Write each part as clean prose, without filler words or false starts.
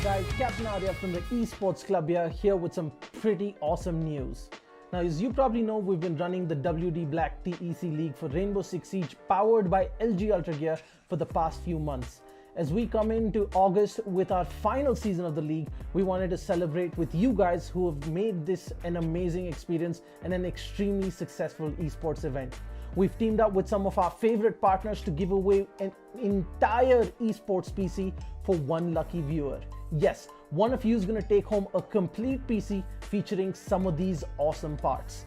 Guys, Captain Arya from the Esports Club here with some pretty awesome news. Now, as you probably know, we've been running the WD Black TEC League for Rainbow Six Siege powered by LG Ultragear for the past few months. As we come into August with our final season of the league, we wanted to celebrate with you guys who have made this an amazing experience and an extremely successful esports event. We've teamed up with some of our favorite partners to give away an entire esports PC for one lucky viewer. Yes, one of you is going to take home a complete PC featuring some of these awesome parts.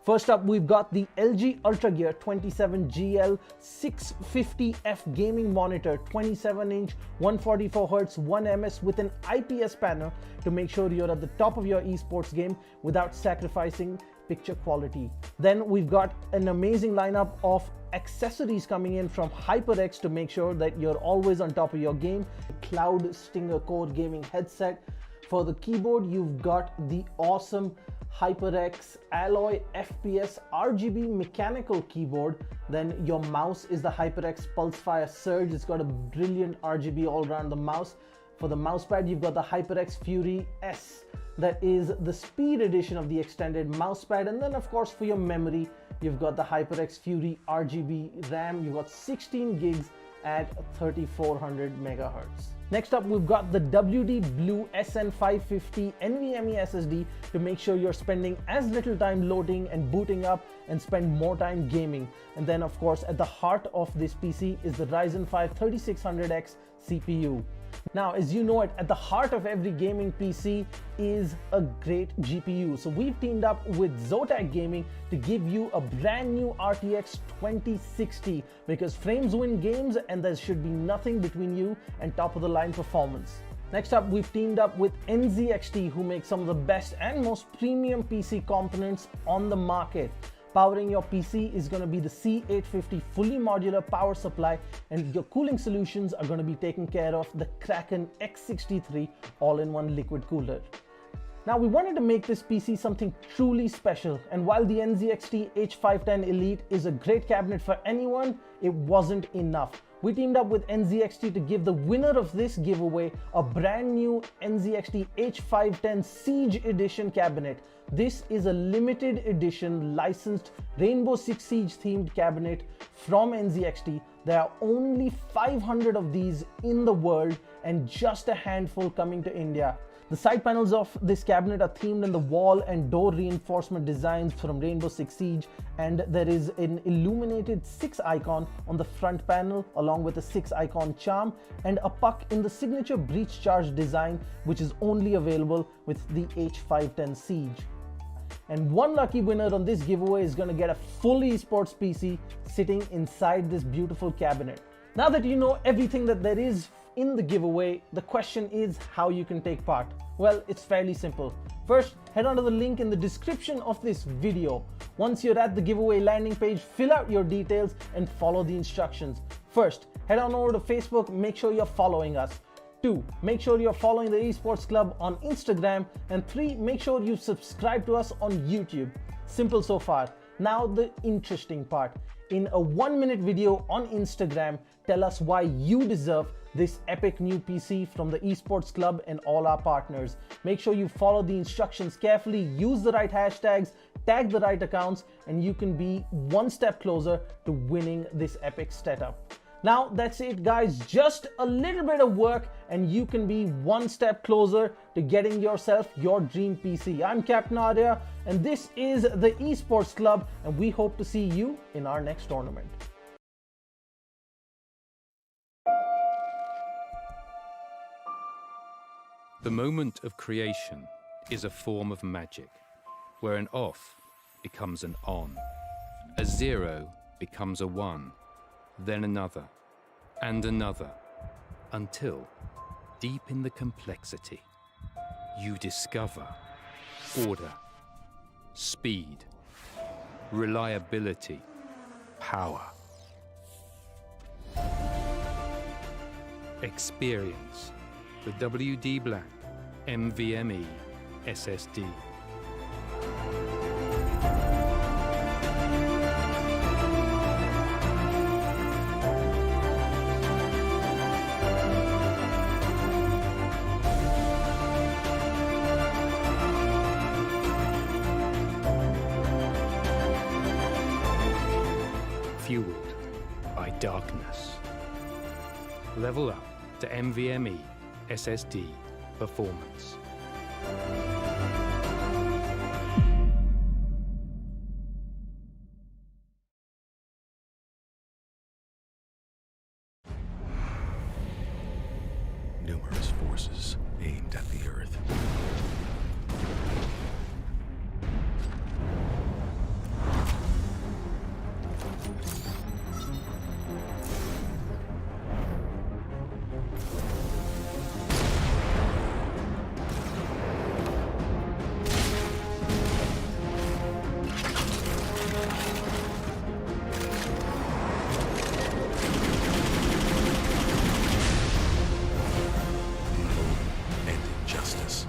First up, we've got the LG Ultragear 27GL 650F gaming monitor, 27-inch, 144Hz, 1ms with an IPS panel to make sure you're at the top of your esports game without sacrificing picture quality. Then we've got an amazing lineup of accessories coming in from HyperX to make sure that you're always on top of your game. Cloud Stinger Core gaming headset. For the keyboard, you've got the awesome HyperX Alloy FPS RGB mechanical keyboard. Then your mouse is the HyperX Pulsefire Surge. It's got a brilliant RGB all around the mouse. For the mousepad, you've got the HyperX Fury S. That is the speed edition of the extended mousepad. And then of course for your memory, you've got the HyperX Fury RGB RAM. You've got 16 gigs at 3400 megahertz. Next up, we've got the WD Blue SN550 NVMe SSD to make sure you're spending as little time loading and booting up and spend more time gaming. And then of course, at the heart of this PC is the Ryzen 5 3600X CPU. Now, as you know it, at the heart of every gaming PC is a great GPU. So we've teamed up with Zotac Gaming to give you a brand new RTX 2060 because frames win games and there should be nothing between you and top of the line performance. Next up, we've teamed up with NZXT, who make some of the best and most premium PC components on the market. Powering your PC is going to be the C850 fully modular power supply, and your cooling solutions are going to be taken care of the Kraken X63 all-in-one liquid cooler. Now, we wanted to make this PC something truly special, and while the NZXT H510 Elite is a great cabinet for anyone, it wasn't enough. We teamed up with NZXT to give the winner of this giveaway a brand new NZXT H510 Siege Edition cabinet. This is a limited edition licensed Rainbow Six Siege themed cabinet from NZXT. There are only 500 of these in the world and just a handful coming to India. The side panels of this cabinet are themed in the wall and door reinforcement designs from Rainbow Six Siege, and there is an illuminated 6 icon on the front panel along with a 6 icon charm and a puck in the signature breach charge design, which is only available with the H510 Siege. And one lucky winner on this giveaway is going to get a full esports PC sitting inside this beautiful cabinet. Now that you know everything that there is in the giveaway, the question is how you can take part. Well, it's fairly simple. First, head on to the link in the description of this video. Once you're at the giveaway landing page, fill out your details and follow the instructions. First, head on over to Facebook, make sure you're following us. 2, make sure you're following the Esports Club on Instagram. And 3, make sure you subscribe to us on YouTube. Simple so far. Now the interesting part. In a 1-minute video on Instagram, tell us why you deserve this epic new PC from the Esports Club and all our partners. Make sure you follow the instructions carefully, use the right hashtags, tag the right accounts, and you can be one step closer to winning this epic setup. Now that's it guys, just a little bit of work and you can be one step closer to getting yourself your dream PC. I'm Captain Arya and this is the Esports Club, and we hope to see you in our next tournament. The moment of creation is a form of magic, where an off becomes an on, a 0 becomes a 1, then another, and another, until, deep in the complexity, you discover order, speed, reliability, power. Experience the WD Black NVMe SSD. fueled by darkness. Level up to NVMe SSD performance. Numerous forces aimed at the Earth. And injustice.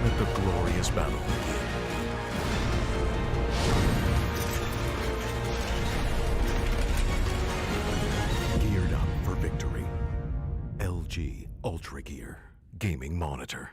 Let the glorious battle begin. Geared up for victory. LG Ultragear Gaming Monitor.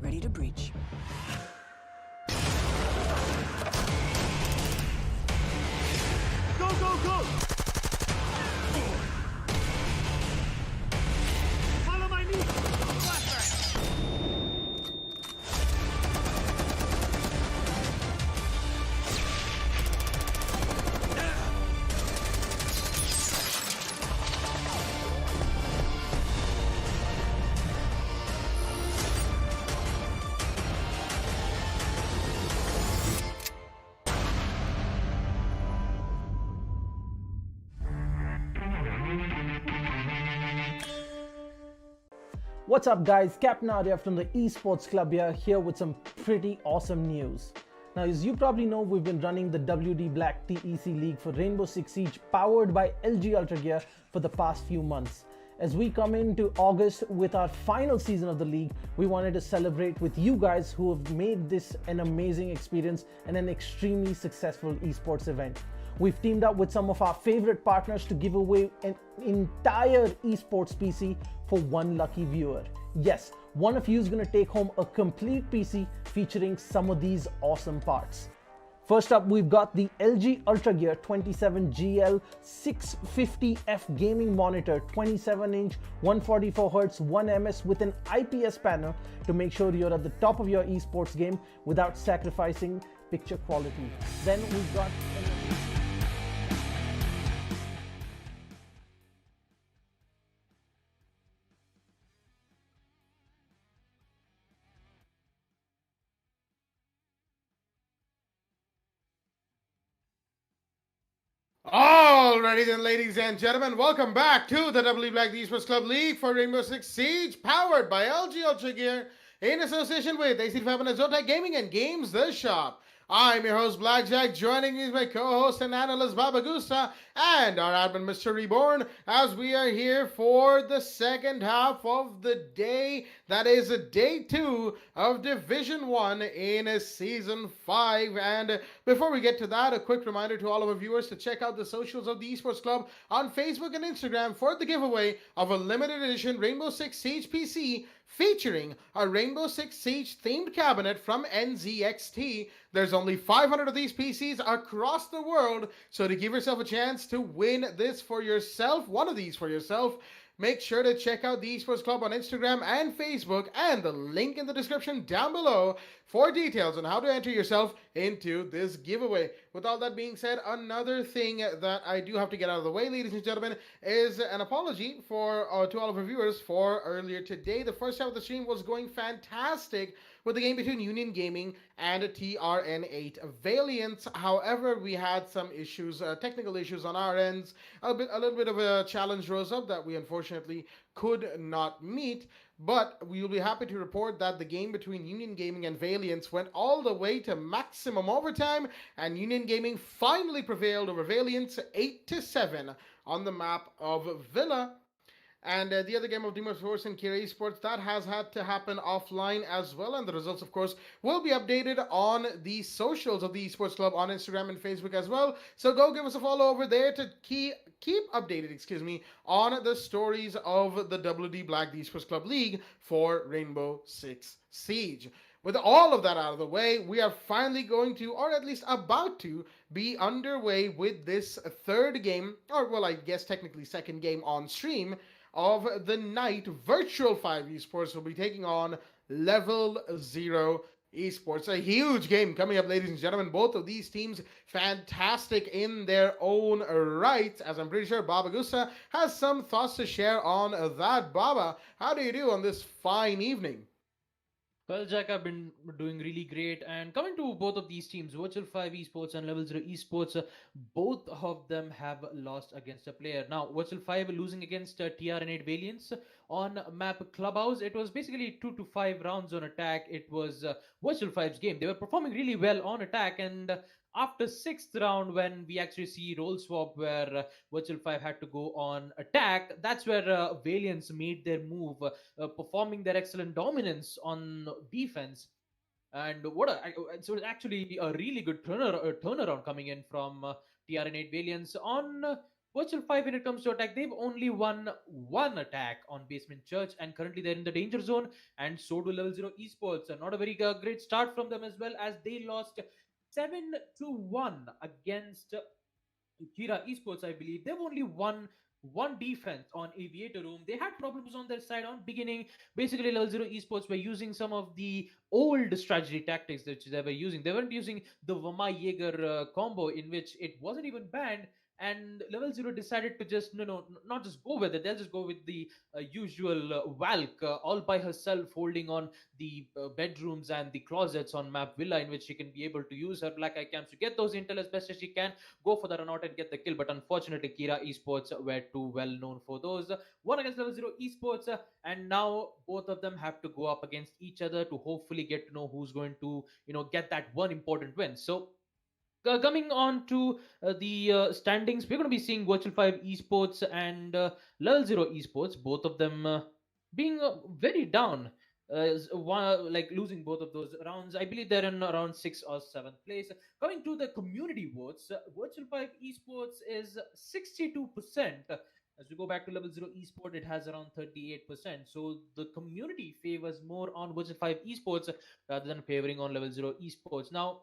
Ready to breach. Go, go, go! Follow my lead! What's up guys, Captain Arya from the Esports Club here with some pretty awesome news. Now as you probably know, we've been running the WD Black TEC League for Rainbow Six Siege powered by LG Ultragear for the past few months. As we come into August with our final season of the league, we wanted to celebrate with you guys who have made this an amazing experience and an extremely successful esports event. We've teamed up with some of our favorite partners to give away an entire esports PC for one lucky viewer. Yes, one of you is going to take home a complete PC featuring some of these awesome parts. First up, we've got the LG Ultragear 27GL 650F gaming monitor, 27-inch, 144Hz, 1ms with an IPS panel to make sure you're at the top of your esports game without sacrificing picture quality. Then we've got Alrighty then, ladies and gentlemen, welcome back to the WD Black Esports Club League for Rainbow Six Siege, powered by LG Ultragear, in association with AC Fibernet, Zotac Gaming, and Games The Shop. I'm your host, Blackjack. Joining me is my co-host and analyst, Babagusa, and our admin, Mr. Reborn, as we are here for the second half of the day. That is day 2 of Division 1 in Season 5. And before we get to that, a quick reminder to all of our viewers to check out the socials of the Esports Club on Facebook and Instagram for the giveaway of a limited edition Rainbow Six Siege PC featuring a Rainbow Six Siege themed cabinet from NZXT. There's only 500 of these PCs across the world, so to give yourself a chance to win this for yourself, one of these for yourself, Make sure to check out the Esports Club on Instagram and Facebook, and the link in the description down below for details on how to enter yourself into this giveaway. With all that being said, another thing that I do have to get out of the way, ladies and gentlemen, is an apology for to all of our viewers for earlier today. The first half of the stream was going fantastic with the game between Union Gaming and TRN8 Valiant. However, we had some issues, technical issues on our ends. A little bit of a challenge rose up that we unfortunately could not meet. But we will be happy to report that the game between Union Gaming and Valiant went all the way to maximum overtime, and Union Gaming finally prevailed over Valiant 8-7 on the map of Villa. And the other game of Demon Force and Kira Esports, that has had to happen offline as well. And the results, of course, will be updated on the socials of the Esports Club on Instagram and Facebook as well. So go give us a follow over there to keep updated, on the stories of the WD Black Esports Club League for Rainbow Six Siege. With all of that out of the way, we are finally going to, or at least about to, be underway with this third game, or well, I guess technically second game on stream, of the night. Virtual 5 Esports will be taking on Level 0 Esports. A huge game coming up, ladies and gentlemen. Both of these teams fantastic in their own right, as I'm pretty sure Baba Gusta has some thoughts to share on that. Baba, how do you do on this fine evening? Well, Jack, I've been doing really great. And coming to both of these teams, Virtual 5 Esports and Level 0 Esports, both of them have lost against a player. Now, Virtual 5 losing against TRN8 Valiants on map Clubhouse. It was basically 2 to 5 rounds on attack. It was Virtual 5's game. They were performing really well on attack, and after 6th round, when we actually see role swap where Virtual 5 had to go on attack, that's where Valiants made their move, performing their excellent dominance on defense. And so it's actually a really good turnaround coming in from TRN8 Valiants. On Virtual 5, when it comes to attack, they've only won one attack on Basement Church, and currently they're in the danger zone, and so do Level 0 Esports. Not a very great start from them as well, as they lost 7-1 against Kira Esports, I believe. They've only won one defense on Aviator Room. They had problems on their side on beginning. Basically, Level 0 Esports were using some of the old strategy tactics that they were using. They weren't using the Vama Jaeger combo, in which it wasn't even banned. And Level 0 decided to just, not just go with it. They'll just go with the usual Valk all by herself, holding on the bedrooms and the closets on map Villa, in which she can be able to use her black eye cams to get those intel as best as she can, go for the run out and get the kill. But unfortunately, Kira Esports were too well known for those. One against Level 0 Esports, and now both of them have to go up against each other to hopefully get to know who's going to, get that one important win. So, coming on to the standings, we're going to be seeing Virtual 5 Esports and Level 0 Esports, both of them being very down, losing both of those rounds. I believe they're in around 6th or 7th place. Coming to the community votes, Virtual 5 Esports is 62%. As we go back to Level 0 Esports, it has around 38%. So the community favors more on Virtual 5 Esports rather than favoring on Level 0 Esports. Now,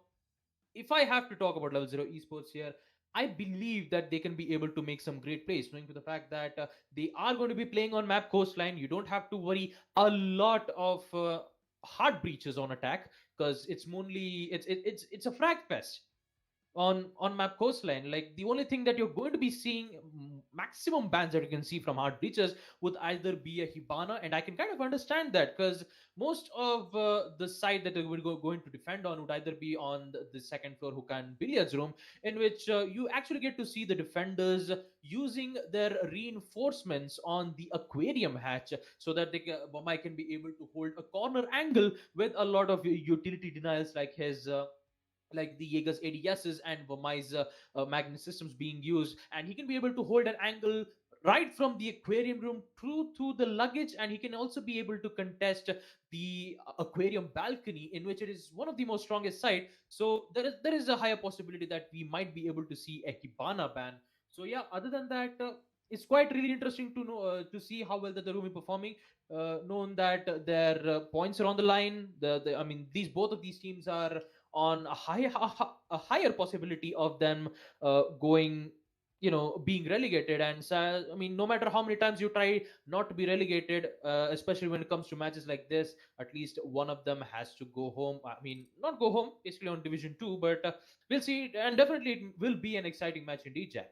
if I have to talk about Level 0 Esports here, I believe that they can be able to make some great plays, knowing to the fact that they are going to be playing on map Coastline. You don't have to worry a lot of hard breaches on attack, because it's a frag fest on map Coastline. Like, the only thing that you're going to be seeing, maximum bans that you can see from hard breaches, would either be a Hibana, and I can kind of understand that, because most of the side that they would going to defend on would either be on the second floor Hukan billiards room, in which you actually get to see the defenders using their reinforcements on the aquarium hatch, so that Vamai can be able to hold a corner angle with a lot of utility denials, like his like the Jaeger's ADSs and Vamai's magnet systems being used, and he can be able to hold an angle right from the aquarium room through to the luggage, and he can also be able to contest the aquarium balcony, in which it is one of the most strongest side. So there is a higher possibility that we might be able to see a Hibana ban. So yeah, other than that, it's quite really interesting to know to see how well that the room is performing. Known that their points are on the line. I mean, both of these teams are on a higher possibility of them going being relegated. And I mean, no matter how many times you try not to be relegated, especially when it comes to matches like this, at least one of them has to go home. I mean, not go home, basically on Division 2, but we'll see. And definitely it will be an exciting match indeed, Jack.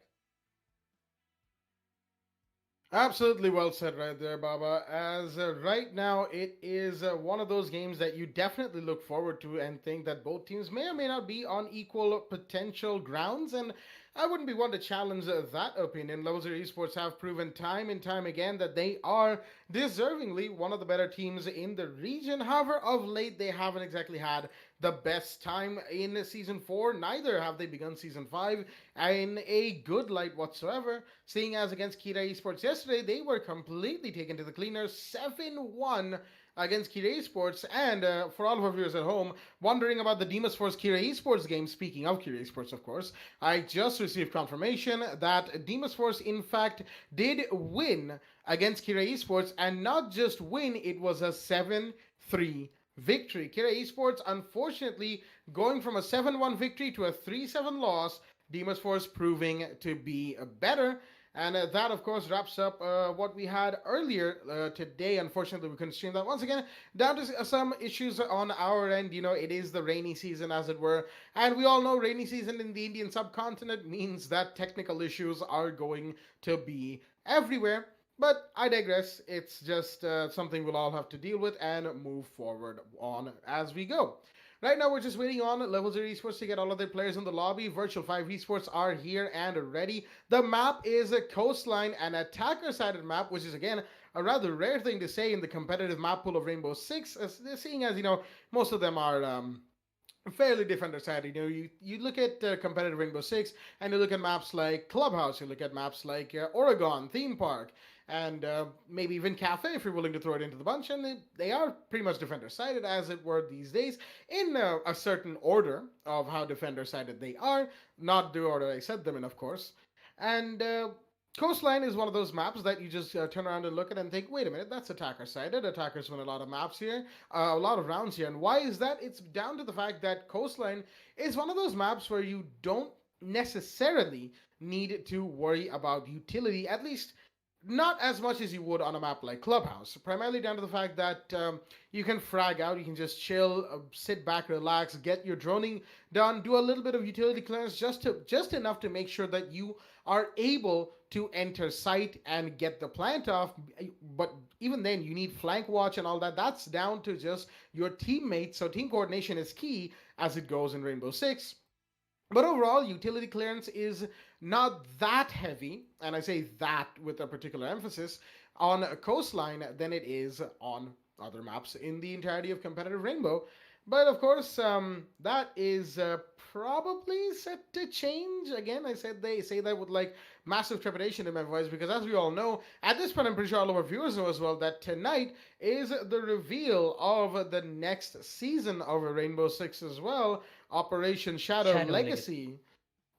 Absolutely well said right there, Baba. As right now, it is one of those games that you definitely look forward to and think that both teams may or may not be on equal potential grounds. And I wouldn't be one to challenge that opinion. Level Zero Esports have proven time and time again that they are deservingly one of the better teams in the region. However, of late, they haven't exactly had the best time in Season 4. Neither have they begun Season 5 in a good light whatsoever. Seeing as against Kira Esports yesterday, they were completely taken to the cleaners, 7-1 against Kira Esports. And for all of our viewers at home, wondering about the Demas Force Kira Esports game, speaking of Kira Esports, of course, I just received confirmation that Demas Force, in fact, did win against Kira Esports, and not just win, it was a 7-3 victory. Kira Esports, unfortunately, going from a 7-1 victory to a 3-7 loss, Demas Force proving to be better. And that, of course, wraps up what we had earlier today. Unfortunately, we couldn't stream that once again. Down to some issues on our end. It is the rainy season, as it were. And we all know rainy season in the Indian subcontinent means that technical issues are going to be everywhere. But I digress. It's just something we'll all have to deal with and move forward on as we go. Right now, we're just waiting on Level 0 Esports to get all of their players in the lobby. Virtual 5 Esports are here and ready. The map is a coastline, an attacker-sided map, which is, again, a rather rare thing to say in the competitive map pool of Rainbow Six, seeing as, most of them are fairly defender-sided. You look at competitive Rainbow Six, and you look at maps like Clubhouse, you look at maps like Oregon, Theme Park, and maybe even Cafe, if you're willing to throw it into the bunch, and they are pretty much defender-sided, as it were these days, in a certain order of how defender-sided they are, not the order I said them in, of course. And Coastline is one of those maps that you just turn around and look at and think, wait a minute, that's attacker-sided. Attackers win a lot of maps here, a lot of rounds here. And why is that? It's down to the fact that Coastline is one of those maps where you don't necessarily need to worry about utility, at least not as much as you would on a map like Clubhouse. Primarily down to the fact that you can frag out, you can just chill, sit back, relax, get your droning done, do a little bit of utility clearance, just enough to make sure that you are able to enter site and get the plant off. But even then, you need flank watch and all that. That's down to just your teammates. So team coordination is key as it goes in Rainbow Six. But overall, utility clearance is not that heavy, and I say that with a particular emphasis, on Coastline than it is on other maps in the entirety of competitive Rainbow. But of course, that is probably set to change. Again, they say that with like massive trepidation in my voice, because as we all know, at this point, I'm pretty sure all of our viewers know as well, that tonight is the reveal of the next season of Rainbow Six as well, Operation Shadow Legacy,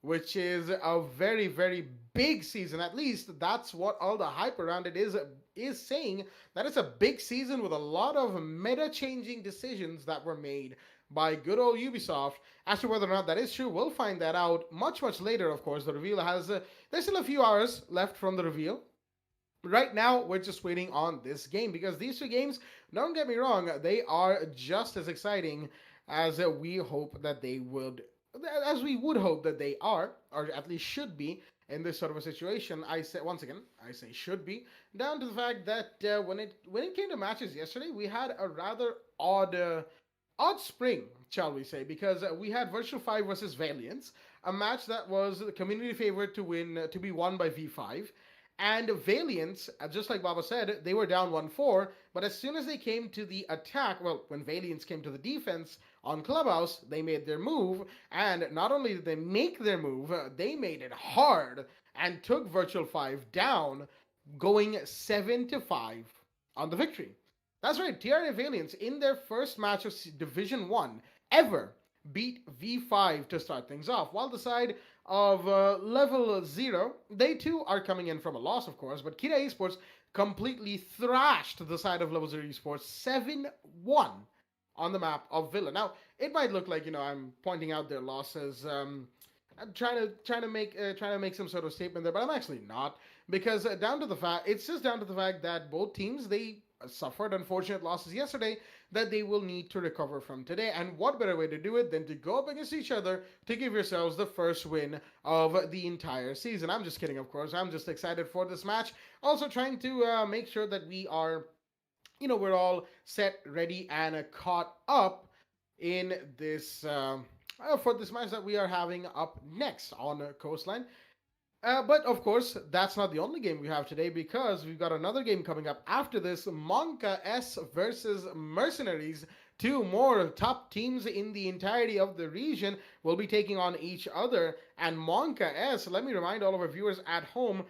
which is a very, very big season. At least that's what all the hype around it is saying, that it's a big season with a lot of meta-changing decisions that were made by good old Ubisoft. As to whether or not that is true, we'll find that out much, much later, of course. The reveal has... there's still a few hours left from the reveal. Right now, we're just waiting on this game, because these two games, don't get me wrong, they are just as exciting as we hope that they would... as we would hope that they are, or at least should be, in this sort of a situation. I say, once again, I say should be, down to the fact that when it came to matches yesterday, we had a rather odd spring, shall we say, because we had Virtual 5 versus Valiance, a match that was the community favorite to be won by V5. And Valiance, just like Baba said, they were down 1-4, but as soon as they came to the attack, well, when Valiance came to the defense on Clubhouse, they made their move, and not only did they make their move, they made it hard and took Virtual 5 down, going 7-5 on the victory. That's right, TRA Valiance, in their first match of Division 1 ever, beat V5 to start things off, while the side of Level 0, they too are coming in from a loss, of course, but Kira Esports completely thrashed the side of Level 0 Esports 7-1 on the map of Villa. Now, it might look like, I'm pointing out their losses I'm trying to make some sort of statement there, but I'm actually not, because it's just down to the fact that both teams, they suffered unfortunate losses yesterday that they will need to recover from today. And what better way to do it than to go up against each other to give yourselves the first win of the entire season? I'm just kidding, of course. I'm just excited for this match. Also trying to make sure that we are, we're all set, ready, and caught up in this for this match that we are having up next on Coastline. But of course, that's not the only game we have today, because we've got another game coming up after this. Monka S versus Mercenaries. Two more top teams in the entirety of the region will be taking on each other. And Monka S, let me remind all of our viewers at home,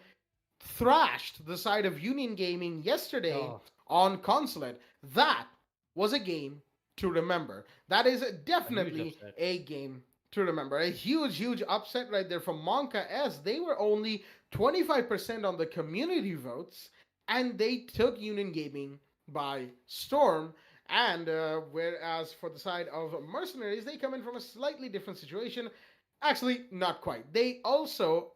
thrashed the side of Union Gaming yesterday on Consulate. That was a game to remember. That is definitely a game to remember. A huge upset right there from Monka S. They were only 25% on the community votes, and they took Union Gaming by storm. And whereas for the side of Mercenaries, they come in from a slightly different situation. Actually, not quite. They also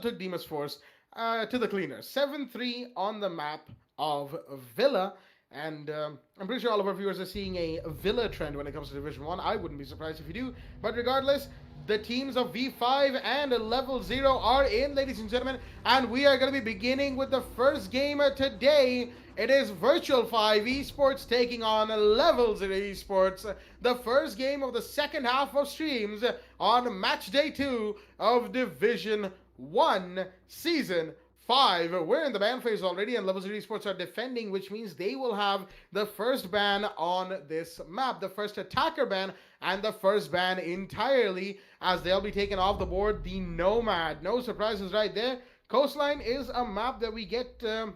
took Demas Force to the cleaners. 7-3 on the map of Villa. And I'm pretty sure all of our viewers are seeing a Villa trend when it comes to Division 1. I wouldn't be surprised if you do. But regardless, the teams of V5 and Level 0 are in, ladies and gentlemen. And we are going to be beginning with the first game today. It is Virtual 5 Esports taking on Level 0 Esports. The first game of the second half of streams on Matchday 2 of Division 1 Season 5. We're in the ban phase already, and Level 0 Esports are defending, which means they will have the first ban on this map, the first attacker ban, and the first ban entirely, as they'll be taken off the board, the NOMAD. No surprises right there. Coastline is a map that we get to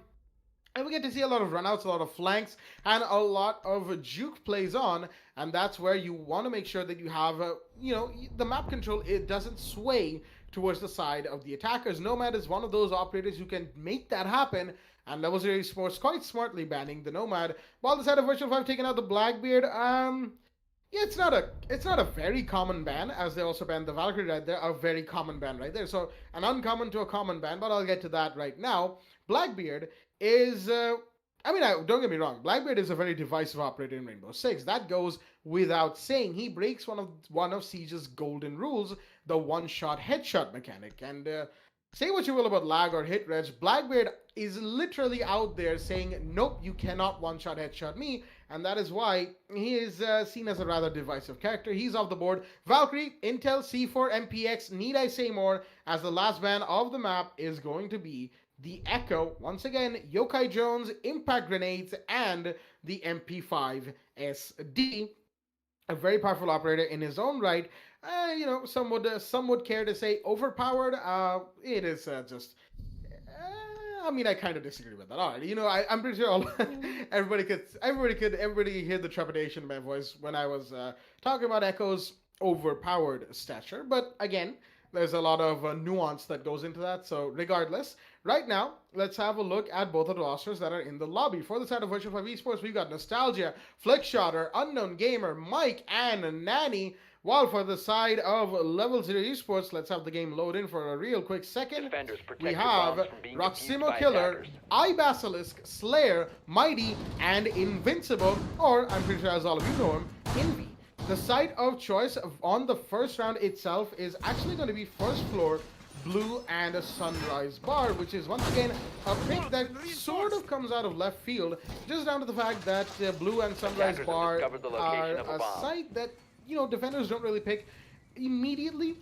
see a lot of runouts, a lot of flanks, and a lot of juke plays on, and that's where you want to make sure that you have, the map control, it doesn't sway towards the side of the attackers. Nomad is one of those operators who can make that happen, and Level 0 Esports quite smartly banning the Nomad, while the side of Virtual 5 taking out the Blackbeard. It's not a very common ban, as they also banned the Valkyrie right there, a very common ban right there. So an uncommon to a common ban, but I'll get to that right now. Blackbeard is, don't get me wrong, Blackbeard is a very divisive operator in Rainbow Six. That goes without saying. He breaks one of Siege's golden rules, the one-shot headshot mechanic. And say what you will about lag or hit reg, Blackbeard is literally out there saying, nope, you cannot one-shot headshot me. And that is why he is seen as a rather divisive character. He's off the board. Valkyrie, Intel, C4, MPX, need I say more, as the last ban of the map is going to be the Echo. Once again, Yokai Jones, Impact Grenades, and the MP5 SD. A very powerful operator in his own right. Some would care to say overpowered. It is just. I kind of disagree with that. All right, I'm pretty sure everybody could hear the trepidation in my voice when I was talking about Echo's overpowered stature. But again, there's a lot of nuance that goes into that. So regardless, right now, let's have a look at both of the rosters that are in the lobby. For the side of Virtual 5 Esports, we've got Nostalgia, Flickshotter, Unknown Gamer, Mike, and Nanny. While for the side of Level 0 Esports, let's have the game load in for a real quick second. We have Roximo Killer, iBasilisk, Slayer, Mighty, and Invincible, or I'm pretty sure as all of you know him, Envy. The site of choice on the first round itself is actually going to be First Floor, Blue, and a Sunrise Bar, which is once again a pick that sort of comes out of left field, just down to the fact that Blue and Sunrise Bar are a site that defenders don't really pick immediately.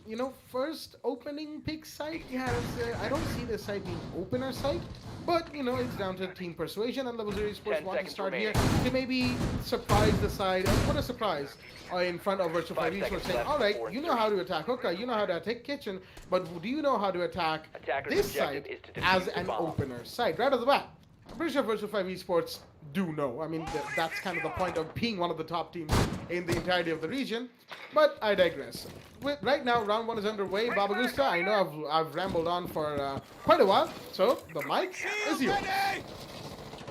First opening pick site. Yeah, I don't see this site being opener site, but it's down to team persuasion, and Level 0 Esports want to start here to maybe surprise the side, put a surprise in front of Virtual 5 Esports, saying, all right, you know how to attack Hookah, you know how to attack Kitchen, but do you know how to attack this site as an opener site right off the bat? I'm pretty sure Virtual 5 Esports do know. That's kind of the point of being one of the top teams in the entirety of the region. But I digress. Right now, round 1 is underway. Baba Gusta, I know I've rambled on for quite a while, so the mic is yours.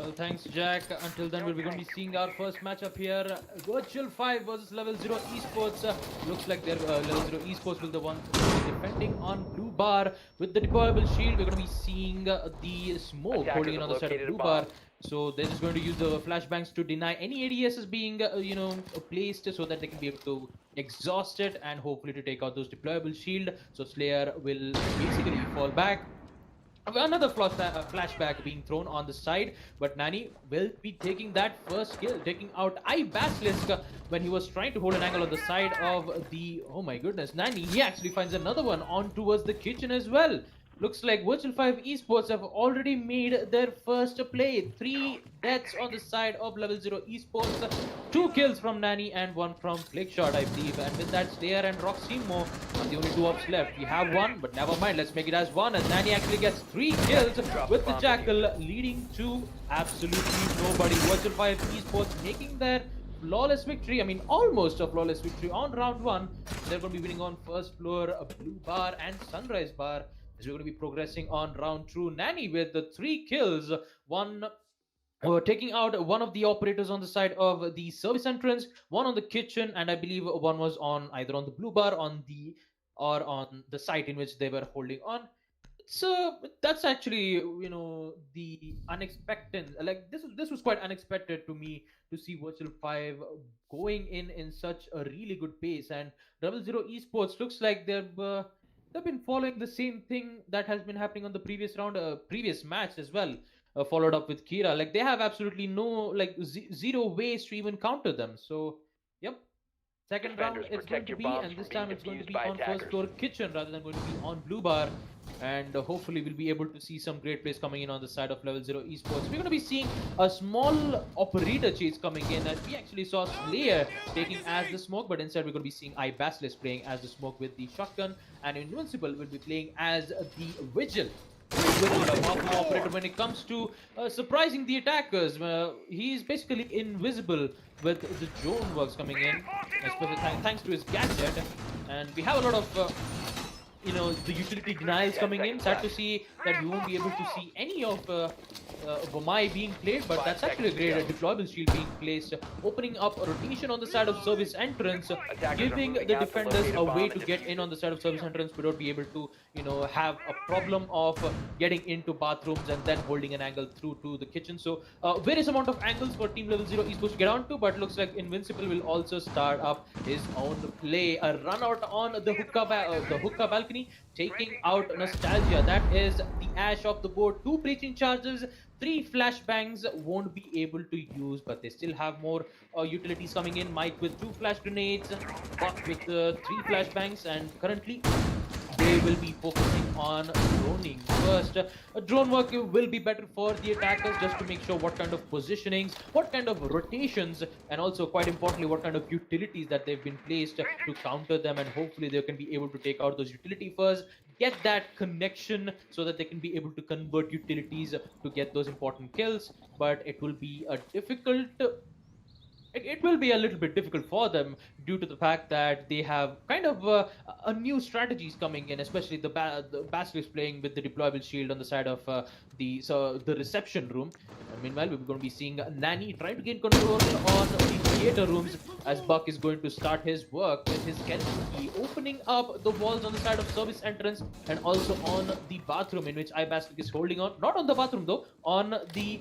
Well, thanks, Jack. Until then, we're going to be seeing our first matchup here. Virtual 5 versus Level 0 Esports. Looks like they're Level 0 Esports will the one defending on blue bar with the deployable shield. We're going to be seeing the smoke holding in on the side of blue bar. So they're just going to use the flashbangs to deny any ADSs being, placed so that they can be able to exhaust it and hopefully to take out those deployable shield. So Slayer will basically fall back. Another flashback being thrown on the side, but Nani will be taking that first kill, taking out Basilisk when he was trying to hold an angle on the side of the... Oh my goodness, Nani, he actually finds another one on towards the kitchen as well. Looks like Virtual 5 Esports have already made their first play. 3 deaths on the side of Level 0 Esports. 2 kills from Nani and 1 from Flickshot, I believe. And with that, Slayer and Roximo are the only 2 ops left. We have 1, but never mind. Let's make it as 1. And Nani actually gets 3 kills with the Jackal, leading to absolutely nobody. Virtual 5 Esports making their flawless victory. I mean, almost a flawless victory on round 1. They're going to be winning on first floor, Blue Bar and Sunrise Bar. We're going to be progressing on round 2. Nani with the 3 kills, taking out one of the operators on the side of the service entrance, 1 on the kitchen, and I believe 1 was on either on the blue bar or on the site in which they were holding on. So that's actually, the unexpected. Like this was quite unexpected to me to see Virtual 5 going in such a really good pace. And Level 0 Esports looks like they've been following the same thing that has been happening on the previous match as well, followed up with Kira. Like, they have absolutely no, zero ways to even counter them. So, yep. Second round it's going to be, and this time it's going to be on first floor kitchen rather than going to be on blue bar. And hopefully we'll be able to see some great plays coming in on the side of Level 0 Esports. We're going to be seeing a small operator chase coming in, and we actually saw Slayer taking as the smoke, but instead we're going to be seeing Basilisk playing as the smoke with the shotgun, and Invincible will be playing as the Vigil. Vigil, a powerful operator when it comes to surprising the attackers. He's basically invisible with the drone works coming in, especially thanks to his gadget. And we have a lot of the utility denials coming in. Sad to see that we won't be able to see any of Vomai being played, but that's actually a great deployable shield being placed, opening up a rotation on the side of service entrance, giving the defenders a way to get in on the side of service entrance without be able to, have a problem of getting into bathrooms and then holding an angle through to the kitchen. So various amount of angles for Team Level 0 Esports to get onto, but looks like Invincible will also start up his own play. A run out on the hookah balcony, taking out Nostalgia. That is the ash of the board. 2 breaching charges, 3 flashbangs won't be able to use, but they still have more utilities coming in. Mike with 2 flash grenades, Buck with 3 flashbangs, and currently they will be focusing on droning first. Drone work will be better for the attackers just to make sure what kind of positionings, what kind of rotations, and also quite importantly what kind of utilities that they've been placed to counter them, and hopefully they can be able to take out those utility first, get that connection so that they can be able to convert utilities to get those important kills. But it will be a difficult... It will be a little bit difficult for them due to the fact that they have kind of a new strategies coming in, especially the Basilisk playing with the deployable shield on the side of the reception room. Meanwhile, we're going to be seeing Nani trying to gain control on the theater rooms as Buck is going to start his work with his skeleton key, opening up the walls on the side of service entrance and also on the bathroom, in which Basilisk is holding on. Not on the bathroom though, on the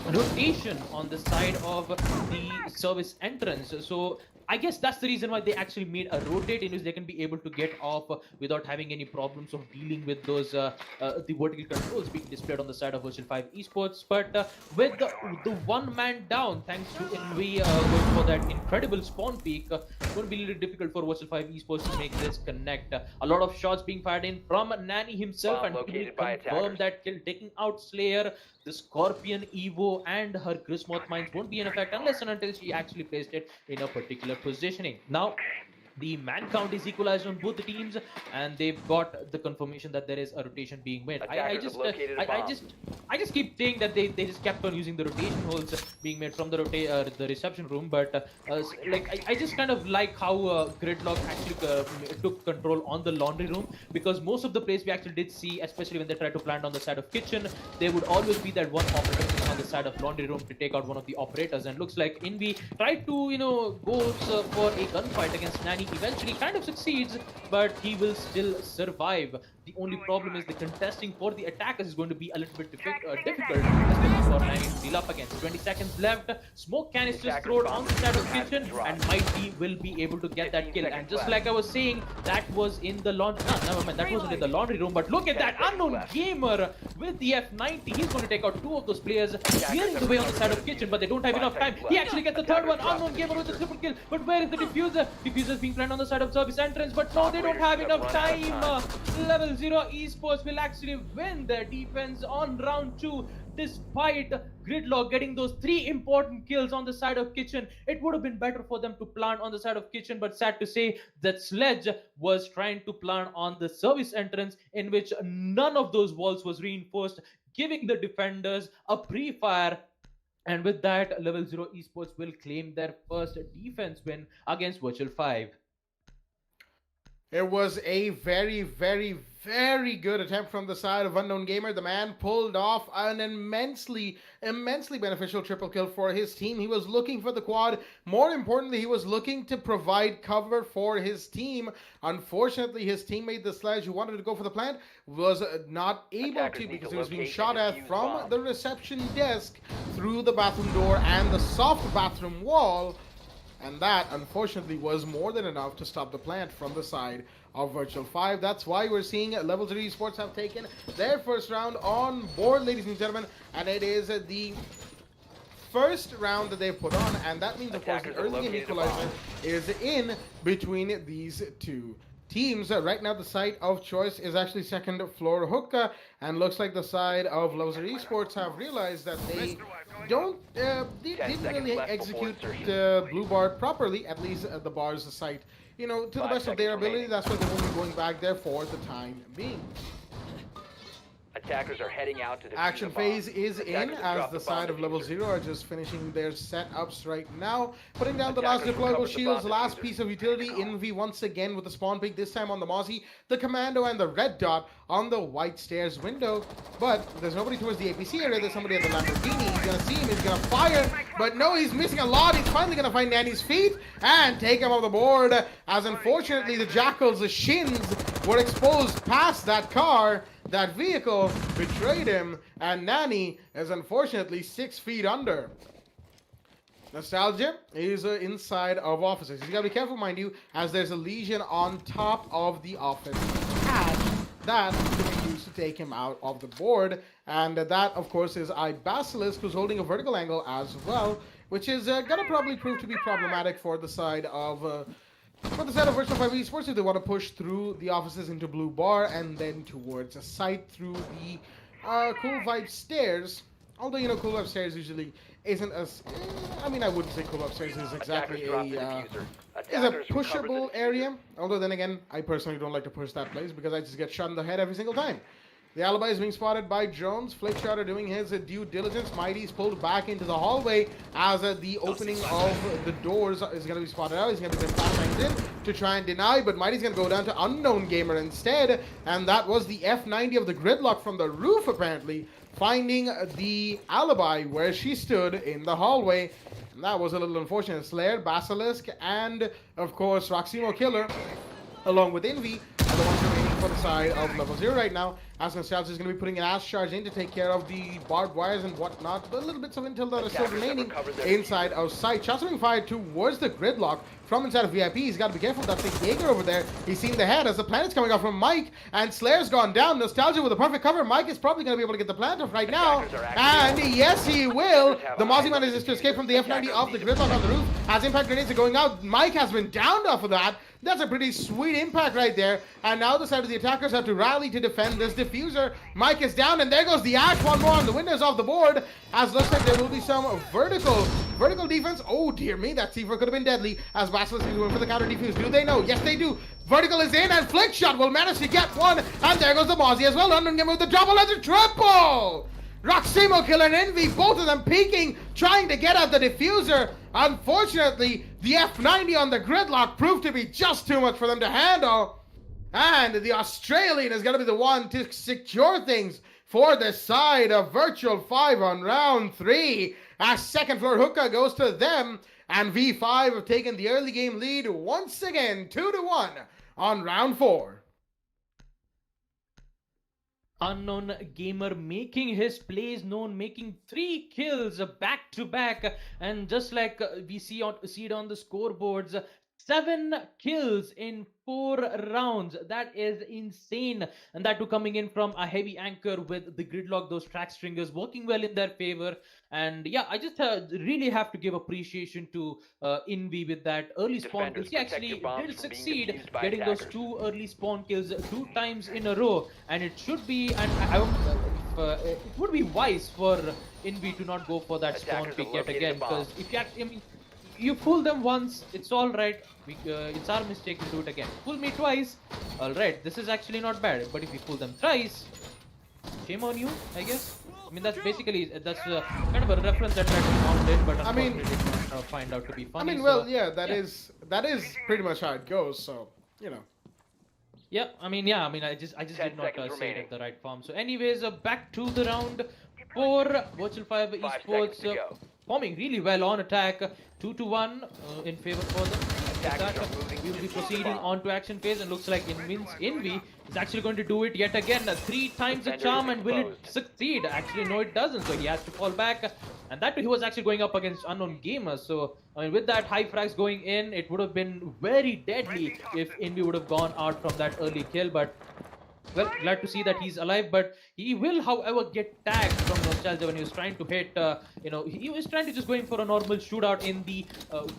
rotation on the side of the service entrance. So I guess that's the reason why they actually made a rotate in which they can be able to get off without having any problems of dealing with those the vertical controls being displayed on the side of Virtual 5 Esports. But with the one man down, thanks to Envy going for that incredible spawn peak, it's going to be a little difficult for Virtual 5 Esports to make this connect. A lot of shots being fired in from Nani himself, and he will confirm that kill, taking out Slayer. The Scorpion Evo and her Grismoth mines won't be in effect unless and until she actually placed it in a particular positioning. Now, the man count is equalized on both the teams, and they've got the confirmation that there is a rotation being made. I just keep saying that they just kept on using the rotation holes being made from the reception room, but I just kind of like how Gridlock actually took control on the laundry room, because most of the plays we actually did see, especially when they tried to plant on the side of kitchen, there would always be that one operator on the side of laundry room to take out one of the operators, and looks like Envy tried to, goes for a gunfight against Nani. Eventually kind of succeeds, but he will still survive. The only problem is the contesting for the attackers is going to be a little bit difficult, especially for Nani to deal up against. 20 seconds left. Smoke canisters thrown on the side of kitchen, and Mighty will be able to get that kill. And just like I was saying, that was in the laundry. No, never mind. That wasn't in the laundry room. But look at that unknown gamer with the F90. He's going to take out two of those players, clearing the way on the side of kitchen, but they don't have enough time. He actually gets the third one. Unknown gamer with a triple kill. But where is the diffuser? Diffuser is being planned on the side of service entrance, but no, they don't have enough time. Level 0 Esports will actually win their defense on round 2. Despite Gridlock getting those 3 important kills on the side of kitchen, it would have been better for them to plant on the side of kitchen, but sad to say that Sledge was trying to plant on the service entrance, in which none of those walls was reinforced, giving the defenders a pre-fire. And with that, Level 0 Esports will claim their first defense win against Virtual 5. It was a very, very, very good attempt from the side of Unknown Gamer. The man pulled off an immensely beneficial triple kill for his team. He was looking for the quad. More importantly, he was looking to provide cover for his team. Unfortunately, his teammate, the Sledge, who wanted to go for the plant, was not able to because he was being shot at from the reception desk through the bathroom door and the soft bathroom wall. And that, unfortunately, was more than enough to stop the plant from the side of Virtual 5. That's why we're seeing Level 3 Esports have taken their first round on board, ladies and gentlemen. And it is the first round that they've put on. And that means, of course, the early game equalizer is in between these two teams. Right now, the site of choice is actually second floor hookah. And looks like the side of Level 3 Esports have realized that they didn't really execute Blue Bar properly, at least the bar's site, to the best of their ability. That's why they will be going back there for the time being. Attackers are heading out to action phase is in as the side of Level 0 are just finishing their setups right now, putting down the last deployable shields, last piece of utility. Envy once again with the spawn pick, this time on the Mozzie, the Commando, and the red dot on the white stairs window. But there's nobody towards the APC area. There's somebody at the Lamborghini. He's gonna see him, he's gonna fire, but no, he's missing a lot. He's finally gonna find Nani's feet and take him off the board, as unfortunately the Jackal's shins were exposed past that car. That vehicle betrayed him, and Nani is unfortunately 6 feet under. Nostalgia is inside of offices. You gotta be careful, mind you, as there's a Legion on top of the office hatch that can be used to take him out of the board. And that, of course, is Basilisk, who's holding a vertical angle as well, which is gonna probably prove to be problematic for the side of Virtual 5 Esports if they want to push through the offices into Blue Bar and then towards a site through the Cool Vibe stairs. Although, Cool Vibe stairs usually isn't as... I wouldn't say Cool Vibe stairs is exactly a pushable area. Although then again, I personally don't like to push that place because I just get shot in the head every single time. The alibi is being spotted by Jones. Flickshotter doing his due diligence. Mighty's pulled back into the hallway as the opening of the doors is going to be spotted out. He's going to be flashbangs in to try and deny, but Mighty's going to go down to Unknown Gamer instead. And that was the F90 of the Gridlock from the roof, apparently, finding the alibi where she stood in the hallway. And that was a little unfortunate. Slayer, Basilisk, and, of course, Roximo Killer, along with Envy, are the ones remaining for the side of Level 0 right now. As Nostalgia is going to be putting an ass charge in to take care of the barbed wires and whatnot. But little bits of intel that are still remaining inside of sight. Shots are being fired towards the Gridlock from inside of VIP. He's got to be careful. That's a Jaeger over there. He's seen the head as the planet's coming off from Mike. And Slayer's gone down. Nostalgia with a perfect cover. Mike is probably going to be able to get the plant off right now. And yes, he will. The Mozzie manages to escape from the F90 of the Gridlock on the roof. As impact grenades are going out, Mike has been downed off of that. That's a pretty sweet impact right there. And now the side of the attackers have to rally to defend this diffuser. Mike is down, and there goes the axe. One more on the windows off the board. As looks like there will be some vertical defense. Oh dear me, that C4 could have been deadly. As Basilisk is going for the counter defuse. Do they know? Yes, they do. Vertical is in, and Flickshot will manage to get one. And there goes the Mozzie as well. Unknown Gamer with the double and the triple. Roximo Killer and Envy, both of them peeking, trying to get at the diffuser. Unfortunately, the F90 on the Gridlock proved to be just too much for them to handle. And the Australian is going to be the one to secure things for the side of Virtual 5 on round 3. As second floor hookah goes to them, and V5 have taken the early game lead once again, 2-1 on round 4. Unknown Gamer making his plays known, making 3 kills back to back, and just like we see it on the scoreboards, 7 kills in 4 rounds. That is insane, and that too coming in from a heavy anchor with the gridlock, those track stringers working well in their favor. And yeah, I just really have to give appreciation to Invi with that early spawn kills. He actually did succeed getting those 2 early spawn kills 2 times in a row, and it should be, and it would be wise for Invi to not go for that spawn pick yet again, because if you you fool them once, it's all right. It's our mistake to do it again. Fool me twice, all right. This is actually not bad. But if you fool them thrice, shame on you, I guess. I mean, that's basically kind of a reference that I did, but unfortunately did not find out to be funny. I mean, well, yeah, that is pretty much how it goes. So you know. Yeah, I mean, I just did not say it at the right form. So, anyways, back to the round 4. Virtual 5 Esports forming really well on attack, 2-1 in favor for them. We will be proceeding on to action phase, and looks like Invi is actually going to do it yet again. 3 times a charm, and will it succeed? Actually, no, it doesn't. So he has to fall back, and that he was actually going up against Unknown Gamer. So I mean, with that high frags going in, it would have been very deadly if Invi would have gone out from that early kill. But well, glad to see that he's alive, but he will, however, get tagged from Nostalgia when he was trying to hit, he was trying to just going for a normal shootout in the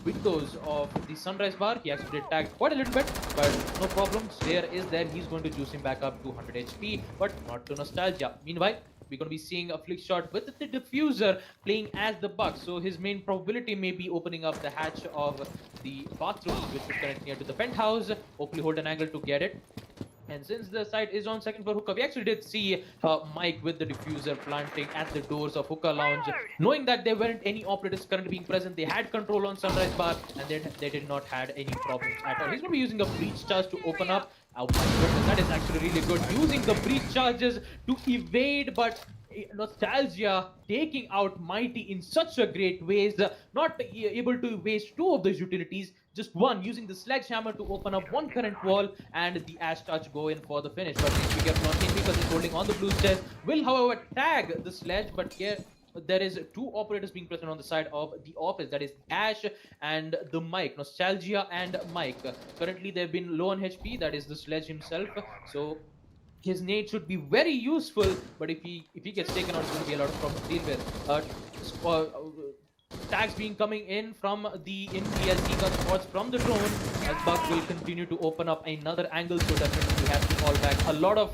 windows of the Sunrise bar. He actually did tag quite a little bit, but no problem. Slayer is there. He's going to juice him back up to 100 HP, but not to Nostalgia. Meanwhile, we're going to be seeing a flick shot with the diffuser playing as the Buck. So his main probability may be opening up the hatch of the bathroom, which is currently near to the penthouse. Hopefully hold an angle to get it. And since the site is on second floor hookah, we actually did see Mike with the diffuser planting at the doors of Hookah Lounge. Knowing that there weren't any operators currently being present, they had control on Sunrise Bar, and they did not had any problems at all. He's going to be using a breach charge to open up. Oh my goodness, that is actually really good. Using the breach charges to evade, but Nostalgia taking out Mighty in such a great ways, not able to waste 2 of those utilities, just one, using the sledgehammer to open up 1 current wall, and the Ash Touch go in for the finish. But needs to get not in because he's holding on the blue stairs. Will, however, tag the sledge, but here there is 2 operators being present on the side of the office. That is Ash and the Mike, Nostalgia and Mike. Currently, they've been low on HP. That is the sledge himself. So his nade should be very useful, but if he gets taken out, it's going to be a lot of problems to deal with. Tags being coming in from the Invi as he got spots from the drone, as Buck will continue to open up another angle, so definitely we have to fall back. A lot of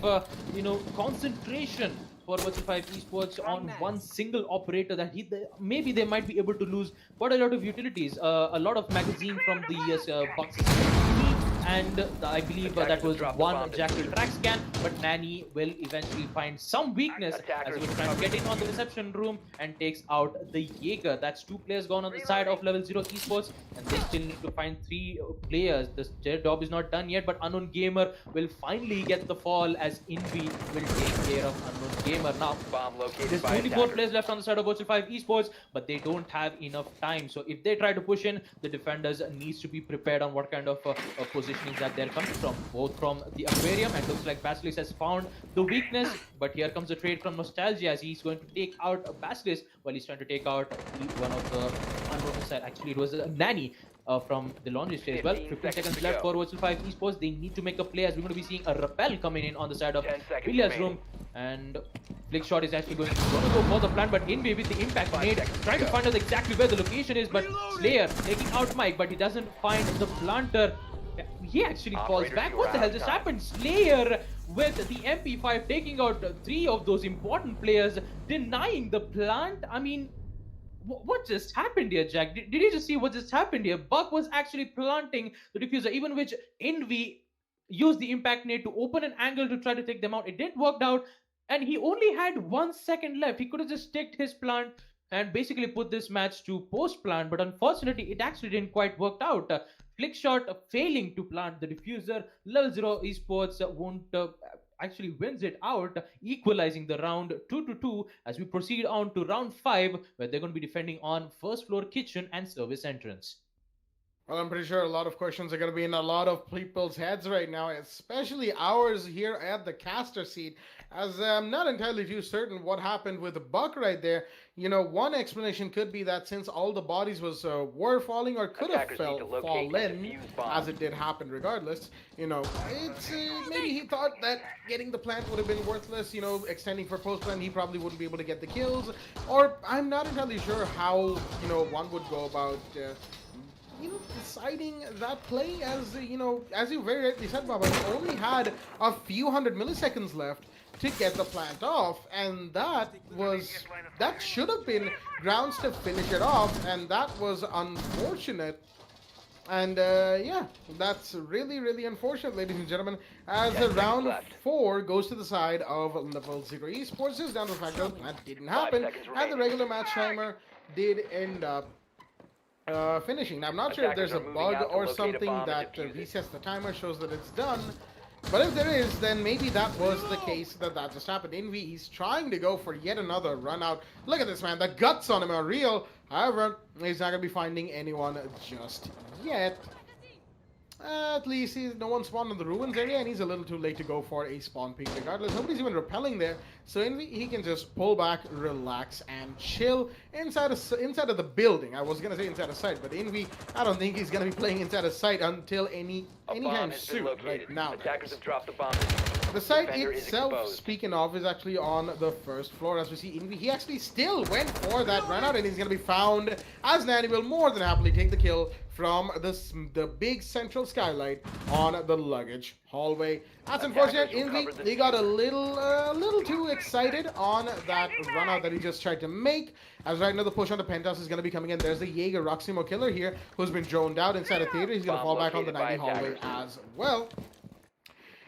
concentration for Virtual 5 Esports on one single operator that maybe they might be able to lose quite a lot of utilities. A lot of magazine from the Bucks, and I believe that was one Jackal track scan, but Nanny will eventually find some weakness as he was trying to get in on the reception room and takes out the Jaeger. That's 2 players gone on the side of level 0 Esports, and they still need to find 3 players. Their job is not done yet, but Unknown Gamer will finally get the fall as Invi will take care of Unknown Gamer. Now, there's only 4 players left on the side of Virtual 5 Esports, but they don't have enough time. So if they try to push in, the defenders needs to be prepared on what kind of positionings that they're coming from, both from the aquarium, and looks like Basilisk has found the weakness, but here comes the trade from Nostalgia as he's going to take out Basilisk while he's trying to take out one of the unbroken side. Actually, it was a Nanny from the laundry stage. Well, 15 seconds left for Virtual 5 Esports. They need to make a play as we're going to be seeing a rappel coming in on the side of Villia's room, and Flick Shot is actually going to go for the plant, but Invi with the impact nade, trying to find out exactly where the location is, but Slayer taking out Mike, but he doesn't find the planter. He actually falls back. What the hell just happened? Slayer with the MP5 taking out 3 of those important players, denying the plant. I mean, what just happened here, Jack? Did you just see what just happened here? Buck was actually planting the diffuser, even which Invi used the impact nade to open an angle to try to take them out. It didn't work out, and he only had 1 second left. He could have just sticked his plant and basically put this match to post plant, but unfortunately, it actually didn't quite work out. Flick Shot failing to plant the diffuser. Level 0 Esports won't actually wins it out, equalizing the round 2-2 as we proceed on to round 5, where they're going to be defending on first floor kitchen and service entrance. Well, I'm pretty sure a lot of questions are going to be in a lot of people's heads right now, especially ours here at the caster seat, as I'm not entirely too certain what happened with the Buck right there. You know, one explanation could be that since all the bodies were falling or could have fallen, as it did happen regardless, you know, it's maybe he thought that getting the plant would have been worthless, you know, extending for post-plant, he probably wouldn't be able to get the kills, or I'm not entirely sure how, you know, one would go about you know, deciding that play. As you know, as you very rightly said, Baba, only had a few hundred milliseconds left to get the plant off, and that should have been grounds to finish it off, and that was unfortunate. And yeah, that's really unfortunate, ladies and gentlemen, as round 4 goes to the side of Level 0 Esports. Just down to the fact that that didn't happen, and the regular match timer did end up finishing. Now, I'm not sure if there's a bug or something that resets the timer, shows that it's done. But if there is, then maybe that was the case, that just happened. Envy, he's trying to go for yet another run out. Look at this, man. The guts on him are real. However, he's not going to be finding anyone just yet. At least no one spawned in the ruins area, and he's a little too late to go for a spawn peek regardless. Nobody's even repelling there, so Envy, he can just pull back, relax, and chill inside of the building. I was gonna say inside of sight, but Envy, I don't think he's gonna be playing inside of sight until anytime soon. Right now, attackers have dropped the bomb. the site itself, speaking of, is actually on the first floor. As we see, Envy, he actually still went for that run out, and he's gonna be found, as Nanny will more than happily take the kill from the big central skylight on the luggage hallway. That's unfortunate. Envy, he got a little too excited on that run out that he just tried to make. As right now the push on the penthouse is going to be coming in. There's the Jaeger Roximo killer here, who's been droned out inside a theater. He's going to fall back on the 90 hallway as well.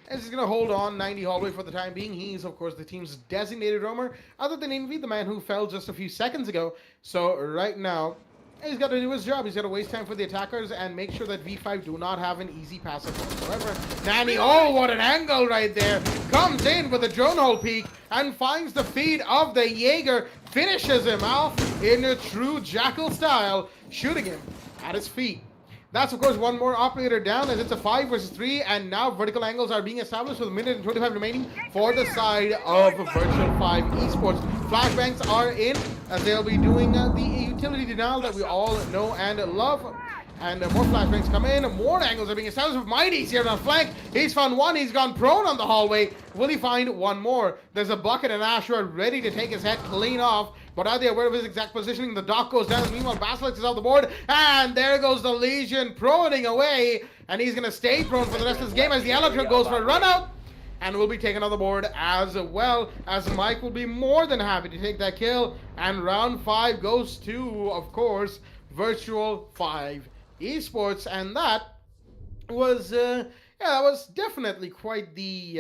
And he's going to hold on 90 hallway for the time being. He's, of course, the team's designated roamer, other than Envy, the man who fell just a few seconds ago. So right now, he's got to do his job. He's got to waste time for the attackers and make sure that V5 do not have an easy passive whatsoever. Nanny, oh, what an angle right there. Comes in with a drone hole peek and finds the feed of the Jaeger. Finishes him off in a true Jackal style, shooting him at his feet. That's, of course, one more operator down, as it's a 5 versus 3, and now vertical angles are being established with a minute and 25 remaining for the side of Virtual 5 Esports. Flashbangs are in, as they'll be doing the utility denial that we all know and love. And more flashbangs come in, more angles are being established with Mighty's here on flank. He's found one, he's gone prone on the hallway. Will he find one more? There's a bucket and Ash who are ready to take his head clean off. But are they aware of his exact positioning? The dock goes down, and meanwhile Basilisk is off the board. And there goes the Legion proning away. And he's going to stay prone for the rest of this game as the Elytra goes for a run out. And will be taken on the board as well, as Mike will be more than happy to take that kill. And round 5 goes to, of course, Virtual 5 Esports. And that was, yeah, that was definitely quite the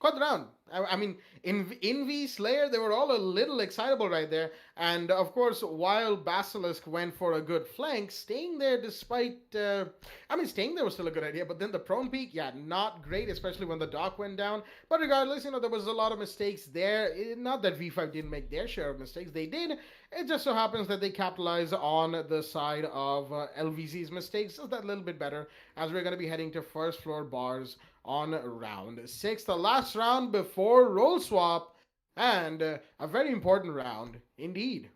round. I mean, Envy, Slayer, they were all a little excitable right there. And, of course, while Basilisk went for a good flank, staying there despite... I mean, staying there was still a good idea, but then the prone peak, yeah, not great, especially when the dock went down. But regardless, you know, there was a lot of mistakes there. Not that V5 didn't make their share of mistakes. They did. It just so happens that they capitalized on the side of LVZ's mistakes just that little bit better, as we're going to be heading to first floor bars on round 6, the last round before role swap, and a very important round indeed.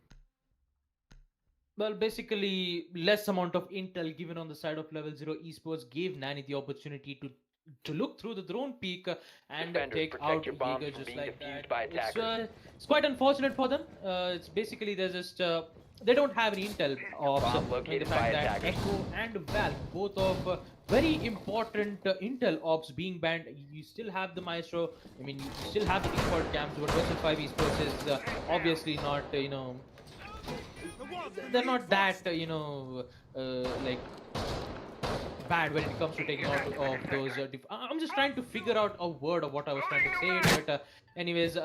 Well, basically, less amount of intel given on the side of Level 0 Esports gave Nanny the opportunity to look through the drone peak and take out Jaeger just like that. It's quite unfortunate for them. It's basically there's just they don't have any intel of the fact that Echo and Valk, both of very important intel ops being banned. You still have the Maestro. I mean, you still have the default camps, but Virtual 5 Esports is obviously not, you know, they're not that, you know, like bad when it comes to taking out of those. I'm just trying to figure out a word of what I was trying to say, but anyways,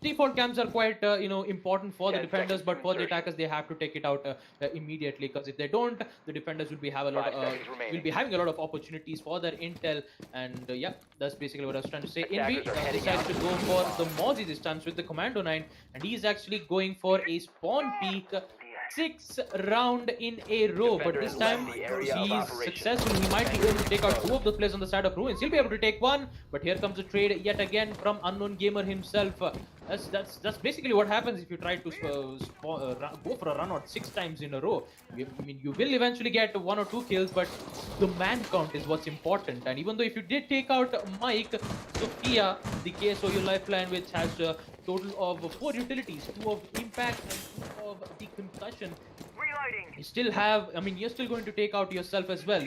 default camps are quite important for the defenders, but for the attackers they have to take it out immediately, because if they don't, the defenders will be having a lot of opportunities for their intel. And yeah, that's basically what I was trying to say. Envy decides to go for the Mozzie this time with the Commando 9, and he's actually going for a spawn peak. 6 round in a row, but this time he's successful. He might be able to take out 2 of the players on the side of Ruins. He'll be able to take 1, but here comes a trade yet again from Unknown Gamer himself. That's basically what happens if you try to go for a run out 6 times in a row. I mean, you will eventually get 1 or 2 kills, but the man count is what's important. And even though if you did take out Mike, Sophia, the KSOU lifeline, which has a total of 4 utilities, 2 of impact and 2 of the concussion, you still have, I mean, you're still going to take out yourself as well.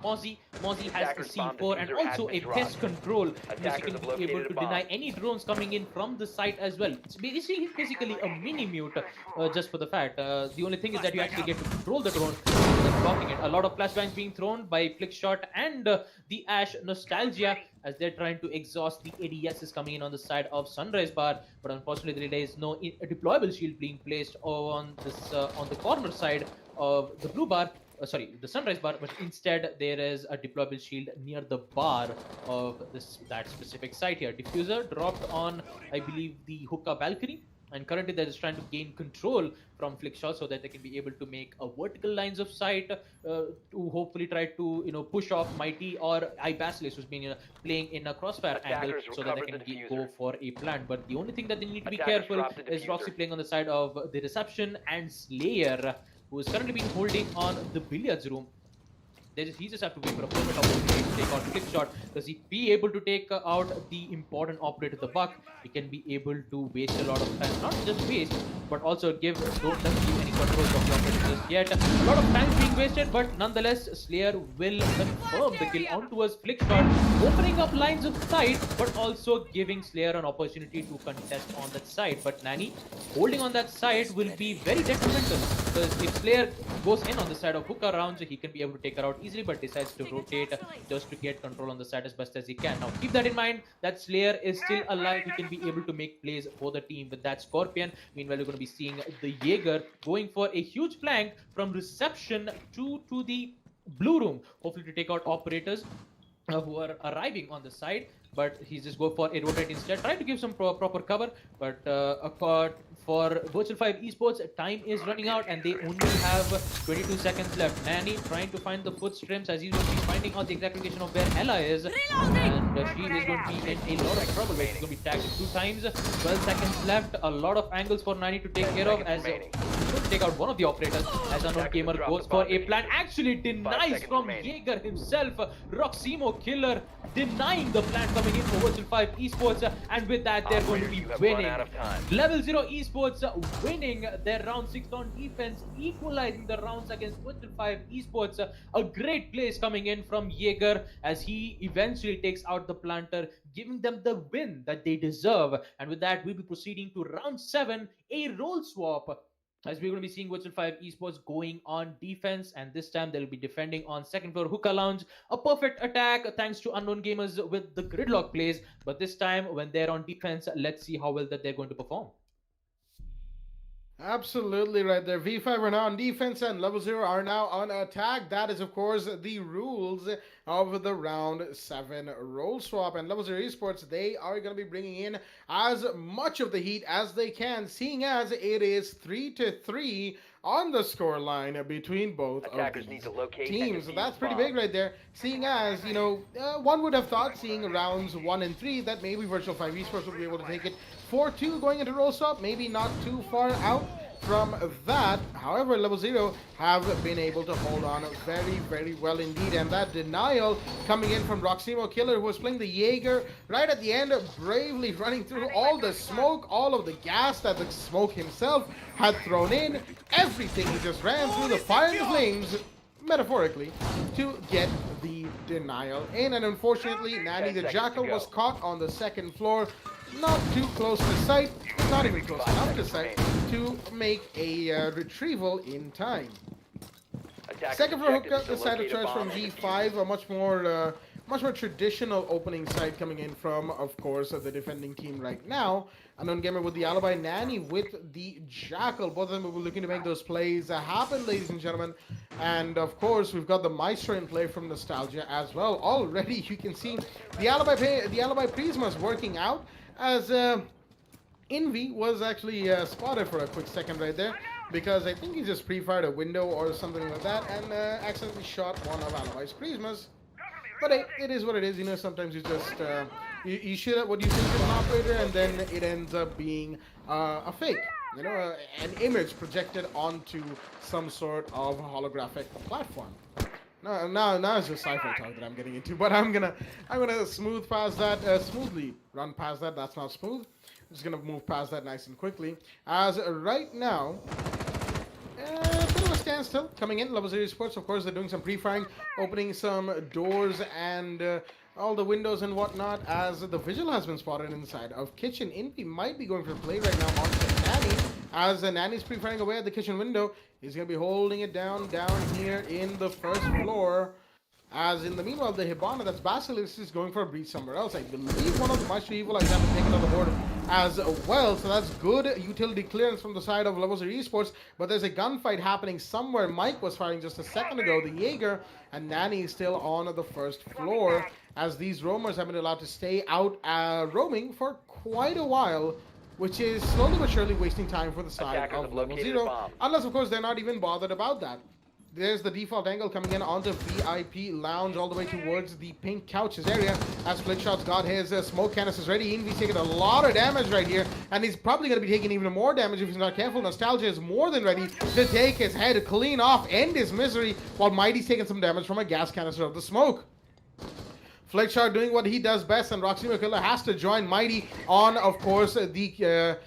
Mozzie has a C4 and also a pest control, basically be able to deny any drones coming in from the site as well. It's basically a mini mute, just for the fact. The only thing is that you actually get to control the drone and blocking it. A lot of flashbangs being thrown by Flickshot and the Ash Nostalgia, as they're trying to exhaust the ADSs coming in on the side of Sunrise Bar, but unfortunately there is no deployable shield being placed on this on the corner side of the blue bar, the Sunrise Bar, but instead there is a deployable shield near the bar of that specific site here. Diffuser dropped on, I believe, the Hookah Valkyrie, and currently they're just trying to gain control from Flickshot so that they can be able to make a vertical lines of sight to hopefully try to push off Mighty or iBasilisk, who's been playing in a crossfire angle, so that they can go for a plant. But the only thing that they need to be careful is Roxy playing on the side of the Reception and Slayer, who is currently been holding on the billiards room. He just have to wait for a perfect opportunity to take out Flickshot, because if he able to take out the important operator, the Buck, he can be able to waste a lot of time. Not just waste, but also don't give any control of the operator just yet. A lot of time being wasted, but nonetheless, Slayer will confirm the kill onto us. Flickshot opening up lines of sight, but also giving Slayer an opportunity to contest on that side. But Nani holding on that side will be very detrimental, because if Slayer goes in on the side of Hookah rounds, he can be able to take her out easily, but decides to rotate just to get control on the side as best as he can. Now keep that in mind, that Slayer is still alive. He can be able to make plays for the team with that Scorpion. Meanwhile, we're going to be seeing the Jaeger going for a huge flank from Reception to the blue room, hopefully to take out operators who are arriving on the side. But he's just go for a rotate instead, try to give some proper cover. But for Virtual 5 Esports, time is running out and they only have 22 seconds left. Nani trying to find the footsteps as he's going to be finding out the exact location of where Ella is. And she is going to be in a lot of trouble. She's going to be tagged 2 times. 12 seconds left. A lot of angles for Nani to take care of, as he's going to take out one of the operators as Unknown Gamer goes for a plan. Actually denies from Jaeger himself. Roximo Killer denying the plan coming in for Virtual 5 Esports, and with that they're going to be winning. Level 0 Esports winning their round 6 on defense, equalizing the rounds against Virtual 5 Esports. A great place coming in from Jaeger as he eventually takes out the planter, giving them the win that they deserve. And with that, we'll be proceeding to round 7, a role swap, as we're going to be seeing Virtual 5 Esports going on defense, and this time they'll be defending on second floor Hookah Lounge. A perfect attack thanks to Unknown Gamers with the gridlock plays, but this time when they're on defense, let's see how well that they're going to perform. Absolutely right there. V5 are now on defense and Level 0 are now on attack. That is, of course, the rules of the round 7 role swap. And Level 0 Esports, they are going to be bringing in as much of the heat as they can, seeing as it is 3-3 on the score line between both of these teams. So that's pretty big right there, seeing as, one would have thought, seeing rounds 1 and 3, that maybe Virtual 5 Esports would be able to take it 4-2 going into roll swap, maybe not too far out from that. However, Level 0 have been able to hold on very, very well indeed. And that denial coming in from Roximo Killer, who was playing the Jaeger right at the end, bravely running through all the smoke, all of the gas that the smoke himself had thrown in. Everything, he just ran through the fire and flames, metaphorically, to get the denial in. And unfortunately, Nani the Jackal was caught on the second floor, not too close to sight, not even close enough to sight to make a retrieval in time. Second floor Hookah decided to charge from V5, a much more much more traditional opening side coming in from, of course, the defending team right now. Unknown Gamer with the Alibi, Nanny with the Jackal. Both of them will be looking to make those plays happen, ladies and gentlemen. And, of course, we've got the Maestro in play from Nostalgia as well. Already, you can see the Alibi Prisma's working out as Envy was actually spotted for a quick second right there, because I think he just pre-fired a window or something like that and accidentally shot one of Alibi's Prismas. But it is what it is, you know. Sometimes you just you shoot at what you think is an operator, and then it ends up being a fake, you know, an image projected onto some sort of holographic platform. Now it's just sci-fi talk that I'm getting into, but I'm gonna smooth past that, smoothly run past that. That's not smooth. I'm just gonna move past that nice and quickly. As right now, bit of a standstill coming in. Level 0 Esports, of course, they're doing some pre-firing, opening some doors and all the windows and whatnot, as the visual has been spotted inside of kitchen. Envy might be going for a play right now on Nanny, as Nanny's pre-firing away at the kitchen window. He's going to be holding it down here in the first floor. As in the meanwhile, the Hibana, that's Basilisk, is going for a breach somewhere else. I believe one of the Maestro Evil has been taken on the board as well. So that's good utility clearance from the side of Level 0 Esports. But there's a gunfight happening somewhere. Mike was firing just a second ago, the Jaeger, and Nanny is still on the first floor, as these roamers have been allowed to stay out roaming for quite a while, which is slowly but surely wasting time for the side of Level 0. Unless, of course, they're not even bothered about that. There's the default angle coming in onto VIP Lounge all the way towards the pink couches area, as Flickshot's got his smoke canisters ready. Envy's taking a lot of damage right here, and he's probably going to be taking even more damage if he's not careful. Nostalgia is more than ready to take his head clean off, end his misery, while Mighty's taking some damage from a gas canister of the smoke. Flickshot doing what he does best, and Roximo Killer has to join Mighty on, of course, the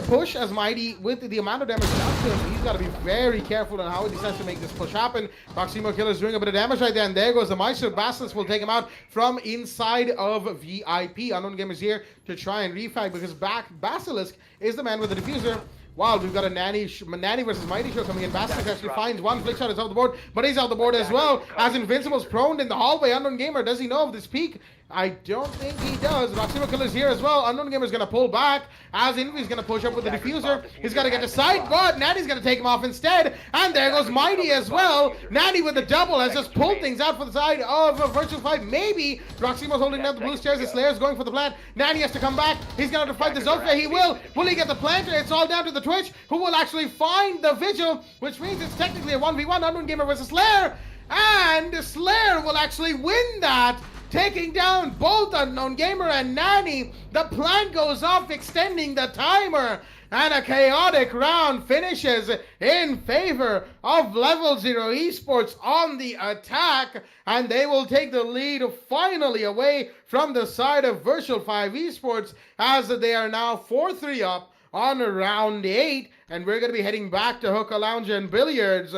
push, as Mighty, with the amount of damage down to him, he's got to be very careful on how he decides to make this push happen. Roximo Killer is doing a bit of damage right there, and there goes the Maestro. Basilisk will take him out from inside of VIP. Unknown Game is here to try and refag, because Basilisk is the man with the diffuser. Wow, we've got a Nanny versus Mighty show coming in. Basilisk actually finds one. Flickshot is off the board, but he's off the board as well, as Invincible's prone in the hallway. Unknown Gamer, does he know of this peak? I don't think he does. Roximo Killer's here as well. Unknown Gamer's going to pull back, as Envy's going to push up with the diffuser. He's got to get to side, but Nanny's going to take him off instead. And there goes Mighty as well. Nanny with the double has just pulled things out for the side of Virtual 5. Maybe Roximo's holding down the blue stairs. The Slayer's going for the plant. Nanny has to come back. He's going to fight the Zotac. He will. Will he get the planter? It's all down to the Twitch, who will actually find the Vigil, which means it's technically a 1v1. Unknown Gamer versus Slayer. And Slayer will actually win that, taking down both Unknown Gamer and Nanny. The plant goes off, extending the timer, and a chaotic round finishes in favor of Level 0 Esports on the attack, and they will take the lead finally away from the side of Virtual 5 Esports, as they are now 4-3 up on round 8, and we're going to be heading back to Hookah Lounge and Billiards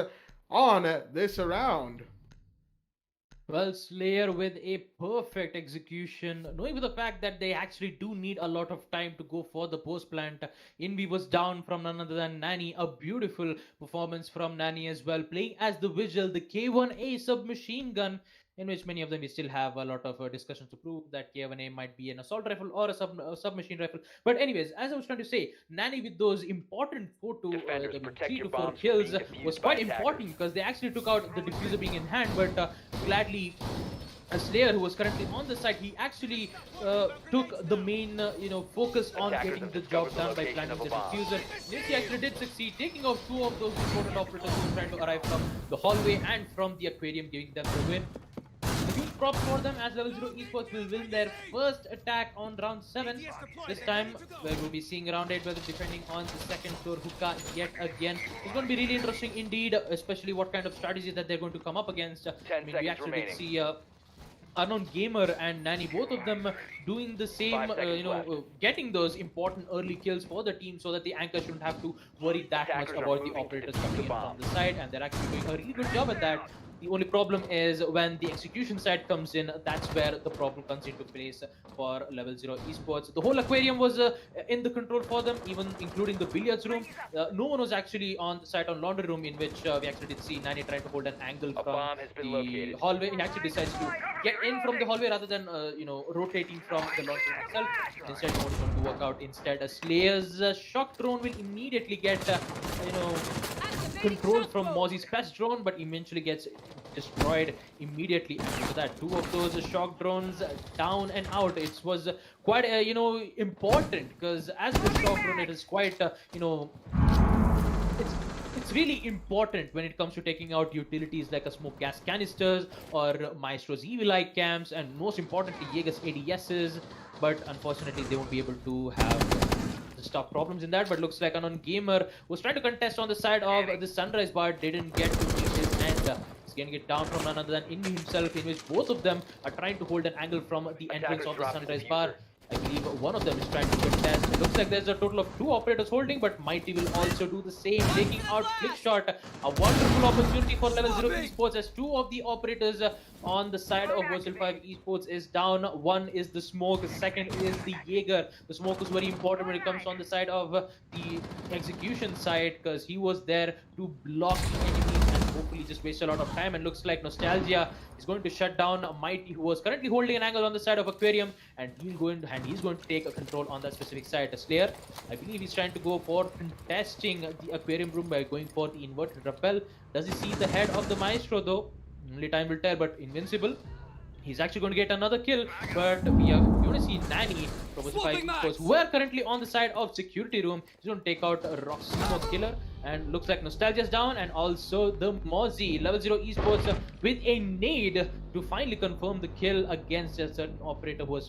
on this round. Well, Slayer with a perfect execution, knowing with the fact that they actually do need a lot of time to go for the post plant. Envy was down from none other than Nanny. A beautiful performance from Nanny as well, playing as the Vigil, the K1A submachine gun, in which many of them we still have a lot of discussions to prove that K1A might be an assault rifle or a submachine rifle. But anyways, as I was trying to say, Nanny with those important 3 to 4 kills was quite important, because they actually took out the diffuser being in hand, but gladly a Slayer, who was currently on the site, he actually took the main focus on getting the job done by planting the diffuser. Yes, he actually did succeed, taking out 2 of those important operators who were trying to arrive from the hallway and from the aquarium, giving them the win. Huge props for them, as Level 0 Esports will win their first attack on round 7. This time, we'll be seeing round 8 where they're defending on the second floor Hookah yet again. It's going to be really interesting indeed, especially what kind of strategies that they're going to come up against. I mean, we actually did see Unknown Gamer and Nanny, both of them doing the same, getting those important early kills for the team, so that the anchor shouldn't have to worry that much about the operators coming in from the side, and they're actually doing a really good job at that. The only problem is when the execution side comes in, that's where the problem comes into place for Level 0 Esports. The whole aquarium was in the control for them, even including the billiards room. No one was actually on the site on laundry room, in which we actually did see Nani trying to hold an angle from the hallway. He actually decides to get in from the hallway rather than rotating from the laundry room itself. Instead, no one's going to work out. Instead, a Slayer's shock drone will immediately get control from Mozzie's pest drone, but eventually gets destroyed immediately after that. Two of those shock drones down and out. It was quite important, because as the shock drone, it is quite it's really important when it comes to taking out utilities like a smoke gas canisters or Maestro's evil eye cams, and most importantly Jaeger's ADSs, but unfortunately they won't be able to have stop problems in that. But looks like Anon Gamer was trying to contest on the side of the Sunrise Bar, didn't get to meet his end. He's getting it down from none other than Indy himself, in which both of them are trying to hold an angle from the entrance of the Sunrise Bar. I believe one of them is trying to contest. It looks like there's a total of 2 operators holding, but Mighty will also do the same, taking out Flickshot. A wonderful opportunity for Level 0 Esports, as 2 of the operators on the side of Virtual 5 Esports is down. One is the Smoke, second is the Jaeger. The Smoke was very important when it comes on the side of the execution side, because he was there to block the enemies and hopefully just waste a lot of time. And looks like Nostalgia is going to shut down Mighty, who was currently holding an angle on the side of Aquarium, and he's going to take a control on that specific side. Slayer, I believe he's trying to go for contesting the Aquarium room by going for the inverted rappel. Does he see the head of the Maestro though? Only time will tell. But Invincible, he's actually going to get another kill, but we want to see Nani from Esports, who are currently on the side of security room. He's going to take out Roximo's killer, and looks like Nostalgia's down, and also the Mozzie. Level 0 Esports with a nade to finally confirm the kill against a certain operator who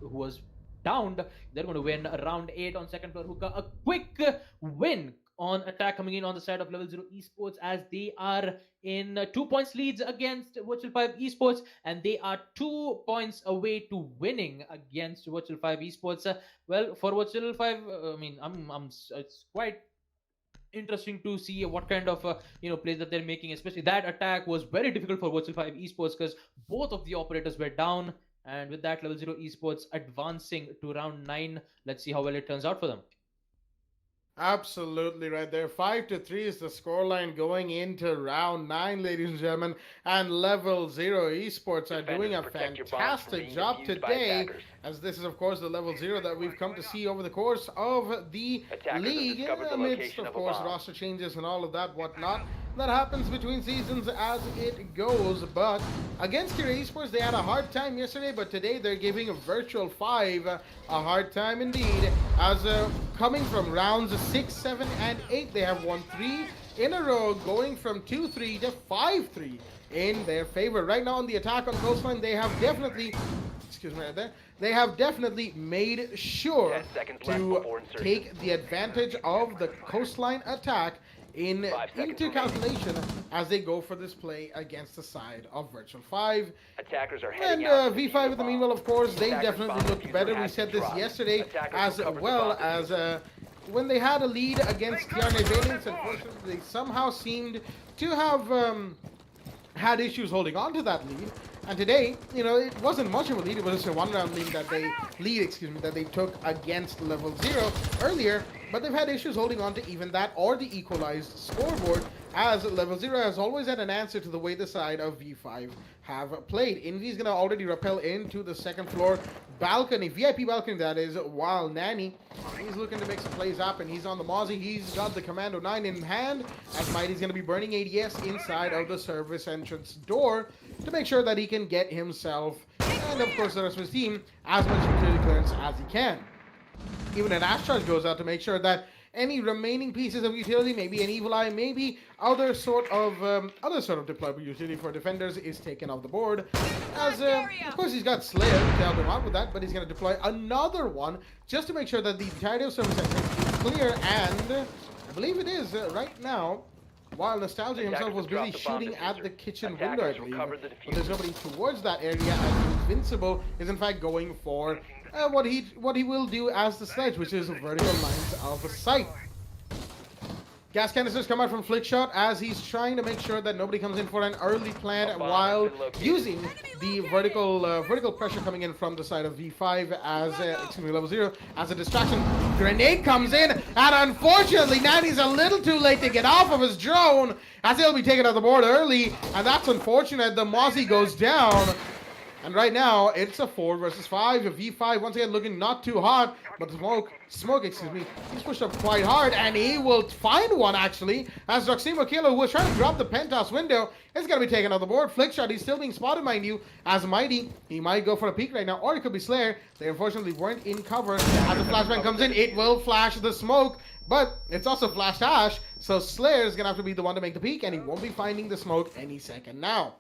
was downed. They're going to win round 8 on second floor hookah. A quick win on attack coming in on the side of Level 0 Esports, as they are in 2 points leads against Virtual 5 Esports, and they are 2 points away to winning against Virtual 5 Esports. Well, for Virtual 5, it's quite interesting to see what kind of plays that they're making. Especially that attack was very difficult for Virtual 5 Esports, because both of the operators were down, and with that, Level 0 Esports advancing to round 9. Let's see how well it turns out for them. Absolutely right there. 5-3 is the scoreline going into round 9, ladies and gentlemen. And Level 0 Esports are doing a fantastic job today, as this is, of course, the Level 0 that we've come to see over the course of the league, amidst, of course, roster changes and all of that whatnot. That happens between seasons as it goes. But against Kira Esports, they had a hard time yesterday, but today they're giving a Virtual 5 a hard time indeed, as coming from rounds 6, 7, and 8, they have won 3 in a row, going from 2-3 to 5-3 in their favor. Right now on the attack on Coastline, they have definitely, they have definitely made sure to take the advantage of the Coastline attack into calculation as they go for this play against the side of Virtual 5. Attackers are and V5 in the meanwhile, of course, they definitely looked better. We said this yesterday, as well as when they had a lead against Tiarne Valence. Unfortunately, they somehow seemed to have had issues holding on to that lead. And today, it wasn't much of a lead. It was just a one-round lead that they took against Level 0 earlier. But they've had issues holding on to even that or the equalized scoreboard, as Level 0 has always had an answer to the way the side of V5 have played. Envy's going to already rappel into the second floor balcony, VIP balcony that is, while Nani, he's looking to make some plays happen. He's on the Mozzie. He's got the Commando 9 in hand, as Mighty's going to be burning ADS inside of the service entrance door to make sure that he can get himself, and of course the rest of his team, as much utility clearance as he can. Even an Ash Charge goes out to make sure that any remaining pieces of utility, maybe an Evil Eye, maybe other sort of deployable utility for defenders, is taken off the board. As of course he's got Slayer to help him out with that, but he's going to deploy another one just to make sure that the entirety of service entrance is clear. And I believe it is right now, while Nostalgia himself was busy shooting at the kitchen window, I believe, but there's nobody towards that area, as Invincible is in fact going for what he will do as the sledge, which is vertical lines of sight. Gas canisters come out from Flickshot as he's trying to make sure that nobody comes in for an early plant while using the vertical pressure coming in from the side of V5 as excuse me, level 0 as a distraction. Grenade comes in, and unfortunately Nanny's a little too late to get off of his drone as he'll be taken off the board early, and that's unfortunate. The Mozzie goes down. And right now, it's a 4 versus 5. V5 once again looking not too hot, but Smoke, excuse me, he's pushed up quite hard, and he will find one actually, as Doximo Kilo, who was trying to drop the penthouse window, is going to be taken off the board. Flickshot, he's still being spotted, mind you, as Mighty. He might go for a peek right now, or it could be Slayer. They unfortunately weren't in cover. As the flashbang comes in, it will flash the smoke, but it's also flashed Ash, so Slayer is going to have to be the one to make the peek, and he won't be finding the smoke any second now.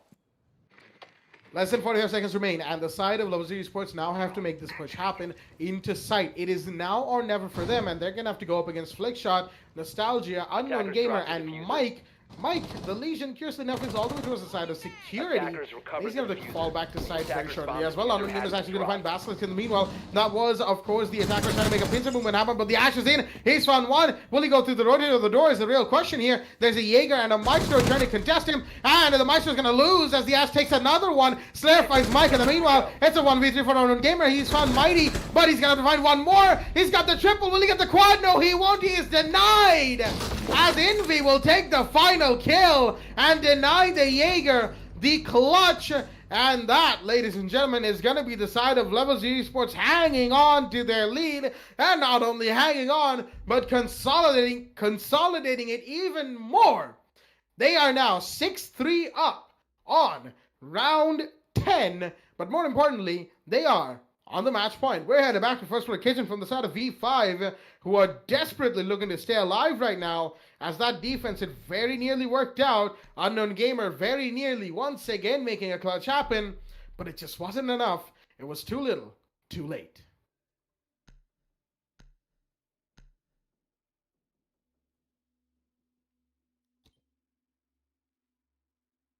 Less than 45 seconds remain, and the side of Level 0 Esports now have to make this push happen into sight. It is now or never for them, and they're going to have to go up against Flickshot, Nostalgia, Unknown Gamer, and Mike. Mike, the Legion, curiously enough, is all the way towards the side of security. He's going to have to fall back to side very shortly as well. Unknown Gamer is actually going to find Basilisk in the meanwhile. That was, of course, the attacker trying to make a pincer movement happen, but the Ash is in. He's found one. Will he go through the rotator of the door is the real question here. There's a Jaeger and a Maestro trying to contest him, and the Maestro's going to lose as the Ash takes another one. Slayer finds Mike in the meanwhile. It's a 1v3 for Unknown Gamer. He's found Mighty, but he's going to have to find one more. He's got the triple. Will he get the quad? No, he won't. He is denied, as Envy will take the final kill and deny the Jaeger the clutch. And that, ladies and gentlemen, is going to be the side of Level 0 Esports hanging on to their lead, and not only hanging on, but consolidating it even more. They are now 6-3 up on round 10, but more importantly, they are on the match point. We're headed back to First Floor Kitchen from the side of V5, who are desperately looking to stay alive right now, as that defense had very nearly worked out. Unknown Gamer very nearly once again making a clutch happen, but it just wasn't enough. It was too little, too late.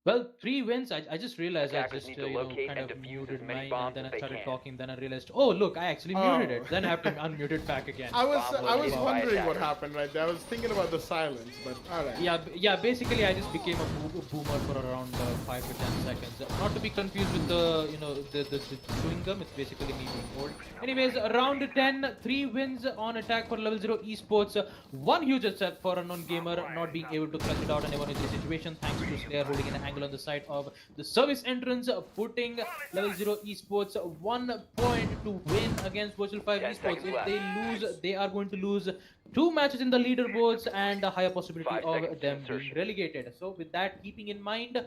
Well, 3 wins. I just realized I just kind of muted mine, and then I started talking. Then I realized, oh look, I actually muted it. Then I have to unmute it back again. I was wondering what happened right there. I was thinking about the silence, but alright. Yeah. Basically, I just became a boomer for around 5 to 10 seconds. Not to be confused with the the chewing gum. It's basically me being old. Anyways, round 10, 3 wins on attack for Level 0 Esports. One huge upset for Unknown Gamer not being able to clutch it out in a 1v3 situation, thanks to Slayer holding an angle on the side of the service entrance, putting Level 0 Esports 1 point to win against Virtual 5 Esports. If they lose, they are going to lose 2 matches in the leaderboards and a higher possibility of them being relegated. So with that keeping in mind,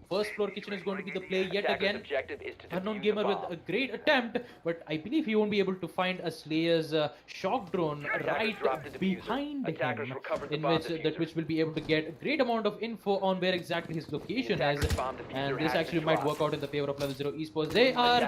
First Floor Kitchen is going to be the play yet again. Unknown Gamer with a great attempt, but I believe he won't be able to find a Slayer's shock drone right behind him, in which will be able to get a great amount of info on where exactly his location is, and this actually might work out in the favor of Level 0 Esports. They are,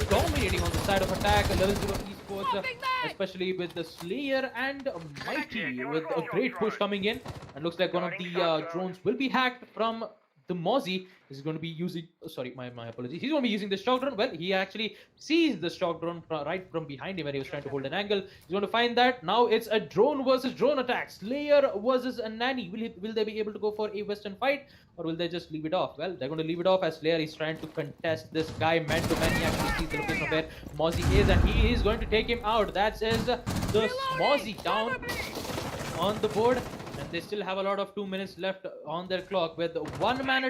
dominating on the side of attack. Level 0 Esports, especially with the Slayer and Mighty, with a great push coming in, and looks like one of the drones will be hacked from the Mozzie. Is going to be using, sorry, my apologies. He's going to be using the shock drone. Well, he actually sees the shock drone right from behind him when he was trying to hold an angle. He's going to find that. Now it's a drone versus drone attack. Slayer versus a Nanny. Will they be able to go for a Western fight, or will they just leave it off? Well, they're going to leave it off as Slayer is trying to contest this guy man to man. He actually sees the location of where Mozzie is, and he is going to take him out. That is the Mozzie down on the board. They still have a lot of 2 minutes left on their clock, with one man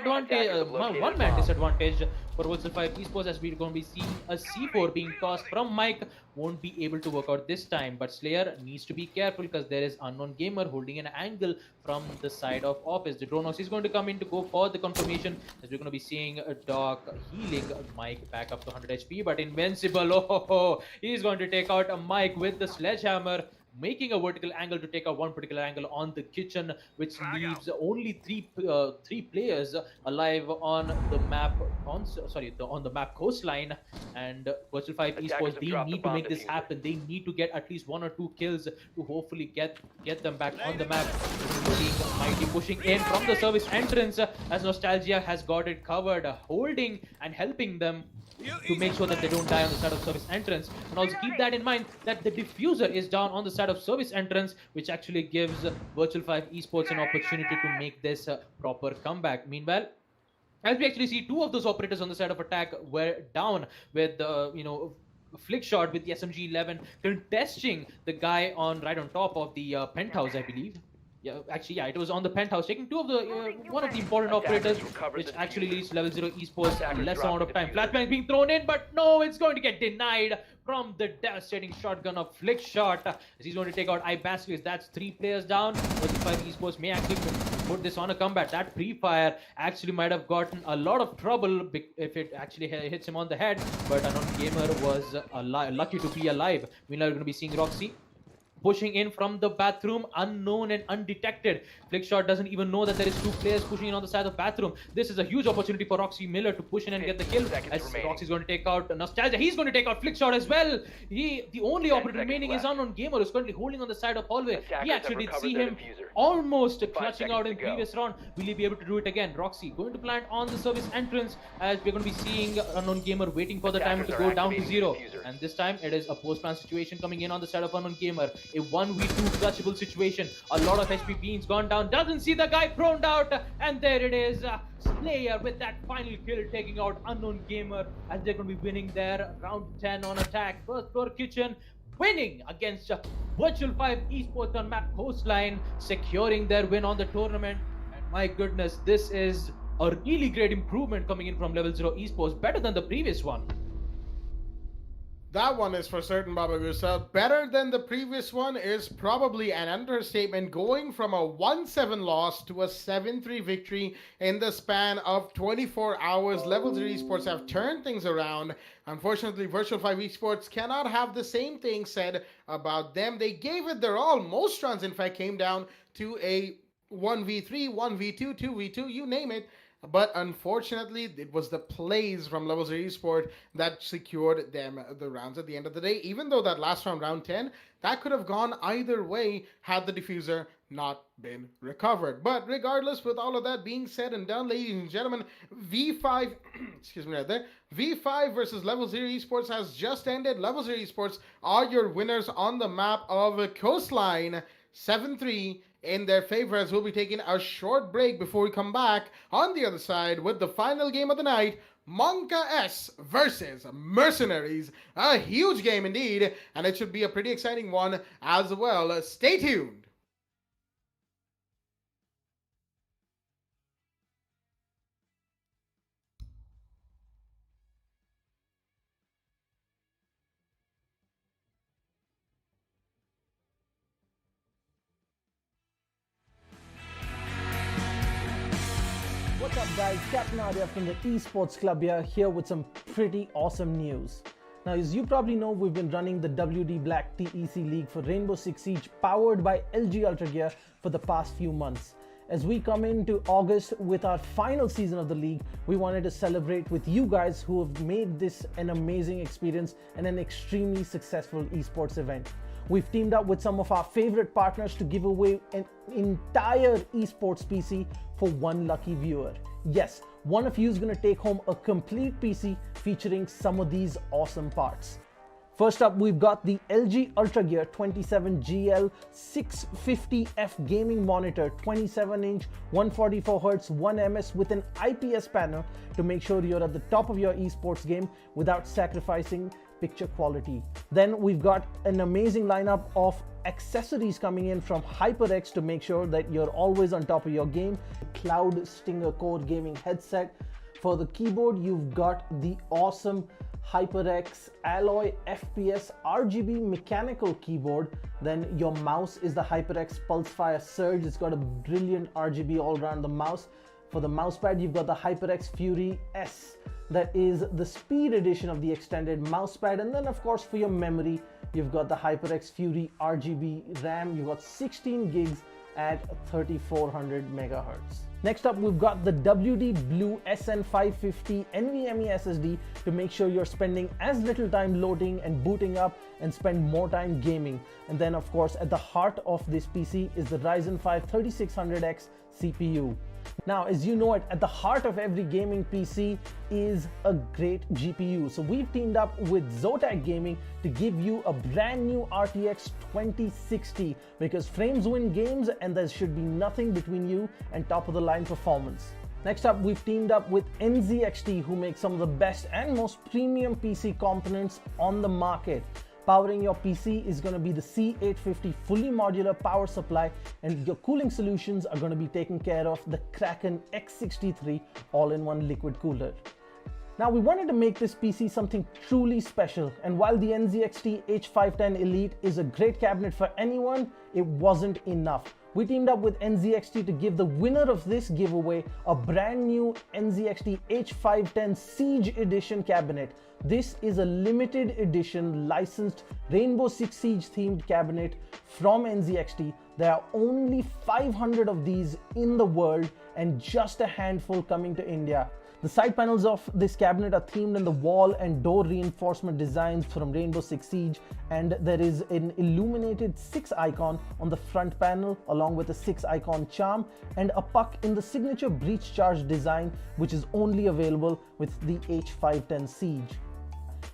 disadvantage for Virtual 5 Esports, as we're going to be seeing a C4 being tossed from Mike. Won't be able to work out this time, but Slayer needs to be careful because there is Unknown Gamer holding an angle from the side of office. The drone is going to come in to go for the confirmation, as we're going to be seeing Doc healing Mike back up to 100 HP, but Invincible, he's going to take out Mike with the sledgehammer, making a vertical angle to take out one particular angle on the kitchen, which leaves only three players alive on the map on the map coastline. And Virtual 5 Esports, they need to make this happen. They need to get at least 1 or 2 kills to hopefully get them back on the map. Mighty pushing in from the service entrance, as Nostalgia has got it covered, holding and helping them to make sure that they don't die on the side of service entrance. And also keep that in mind that the diffuser is down on the side of service entrance, which actually gives Virtual 5 Esports an opportunity to make this proper comeback. Meanwhile, as we actually see, two of those operators on the side of attack were down with flick shot with the SMG-11 contesting the guy right on top of the penthouse, I believe. Yeah, actually, yeah, it was on the penthouse, taking two of the one of the important operators, which actually leads to level 0 esports in less amount of time. Flashbang being thrown in, but no, it's going to get denied from the devastating shotgun of flick shot. As he's going to take out iBasilisk. That's 3 players down. But the 5 esports may actually put this on a comeback. That pre-fire actually might have gotten a lot of trouble if it actually hits him on the head. But Unknown Gamer was lucky to be alive. Meanwhile, we're going to be seeing Roxy pushing in from the bathroom, unknown and undetected. Flickshot doesn't even know that there is 2 players pushing in on the side of the bathroom. This is a huge opportunity for Roxy Miller to push in and get the kill. As Roxy's going to take out Nostalgia, he's going to take out Flickshot as well. The only operator remaining is Unknown Gamer, who's currently holding on the side of hallway. He actually did see him almost clutching out in previous round. Will he be able to do it again? Roxy going to plant on the service entrance, as we're going to be seeing Unknown Gamer waiting for the timer to go down to 0. And this time it is a post-plant situation coming in on the side of Unknown Gamer. A 1v2 clutchable situation. A lot of HP beans gone down. Doesn't see the guy prone out. And there it is. Slayer with that final kill, taking out Unknown Gamer, as they're going to be winning their round 10 on attack. First floor kitchen winning against Virtual 5 Esports on map Coastline, securing their win on the tournament. And my goodness, this is a really great improvement coming in from level 0 Esports, better than the previous one. That one is for certain, Baba Gusa. Better than the previous one is probably an understatement, going from a 1-7 loss to a 7-3 victory in the span of 24 hours. Level 0 Esports have turned things around. Unfortunately, Virtual 5 Esports cannot have the same thing said about them. They gave it their all. Most runs, in fact, came down to a 1v3, 1v2, 2v2, you name it. But unfortunately, it was the plays from Level 0 Esports that secured them the rounds at the end of the day. Even though that last round, round 10, that could have gone either way had the diffuser not been recovered. But regardless, with all of that being said and done, ladies and gentlemen, V5, excuse me right there, V5 versus Level 0 Esports has just ended. Level 0 Esports are your winners on the map of Coastline, 7-3. In their favor, as we'll be taking a short break before we come back on the other side with the final game of the night, Monka S versus Mercenaries. A huge game indeed, and it should be a pretty exciting one as well. Stay tuned. What's up guys, Captain Arya from the Esports Club here with some pretty awesome news. Now as you probably know, we've been running the WD Black TEC League for Rainbow Six Siege powered by LG Ultragear for the past few months. As we come into August with our final season of the league, we wanted to celebrate with you guys who have made this an amazing experience and an extremely successful esports event. We've teamed up with some of our favorite partners to give away an entire esports PC for one lucky viewer. Yes, one of you is going to take home a complete PC featuring some of these awesome parts. First up, we've got the LG Ultragear 27GL 650F gaming monitor, 27-inch, 144Hz, 1ms with an IPS panel to make sure you're at the top of your esports game without sacrificing picture quality. Then we've got an amazing lineup of accessories coming in from HyperX to make sure that you're always on top of your game. Cloud Stinger Core gaming headset. For the keyboard, you've got the awesome HyperX Alloy FPS RGB mechanical keyboard. Then your mouse is the HyperX Pulsefire Surge. It's got a brilliant RGB all around the mouse. For the mousepad, you've got the HyperX Fury S. That is the speed edition of the extended mousepad. And then of course for your memory, you've got the HyperX Fury RGB RAM. You've got 16 gigs at 3400 megahertz. Next up, we've got the WD Blue SN550 NVMe SSD to make sure you're spending as little time loading and booting up and spend more time gaming. And then of course, at the heart of this PC is the Ryzen 5 3600X CPU. Now, as you know it, at the heart of every gaming PC is a great GPU. So we've teamed up with Zotac Gaming to give you a brand new RTX 2060 because frames win games and there should be nothing between you and top of the line performance. Next up, we've teamed up with NZXT, who make some of the best and most premium PC components on the market. Powering your PC is going to be the C850 fully modular power supply, and your cooling solutions are going to be taken care of the Kraken X63 all-in-one liquid cooler. Now, we wanted to make this PC something truly special, and while the NZXT H510 Elite is a great cabinet for anyone, it wasn't enough. We teamed up with NZXT to give the winner of this giveaway a brand new NZXT H510 Siege Edition cabinet. This is a limited edition licensed Rainbow Six Siege themed cabinet from NZXT. There are only 500 of these in the world and just a handful coming to India. The side panels of this cabinet are themed in the wall and door reinforcement designs from Rainbow Six Siege, and there is an illuminated 6 icon on the front panel along with a 6 icon charm and a puck in the signature breach charge design, which is only available with the H510 Siege.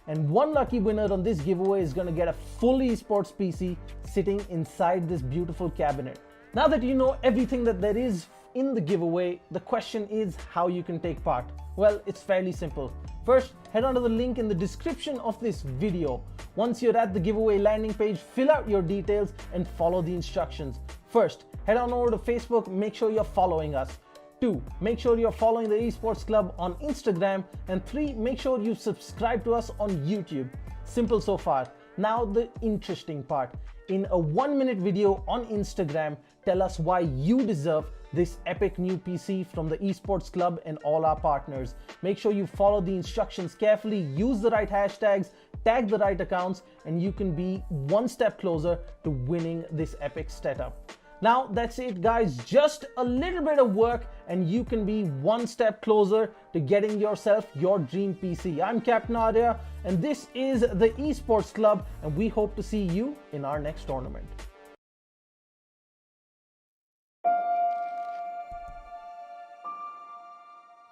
And one lucky winner on this giveaway is going to get a full esports PC sitting inside this beautiful cabinet. Now that you know everything that there is in the giveaway, the question is how you can take part. Well, it's fairly simple. First, head on to the link in the description of this video. Once you're at the giveaway landing page, fill out your details and follow the instructions. First, head on over to Facebook, make sure you're following us. 2, make sure you're following the Esports Club on Instagram. And 3, make sure you subscribe to us on YouTube. Simple so far. Now the interesting part. In a 1-minute video on Instagram, tell us why you deserve this epic new PC from the Esports Club and all our partners. Make sure you follow the instructions carefully, use the right hashtags, tag the right accounts, and you can be one step closer to winning this epic setup. Now that's it guys, just a little bit of work and you can be one step closer to getting yourself your dream PC. I'm Captain Arya and this is the Esports Club, and we hope to see you in our next tournament.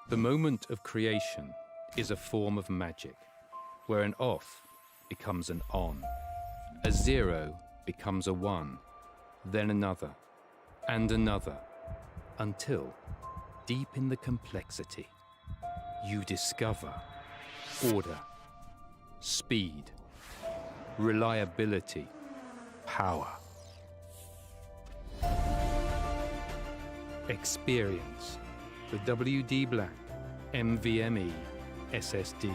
The moment of creation is a form of magic, where an off becomes an on, a 0 becomes a 1, then another, and another, until, deep in the complexity, you discover order, speed, reliability, power. Experience the WD Black NVMe SSD.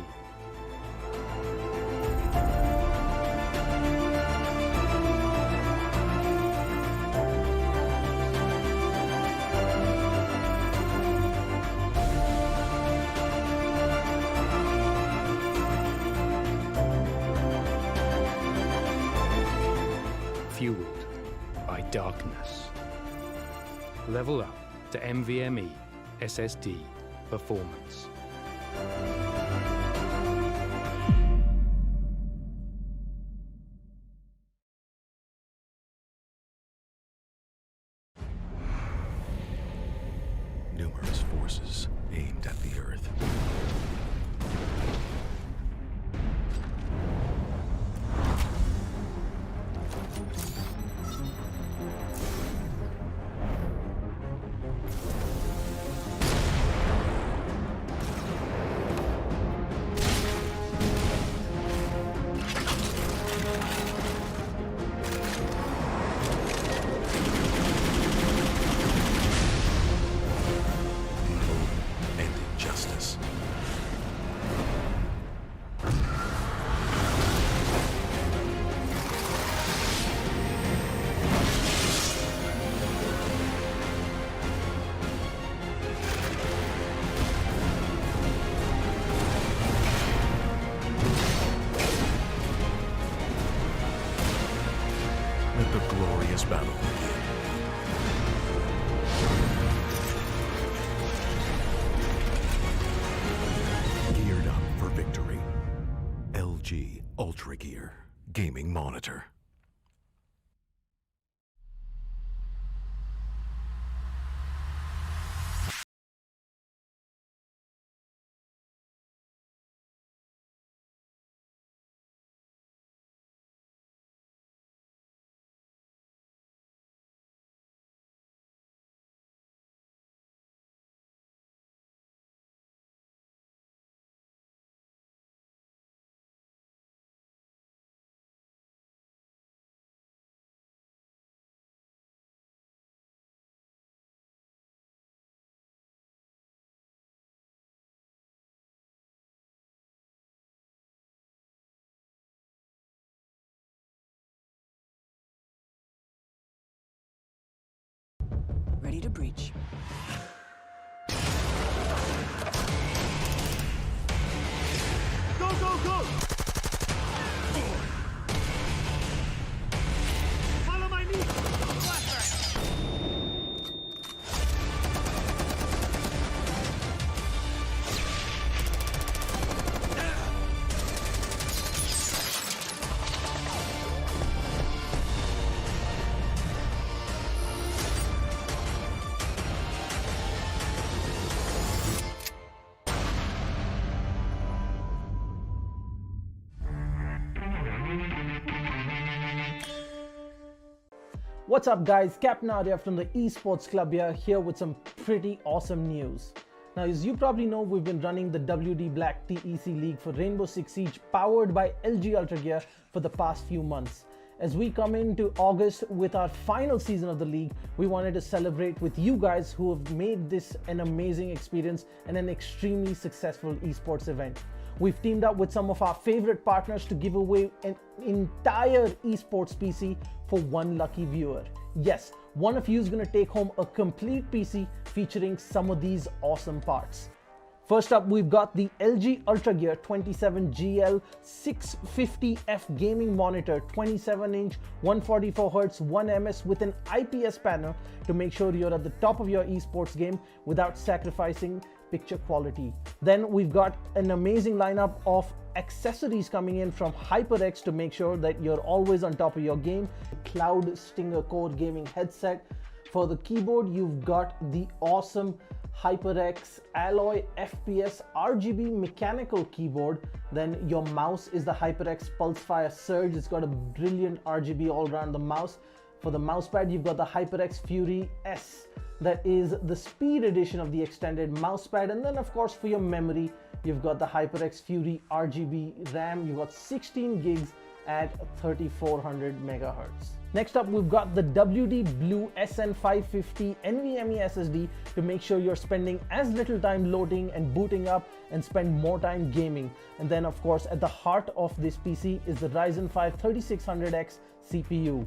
Fueled by darkness. Level up to NVMe SSD performance. Numerous forces aimed at the Earth. Let the glorious battle begin. Geared up for victory. LG Ultragear Gaming Monitor. breach. Go, go, go! Follow my lead! What's up guys, Captain Arya from the Esports Club here with some pretty awesome news. Now as you probably know, we've been running the WD Black TEC League for Rainbow Six Siege powered by LG Ultragear for the past few months. As we come into August with our final season of the league, we wanted to celebrate with you guys who have made this an amazing experience and an extremely successful esports event. We've teamed up with some of our favorite partners to give away an entire esports PC for one lucky viewer. Yes, one of you is going to take home a complete PC featuring some of these awesome parts. First up, we've got the LG Ultragear 27GL 650F gaming monitor, 27-inch, 144Hz, 1ms with an IPS panel to make sure you're at the top of your esports game without sacrificing picture quality. Then we've got an amazing lineup of accessories coming in from HyperX to make sure that you're always on top of your game. Cloud Stinger Core gaming headset. For the keyboard, you've got the awesome HyperX Alloy FPS RGB mechanical keyboard. Then your mouse is the HyperX Pulsefire Surge. It's got a brilliant RGB all around the mouse. For the mousepad, you've got the HyperX Fury S. That is the speed edition of the extended mousepad. And then of course for your memory, you've got the HyperX Fury RGB RAM. You've got 16 gigs at 3400 megahertz. Next up, we've got the WD Blue SN550 NVMe SSD to make sure you're spending as little time loading and booting up and spend more time gaming. And then of course at the heart of this PC is the Ryzen 5 3600X CPU.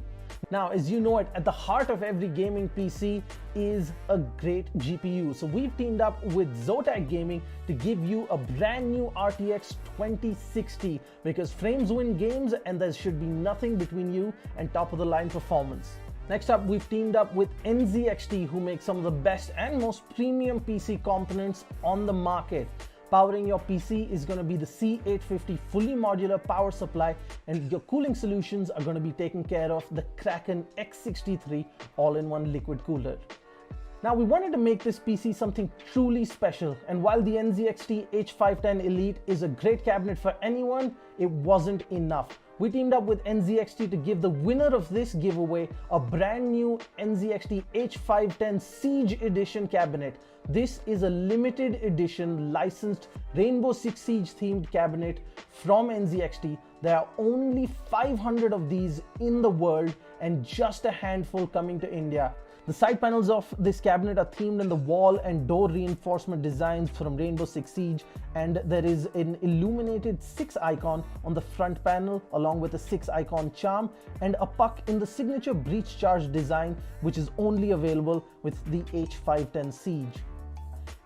Now, as you know it, at the heart of every gaming PC is a great GPU. So we've teamed up with Zotac Gaming to give you a brand new RTX 2060 because frames win games and there should be nothing between you and top of the line performance. Next up, we've teamed up with NZXT, who make some of the best and most premium PC components on the market. Powering your PC is going to be the C850 fully modular power supply, and your cooling solutions are going to be taken care of the Kraken X63 all-in-one liquid cooler. Now we wanted to make this PC something truly special, and while the NZXT H510 Elite is a great cabinet for anyone, it wasn't enough. We teamed up with NZXT to give the winner of this giveaway a brand new NZXT H510 Siege Edition cabinet. This is a limited edition licensed Rainbow Six Siege themed cabinet from NZXT. There are only 500 of these in the world and just a handful coming to India. The side panels of this cabinet are themed in the wall and door reinforcement designs from Rainbow Six Siege, and there is an illuminated 6 icon on the front panel along with a 6 icon charm and a puck in the signature breach charge design, which is only available with the H510 Siege.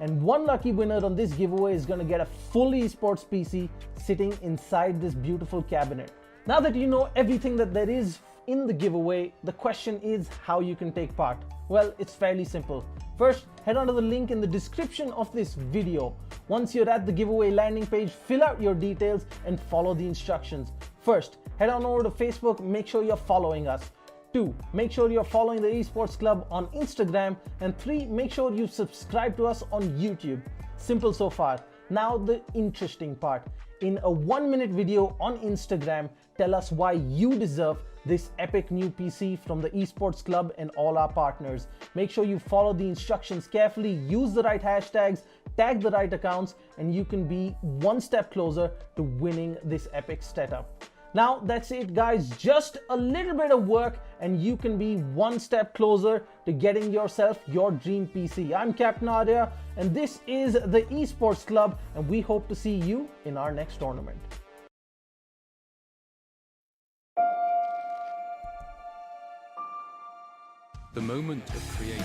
And one lucky winner on this giveaway is going to get a full esports PC sitting inside this beautiful cabinet. Now that you know everything that there is in the giveaway, the question is how you can take part. Well, it's fairly simple. First, head on to the link in the description of this video. Once you're at the giveaway landing page, fill out your details and follow the instructions. First, head on over to Facebook, make sure you're following us. 2, make sure you're following the Esports Club on Instagram. And 3, make sure you subscribe to us on YouTube. Simple so far. Now the interesting part. In a 1-minute video on Instagram, tell us why you deserve this epic new PC from the Esports Club and all our partners. Make sure you follow the instructions carefully, use the right hashtags, tag the right accounts, and you can be one step closer to winning this epic setup. Now that's it guys, just a little bit of work and you can be one step closer to getting yourself your dream PC. I'm Captain Arya and this is the Esports Club, and we hope to see you in our next tournament. The moment of creation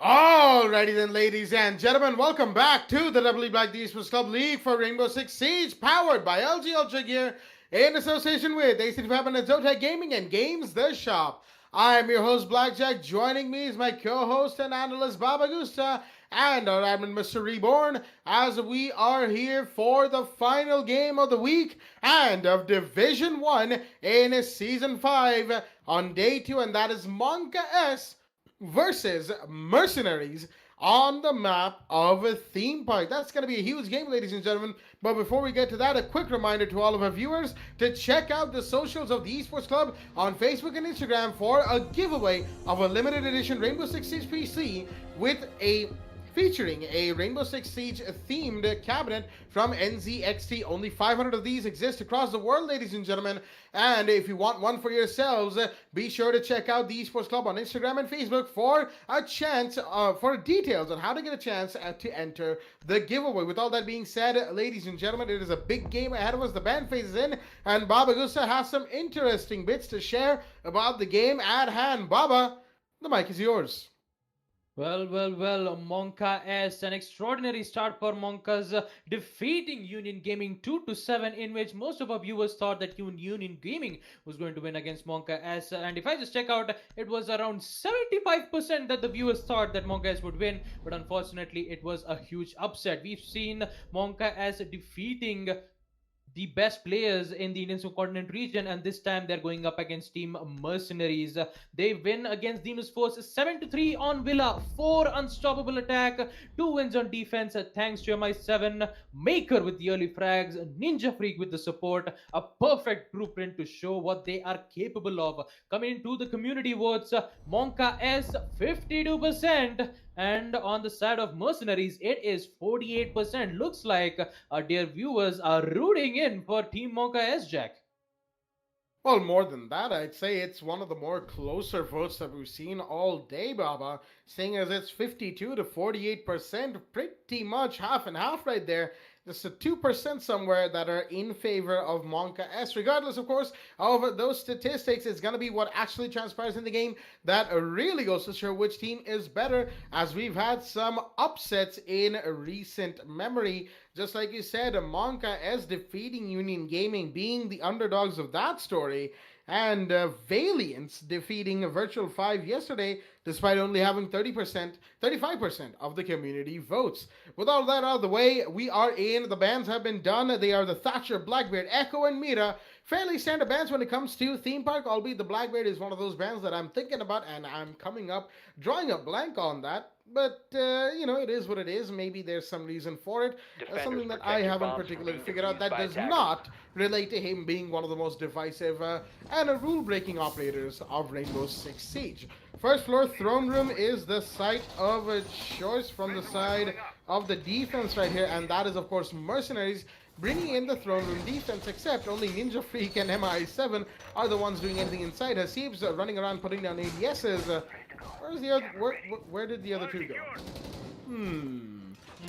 Alrighty then, ladies and gentlemen, welcome back to the Black Esports Club League for Rainbow Six Siege, powered by LG Ultragear, in association with Fibernet, Zotac Gaming and Games The Shop. I'm your host, Blackjack. Joining me is my co-host and analyst, Baba Gusta, and our admin, Mr. Reborn, as we are here for the final game of the week and of Division 1 in Season 5 on Day 2, and that is Monka S versus Mercenaries on the map of a theme park. That's going to be a huge game, ladies and gentlemen. But before we get to that, a quick reminder to all of our viewers to check out the socials of the Esports Club on Facebook and Instagram for a giveaway of a limited edition Rainbow Six Siege PC featuring a Rainbow Six Siege themed cabinet from NZXT. Only 500 of these exist across the world, ladies and gentlemen. And if you want one for yourselves, be sure to check out the Esports Club on Instagram and Facebook for a chance, for details on how to get a chance to enter the giveaway. With all that being said, ladies and gentlemen, it is a big game ahead of us. The band phase is in, and Baba Gusta has some interesting bits to share about the game at hand. Baba, the mic is yours. Well, Monka S, an extraordinary start for Monkas, defeating Union Gaming 2-7, in which most of our viewers thought that Union Gaming was going to win against Monka S. And if I just check out, it was around 75% that the viewers thought that Monka S would win, but unfortunately, it was a huge upset. We've seen Monka S defeating the best players in the Indian subcontinent region, and this time they're going up against Team Mercenaries. They win against Demon's Force 7-3 on Villa, 4 unstoppable attack, 2 wins on defense, thanks to MI7, Maker with the early frags, Ninja Freak with the support, a perfect blueprint to show what they are capable of. Coming into the community votes, Monka S 52%, and on the side of Mercenaries, it is 48%. Looks like our dear viewers are rooting in for Team Monka S, Jack. Well, more than that, I'd say it's one of the more closer votes that we've seen all day, Baba, seeing as it's 52 to 48%, pretty much half and half right there. Just a 2% somewhere that are in favor of Monka S. Regardless, of course, of those statistics, it's going to be what actually transpires in the game that really goes to show which team is better, as we've had some upsets in recent memory. Just like you said, Monka S defeating Union Gaming, being the underdogs of that story, and Valiance defeating Virtual 5 yesterday, despite only having 35% of the community votes. With all that out of the way, we are in. The bans have been done. They are the Thatcher, Blackbeard, Echo, and Mira. Fairly standard bans when it comes to theme park, albeit the Blackbeard is one of those bans that I'm thinking about, and I'm drawing a blank on that. But, it is what it is. Maybe there's some reason for it. Something that I haven't particularly figured out that does not relate to him being one of the most divisive and rule-breaking operators of Rainbow Six Siege. First floor throne room is the site of choice from the side of the defense right here, and that is, of course, Mercenaries bringing in the throne room defense, except only Ninja Freak and MI7 are the ones doing anything inside. Hasib's running around putting down ADSs. Where did the other two go?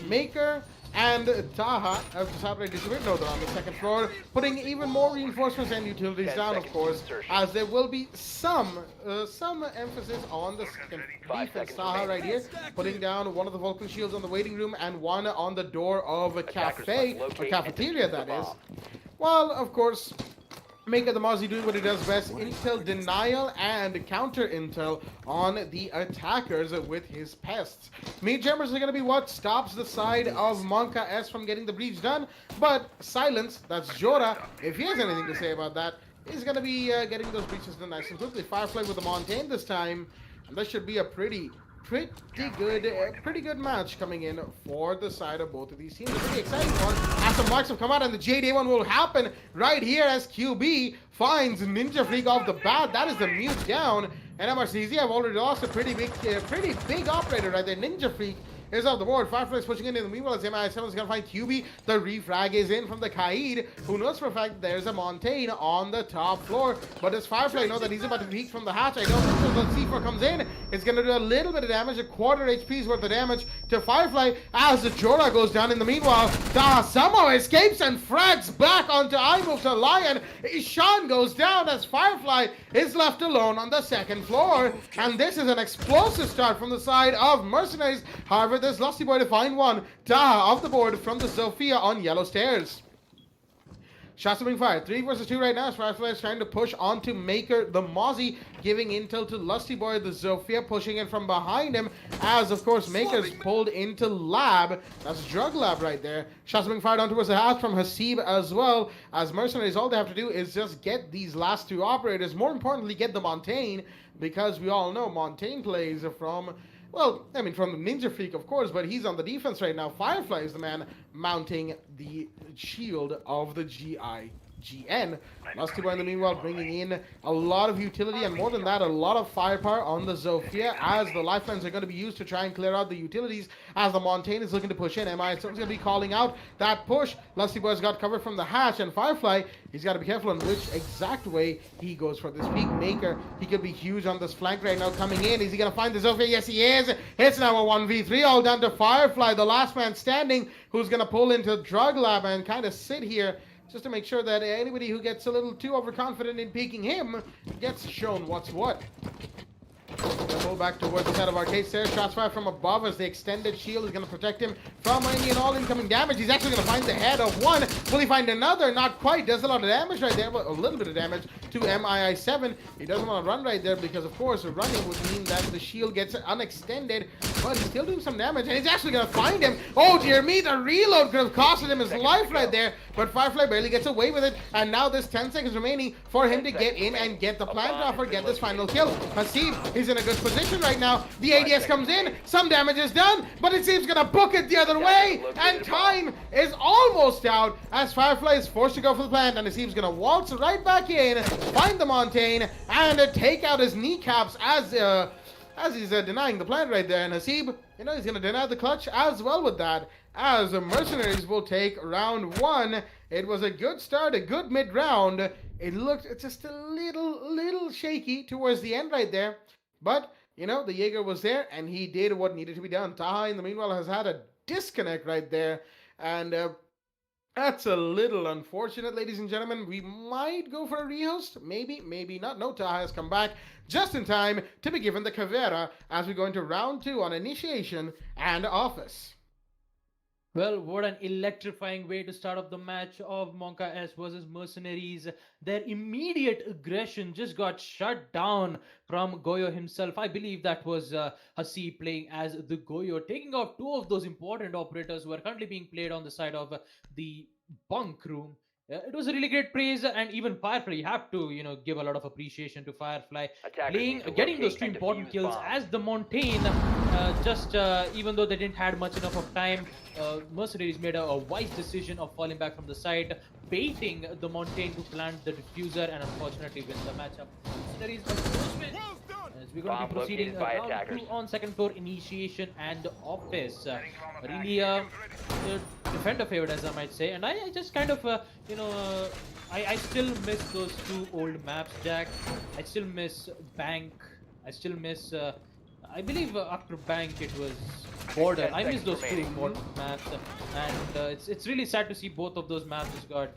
Maker and Taha have decided to distribute. No, they're on the second floor, putting even more reinforcements and utilities down, of course, as there will be some emphasis on the second defense. Taha right here, putting down one of the Vulcan shields on the waiting room and one on the door of a cafe, or cafeteria that is. Well, of course, Maker the Mozzie doing what he does best, intel denial and counter intel on the attackers with his pests. Meat Jammers are going to be what stops the side of Monka S from getting the breach done, but Silence, that's Jora, if he has anything to say about that, is going to be getting those breaches done nice and quickly. Firefly with the Montaigne this time, and this should be a pretty good match coming in for the side of both of these teams. A pretty exciting one, as some marks have come out, and the J-Day one will happen right here as QB finds Ninja Freak off the bat. That is the mute down, and MRCZ have already lost a pretty big operator right there. Ninja Freak is off the board. Firefly is pushing in the meanwhile. As MI7 is going to find QB. The refrag is in from the Kaid, who knows for a fact there's a Montaigne on the top floor. But does Firefly know that he's about to peek from the hatch? I don't think so. The C4 comes in. It's going to do a little bit of damage, a quarter HP's worth of damage to Firefly as the Jora goes down in the meanwhile. Taha somehow escapes and frags back onto iMove to Lion. Ishan goes down as Firefly is left alone on the second floor. And this is an explosive start from the side of Mercenaries. However, there's Lusty Boy to find one. Taha off the board from the Zofia on yellow stairs. Shots are being fired. 3 versus 2 right now. Firefly is trying to push onto Maker, the Mozzie, giving intel to Lusty Boy, the Zofia pushing in from behind him. As, of course, Maker's pulled into Lab. That's Drug Lab right there. Shots are being fired on towards the house from Hasib as well. As Mercenaries, all they have to do is just get these last 2 operators. More importantly, get the Montaigne, because we all know Montaigne plays from... Well, I mean, from the Ninja Freak, of course, but he's on the defense right now. Firefly is the man mounting the shield of the GIGN. Lusty Boy in the meanwhile bringing in a lot of utility, and more than that, a lot of firepower on the Zofia, as the lifelines are going to be used to try and clear out the utilities, as the Montaigne is looking to push in. MI is going to be calling out that push. Lusty Boy's got covered from the hatch, and Firefly, he's got to be careful on which exact way he goes for this peak. Maker, he could be huge on this flank right now coming in. Is he going to find the Zofia? Yes, he is. It's now a 1v3, all down to Firefly, the last man standing, who's going to pull into Drug Lab and kind of sit here just to make sure that anybody who gets a little too overconfident in peeking him gets shown what's what. Pull back towards the side of Arcade Stairs. Shots fired from above as the extended shield is going to protect him from any and all incoming damage. He's actually going to find the head of one. Will he find another? Not quite. Does a lot of damage right there, but a little bit of damage to MII7. He doesn't want to run right there because, of course, running would mean that the shield gets unextended, but he's still doing some damage, and he's actually going to find him. Oh, dear me, the reload could have costed him his life right there, but Firefly barely gets away with it, and now there's 10 seconds remaining for him to get in and get the plant offer, get this final kill. Hasib, he's in a good position right now. The ADS comes in, some damage is done, but it seems gonna book it the other way, and time is almost out as Firefly is forced to go for the plant, and it seems gonna waltz right back in, find the Montaigne, and take out his kneecaps as he's denying the plant right there. And Hasib, you know, he's gonna deny the clutch as well with that, as the Mercenaries will take round 1. It was a good start, a good mid-round. It looked just a little shaky towards the end right there. But, you know, the Jaeger was there, and he did what needed to be done. Taha, in the meanwhile, has had a disconnect right there. And that's a little unfortunate, ladies and gentlemen. We might go for a rehost. Maybe, maybe not. No, Taha has come back just in time to be given the Cavera as we go into round 2 on Initiation and Office. Well, what an electrifying way to start off the match of Monka S versus Mercenaries. Their immediate aggression just got shut down from Goyo himself. I believe that was Hasi playing as the Goyo, taking out 2 of those important operators who are currently being played on the side of the bunk room. It was a really great praise, and even Firefly, you have to, you know, give a lot of appreciation to Firefly getting those 2 important kills as the Montaigne. Even though they didn't had much enough of time, Mercenaries made a wise decision of falling back from the side, baiting the Montaigne to plant the diffuser, and unfortunately win the matchup. Mercenaries win. As we're going to be proceeding round 2 on second floor, Initiation and Office. Really defender favorite, as I might say, and I just kind of I still miss those 2 old maps, Jack. I still miss Bank. I still miss I believe after Bank it was Border. I miss those 2 important maps, and it's really sad to see both of those maps got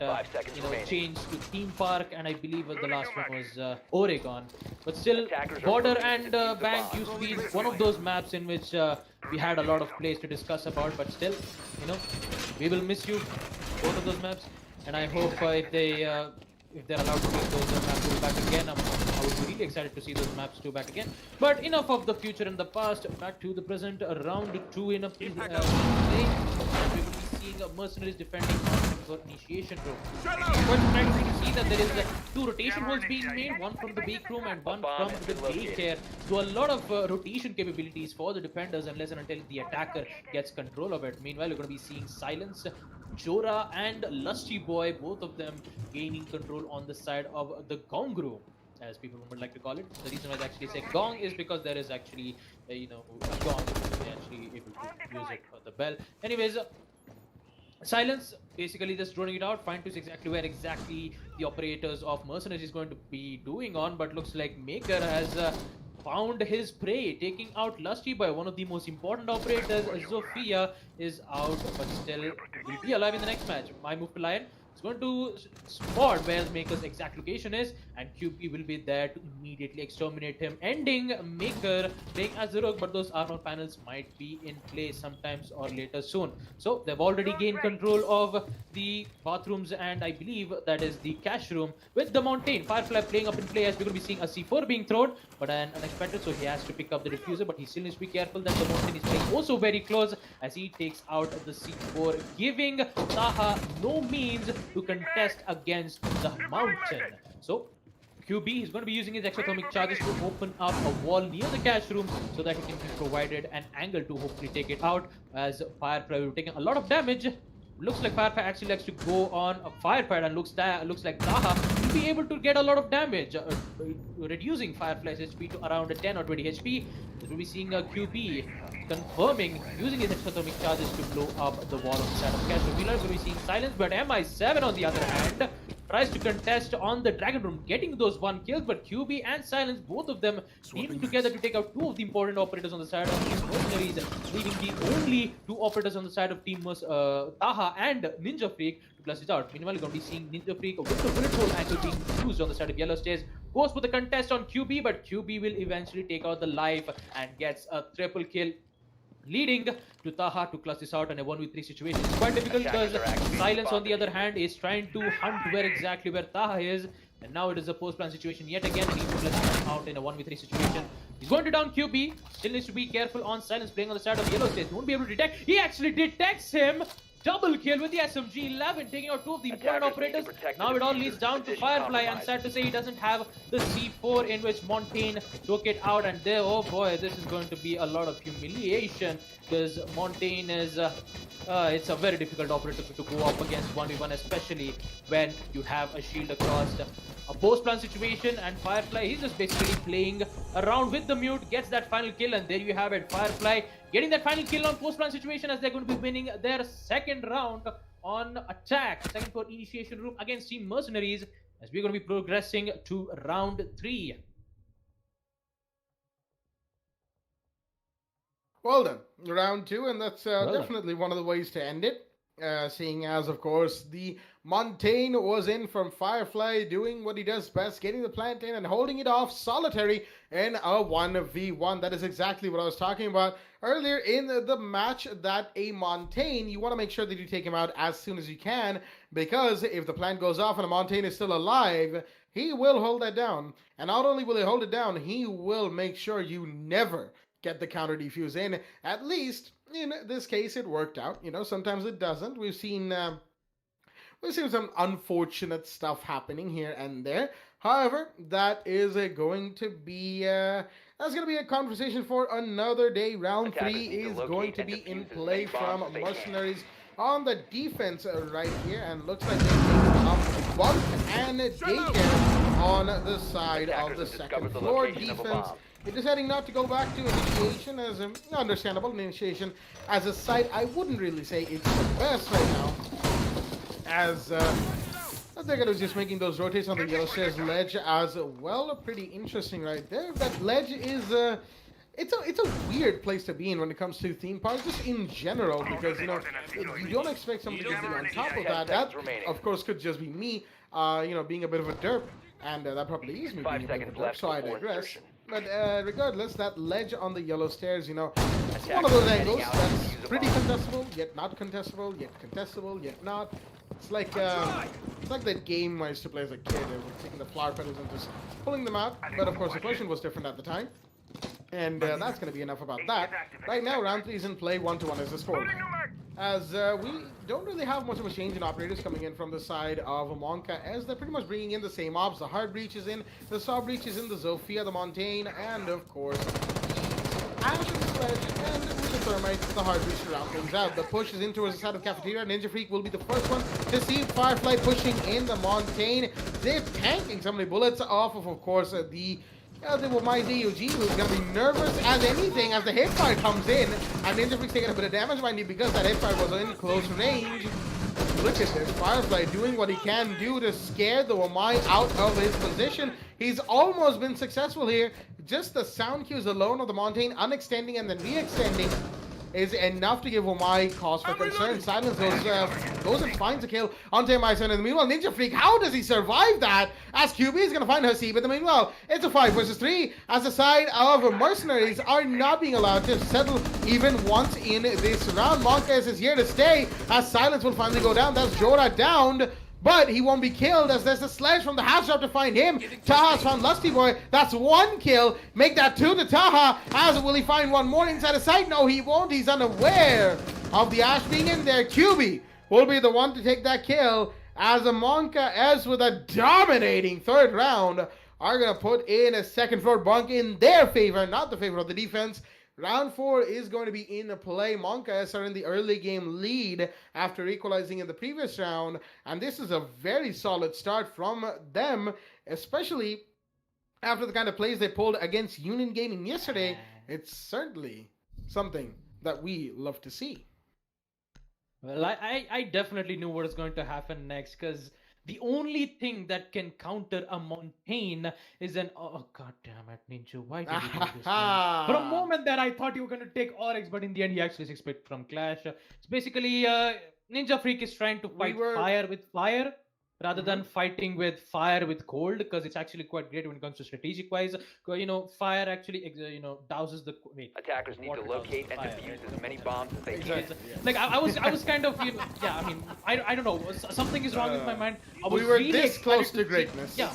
changed to Theme Park, and I believe the last one was Oregon. But still, Border and Bank used to be one of those maps in which we had a lot of plays to discuss about. But still, you know, we will miss you, both of those maps, and I hope if they're allowed to make those maps go back again, I would be really excited to see those maps too back again. But enough of the future and the past, back to the present. Round 2 in a play. And we will be seeing Mercenaries defending for Initiation room. But trying to see that there is 2 rotation holes being made, one from the bake room and one from the daycare. So a lot of rotation capabilities for the defenders unless and until the attacker gets control of it. Meanwhile, you're going to be seeing Silence, Jora and Lusty Boy, both of them gaining control on the side of the Gong room, as people would like to call it. The reason why I actually say Gong is because there is actually, a gong actually able to use it for the bell. Anyways, Silence basically just droning it out, find to see exactly where exactly the operators of Mercenaries is going to be doing on, but looks like Maker has found his prey, taking out Lusty by one of the most important operators. Zofia is out, but still will be alive in the next match. My move to Lion is going to spot where Maker's exact location is, and QB will be there to immediately exterminate him, ending Maker playing as the rogue, but those armor panels might be in place sometimes or later soon. So they've already gained control of the bathrooms, and I believe that is the cash room, with the Mountain Firefly playing up in play, as we're going to be seeing a C4 being thrown, but an unexpected, so he has to pick up the diffuser, but he still needs to be careful that the Mountain is playing also very close as he takes out the C4, giving Taha no means to contest against the Mountain. So QB is going to be using his exothermic charges to open up a wall near the cash room so that he can be provided an angle to hopefully take it out, as Firefly will be taking a lot of damage. Looks like Firefly actually likes to go on a Firepad, and looks like Taha will be able to get a lot of damage, reducing Firefly's HP to around 10 or 20 HP. We'll be seeing a QB confirming using his exothermic charges to blow up the wall on the side of cash room. We'll be seeing Silence, but MI7 on the other hand tries to contest on the Dragon Room, getting those 1 kills, but QB and Silence, both of them teaming together to take out 2 of the important operators on the side of Team Mercenaries, leaving the only 2 operators on the side of Team Taha and Ninja Freak to plus it out. Meanwhile, we're going to be seeing Ninja Freak with the bullet hole angle being used on the side of Yellow Stairs. Goes for the contest on QB, but QB will eventually take out the life and gets a triple kill, leading to Taha to clutch this out in a 1v3 situation. It's quite difficult because Silence, on the other hand, is trying to hunt exactly where Taha is, and now it is a post-plan situation yet again. He needs to clutch him out in a 1v3 situation. He's going to down QB, still needs to be careful on Silence playing on the side of Yellow Stairs. He won't be able to detect. He actually detects him. Double kill with the SMG-11, taking out 2 of the important operators. Now it all leads down to Firefly, and sad to say he doesn't have the C4 in which Montaigne took it out, and there, oh boy, this is going to be a lot of humiliation, because Montaigne is, it's a very difficult operator to go up against 1v1, especially when you have a shield across a post-plan situation, and Firefly, he's just basically playing around with the mute, gets that final kill, and there you have it. Firefly getting that final kill on post-plan situation, as they're going to be winning their second round on attack, second for initiation room against Team Mercenaries, as we're going to be progressing to round 3. Well done, round 2, and that's definitely one of the ways to end it. Seeing as, of course, the Montaigne was in from Firefly, doing what he does best, getting the plant in and holding it off solitary in a 1v1. That is exactly what I was talking about earlier in the match, that a Montaigne, you want to make sure that you take him out as soon as you can, because if the plant goes off and a Montaigne is still alive, he will hold that down. And not only will he hold it down, he will make sure you never get the counter defuse in. At least in this case it worked out. You know, sometimes it doesn't. We've seen some unfortunate stuff happening here and there. However, that is going to be that's going to be a conversation for another day. Round 3 is going to be in play from Mercenaries on the defense right here, and looks like they're taking up Bunk and Daycare on the side of the second floor. Defense, they're deciding not to go back to initiation as an understandable initiation as a site. I wouldn't really say it's the best right now, as they're going to just making those rotates on the Yellow Stairs ledge as well. Pretty interesting right there. That ledge is it's a weird place to be in when it comes to theme parks, just in general, because you know you don't expect something to be on top of that. That of course could just be me, you know, being a bit of a derp, and that probably is me being a bit of a derp. So I digress. But regardless, that ledge on the Yellow Stairs, you know, it's one of those angles that's pretty contestable, yet not contestable, yet contestable, yet not. It's like that game I used to play as a kid, taking the flower petals and just pulling them out. But of course, the question was different at the time. And that's going to be enough about that. Right now, round 3 is in play. 1-1 is the score. As we don't really have much of a change in operators coming in from the side of Monka, as they're pretty much bringing in the same ops. The Hard Breach is in, the Saw Breach is in, the Zofia, the Montaigne, and of course, Ashen Sledge, and with the Thermite, the Hard Breach to round things out. The push is in towards the side of Cafeteria. Ninja Freak will be the first one to see Firefly pushing in the Montaigne. They're tanking so many bullets off of course, the The Wamai's AUG, who's going to be nervous as anything as the hipfire comes in. And Ninja Freak's taking a bit of damage, mind you, because that hipfire was in close range. Look at this, Firefly doing what he can do to scare the Wamai out of his position. He's almost been successful here. Just the sound cues alone of the Montaigne unextending and then re-extending is enough to give Wamai cause for concern. Silence goes and finds a kill on Maison. In the meanwhile, Ninja Freak, how does he survive that? As QB is going to find her C, but in the meanwhile, it's a 5 versus 3 as the side of Mercenaries are not being allowed to settle even once in this round. Monkas is here to stay as Silence will finally go down. That's Jorah downed. But he won't be killed as there's a sledge from the half shop to find him. Taha's found Lusty Boy. That's 1 kill. Make that 2 to Taha. As will he find one more inside the site? No, he won't. He's unaware of the Ash being in there. QB will be the one to take that kill as a Monka S with a dominating 3rd round are going to put in a 2nd floor bunk in their favor, not the favor of the defense. Round 4 is going to be in play. Monkas are in the early game lead after equalizing in the previous round. And this is a very solid start from them, especially after the kind of plays they pulled against Union Gaming yesterday. It's certainly something that we love to see. Well, I definitely knew what was going to happen next, because the only thing that can counter a Montaigne is an... Oh, god damn it, Ninja. Why did you do this, man? For a moment there, I thought you were going to take Oryx, but in the end, he actually 6-picked from Clash. It's basically... Ninja Freak is trying to fight fire with fire, rather than fighting with fire with cold, because it's actually quite great when it comes to strategic wise. You know, fire actually douses the attackers need to locate and defuse as many bombs as they can. Like I was kind of yeah, I mean I don't know, something is wrong with my mind. We were really this close to greatness. Yeah,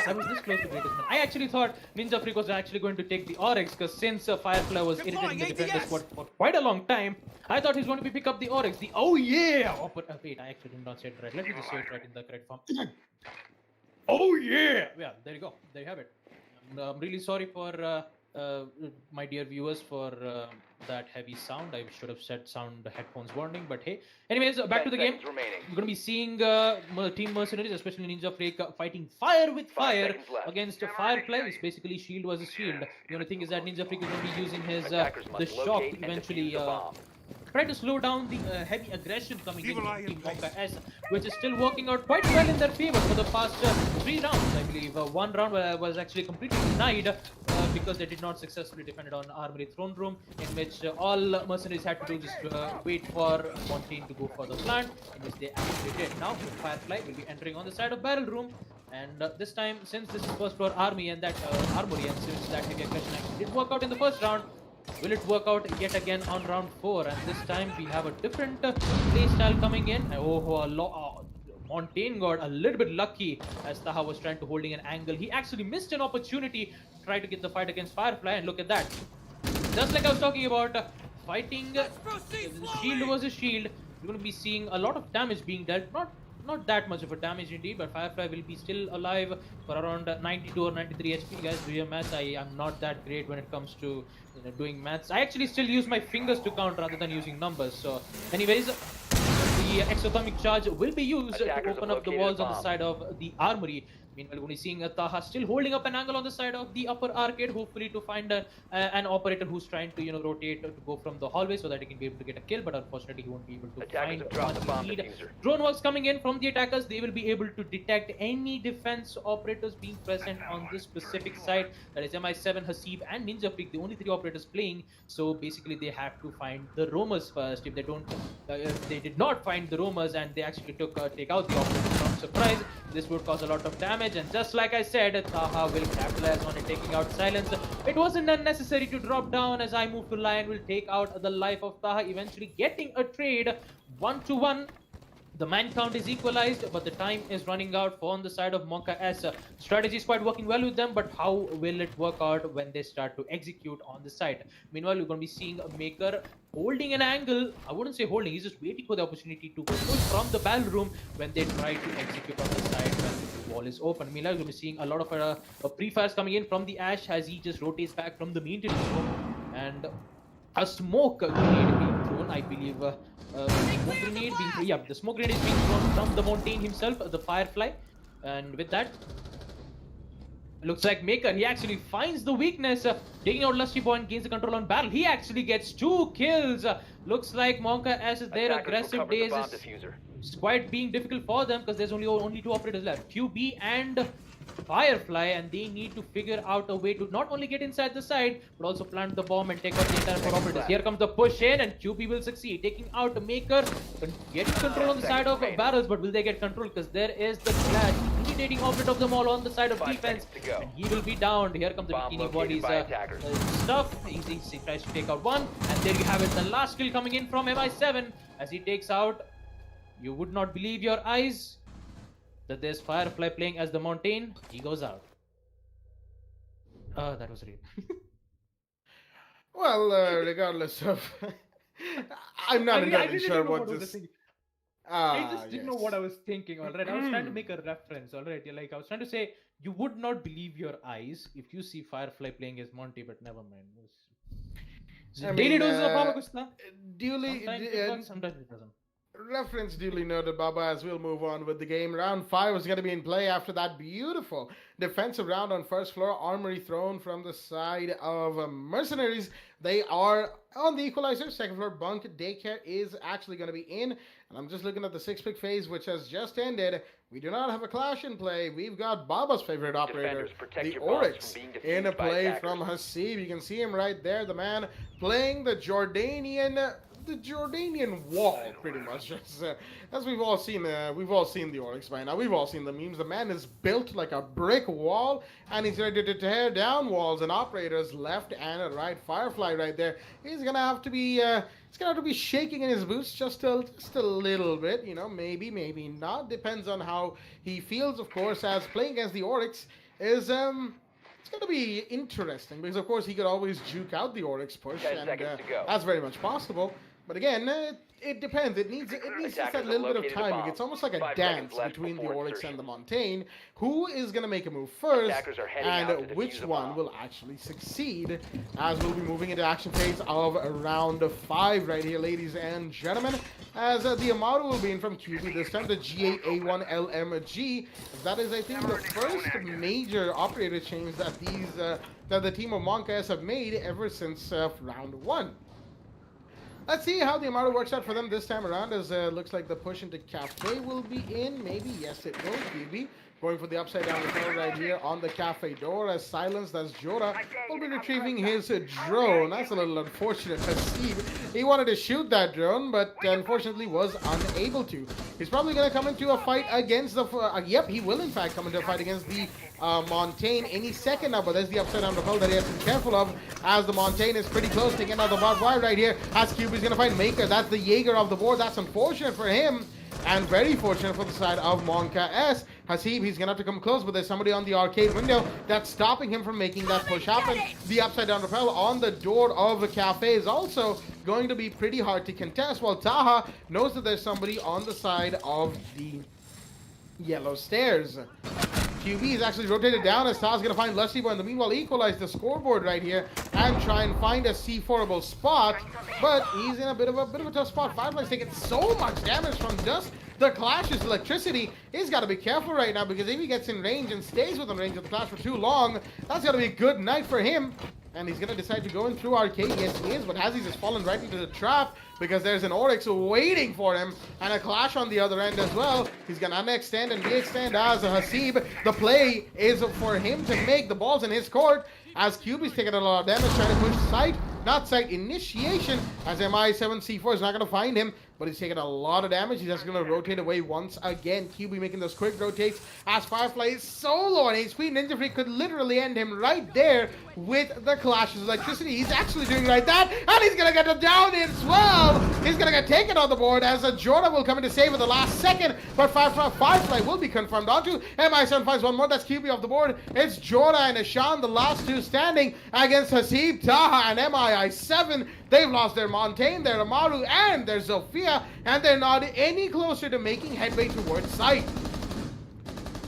I was this close to greatness. I actually thought Ninja Freak was actually going to take the Oryx, because since Firefly was irritating the defenders for quite a long time, I thought he's going to pick up the Oryx. The oh yeah! Oh, but wait, I actually did not say it right. Let me just say it right in the correct form. Oh yeah! Yeah, there you go. There you have it. I'm really sorry for my dear viewers for that heavy sound. I should have said sound headphones warning, but hey. Anyways, back to the game. We're gonna be seeing Team Mercenaries, especially Ninja Freak, fighting fire with fire against Firefly. It's basically shield versus shield. The only thing is that Ninja Freak is gonna be using his the shock to eventually try to slow down the heavy aggression coming in from Team Monka S, which is still working out quite well in their favor for the past 3 rounds, I believe. 1 round was actually completely denied because they did not successfully defend it on Armory Throne Room, in which all Mercenaries had to do just wait for Montaigne to go for the plant, in which they actually did. Now, Firefly will be entering on the side of Barrel Room, and this time, since this is first floor army and that armory, and since that heavy aggression actually did work out in the first round, will it work out yet again on round 4? And this time we have a different play style coming in. Montaigne got a little bit lucky as Taha was trying to holding an angle. He actually missed an opportunity to try to get the fight against Firefly, and look at that. Just like I was talking about, fighting shield versus shield, you're going to be seeing a lot of damage being dealt. Not that much of a damage indeed, but Firefly will be still alive for around 92 or 93 HP. Guys, do your maths. I am not that great when it comes to doing maths. I actually still use my fingers to count rather than using numbers. So anyways, the exothermic charge will be used to open up the walls on the side of the armory. Meanwhile, we're seeing Taha still holding up an angle on the side of the upper arcade, hopefully to find an operator who's trying to rotate to go from the hallway so that he can be able to get a kill, but unfortunately he won't be able to find one lead. Drone works coming in from the attackers. They will be able to detect any defense operators being present on this specific site. That is MI7, Hasib and Ninja Freak, the only 3 operators playing. So basically they have to find the roamers first. If they don't, if they did not find the roamers and they actually take out the operators from surprise, this would cause a lot of damage. And just like I said, Taha will capitalize on it, taking out Silence. It wasn't unnecessary to drop down as I move to Lion will take out the life of Taha, eventually getting a trade 1-1. The man count is equalized, but the time is running out for on the side of Monka S. Strategy is quite working well with them, but how will it work out when they start to execute on the site? Meanwhile, we're going to be seeing a Maker holding an angle. I wouldn't say holding, he's just waiting for the opportunity to push from the battle room when they try to execute on the site when the wall is open. Meanwhile, we're going to be seeing a lot of pre-fires coming in from the Ash as he just rotates back from the maintenance room, and a smoke grenade being thrown, I believe. Smoke grenade being the smoke grenade is being thrown from the Montaigne himself, the Firefly, and with that, Looks like Maker, he actually finds the weakness, taking out Lusty Boy and gains the control on Battle. He actually gets 2 kills. Looks like Monka S is their Attackers aggressive recovered the days bomb is diffuser. it's quite being difficult for them because there's only 2 operators left, QB and Firefly, and they need to figure out a way to not only get inside the side but also plant the bomb and take out the entire 4 operators. Here comes the push in, and QB will succeed, taking out the Maker, getting control on the side of Barrels, but will they get control? Because there is the Clash, intimidating operator of them all on the side of 5 defense, seconds to go. and he will be downed. Here comes the Bomb Bikini located Bodies by attackers. stuff. He tries to take out one, and there you have it, the last kill coming in from MI7 as he takes out. You would not believe your eyes that there's Firefly playing as the Mountain. He goes out. That was real. Well, regardless of, I'm not entirely sure what this. I just didn't know what I was thinking. All right, I was trying to make a reference. All right, like I was trying to say, you would not believe your eyes if you see Firefly playing as Monty, but never mind. Daily doses of Baba Gusta. Duly. Sometimes it works, sometimes it doesn't. Reference duly noted, Baba, as we'll move on with the game. Round 5 is going to be in play after that beautiful defensive round on first floor. Armory thrown from the side of Mercenaries. They are on the equalizer. Second floor bunk daycare is actually going to be in. And I'm just looking at the 6-pick phase, which has just ended. We do not have a clash in play. We've got Baba's favorite operator, the Oryx, in a play from Hasib. You can see him right there, the man playing the Jordanian wall, pretty much. As we've all seen the Oryx by now. We've all seen the memes. The man is built like a brick wall, and he's ready to tear down walls and operators left and right. Firefly right there. He's gonna have to be shaking in his boots just a little bit. You know, maybe not. Depends on how he feels, of course. As playing against the Oryx is it's going to be interesting because, of course, he could always juke out the Oryx push, and that's very much possible. But again, it depends. It needs just that little bit of timing. It's almost like a dance between the Oryx and the Montaigne. Who is going to make a move first, and which one will actually succeed? As we'll be moving into action phase of round 5 right here, ladies and gentlemen. As the Amaru will be in from QB this time, the G8A1 LMG. That is, I think, the first major operator change that the team of Monka S have made ever since round 1. Let's see how the Amaru works out for them this time around, as looks like the push into Cafe will be in. Maybe, yes, it will. QB going for the upside down return right here on the Cafe door. As silenced as Jora will be retrieving his drone. That's a little unfortunate to see. He wanted to shoot that drone, but unfortunately was unable to. He's probably going to come into a fight against the... yep, he will in fact come into a fight against the Montaigne any second now, but there's the upside down rappel that he has to be careful of, as the Montaigne is pretty close to getting out the barbed wire right here. As QB is going to find Maker. That's the Jaeger of the board. That's unfortunate for him, and very fortunate for the side of Monka S. Hasib, he's going to have to come close, but there's somebody on the arcade window that's stopping him from making that push happen. The upside down rappel on the door of the Cafe is also going to be pretty hard to contest, while Taha knows that there's somebody on the side of the yellow stairs. QB is actually rotated down as Taha's going to find Lusty Boy, and the meanwhile equalize the scoreboard right here and try and find a C4-able spot, but he's in a bit of a tough spot. Firefly's taking so much damage from just the Clash's electricity. He's got to be careful right now, because if he gets in range and stays within range of the Clash for too long, that's got to be a good night for him. And he's going to decide to go in through arcade. Yes, he is, but Hazzy's just fallen right into the trap, because there's an Oryx waiting for him, and a Clash on the other end as well. He's going to unextend and de-extend as a Hasib. The play is for him to make. The ball's in his court, as QB's taking a lot of damage, trying to push site, not site initiation, as MI7C4 is not going to find him, but he's taking a lot of damage. He's just going to rotate away once again. QB making those quick rotates, as Firefly is so low on HP. Ninja Freak could literally end him right there with the Clash's electricity. He's actually doing right that, and he's going to get him down as well. He's going to get taken on the board, as a Jorah will come in to save at the last second, but Firefly will be confirmed onto. MI7 finds one more. That's QB off the board. It's Jorah and Ishan, the last two standing against Hasib, Taha, and MI7. They've lost their Montaigne, their Amaru, and their Zofia, and they're not any closer to making headway towards site.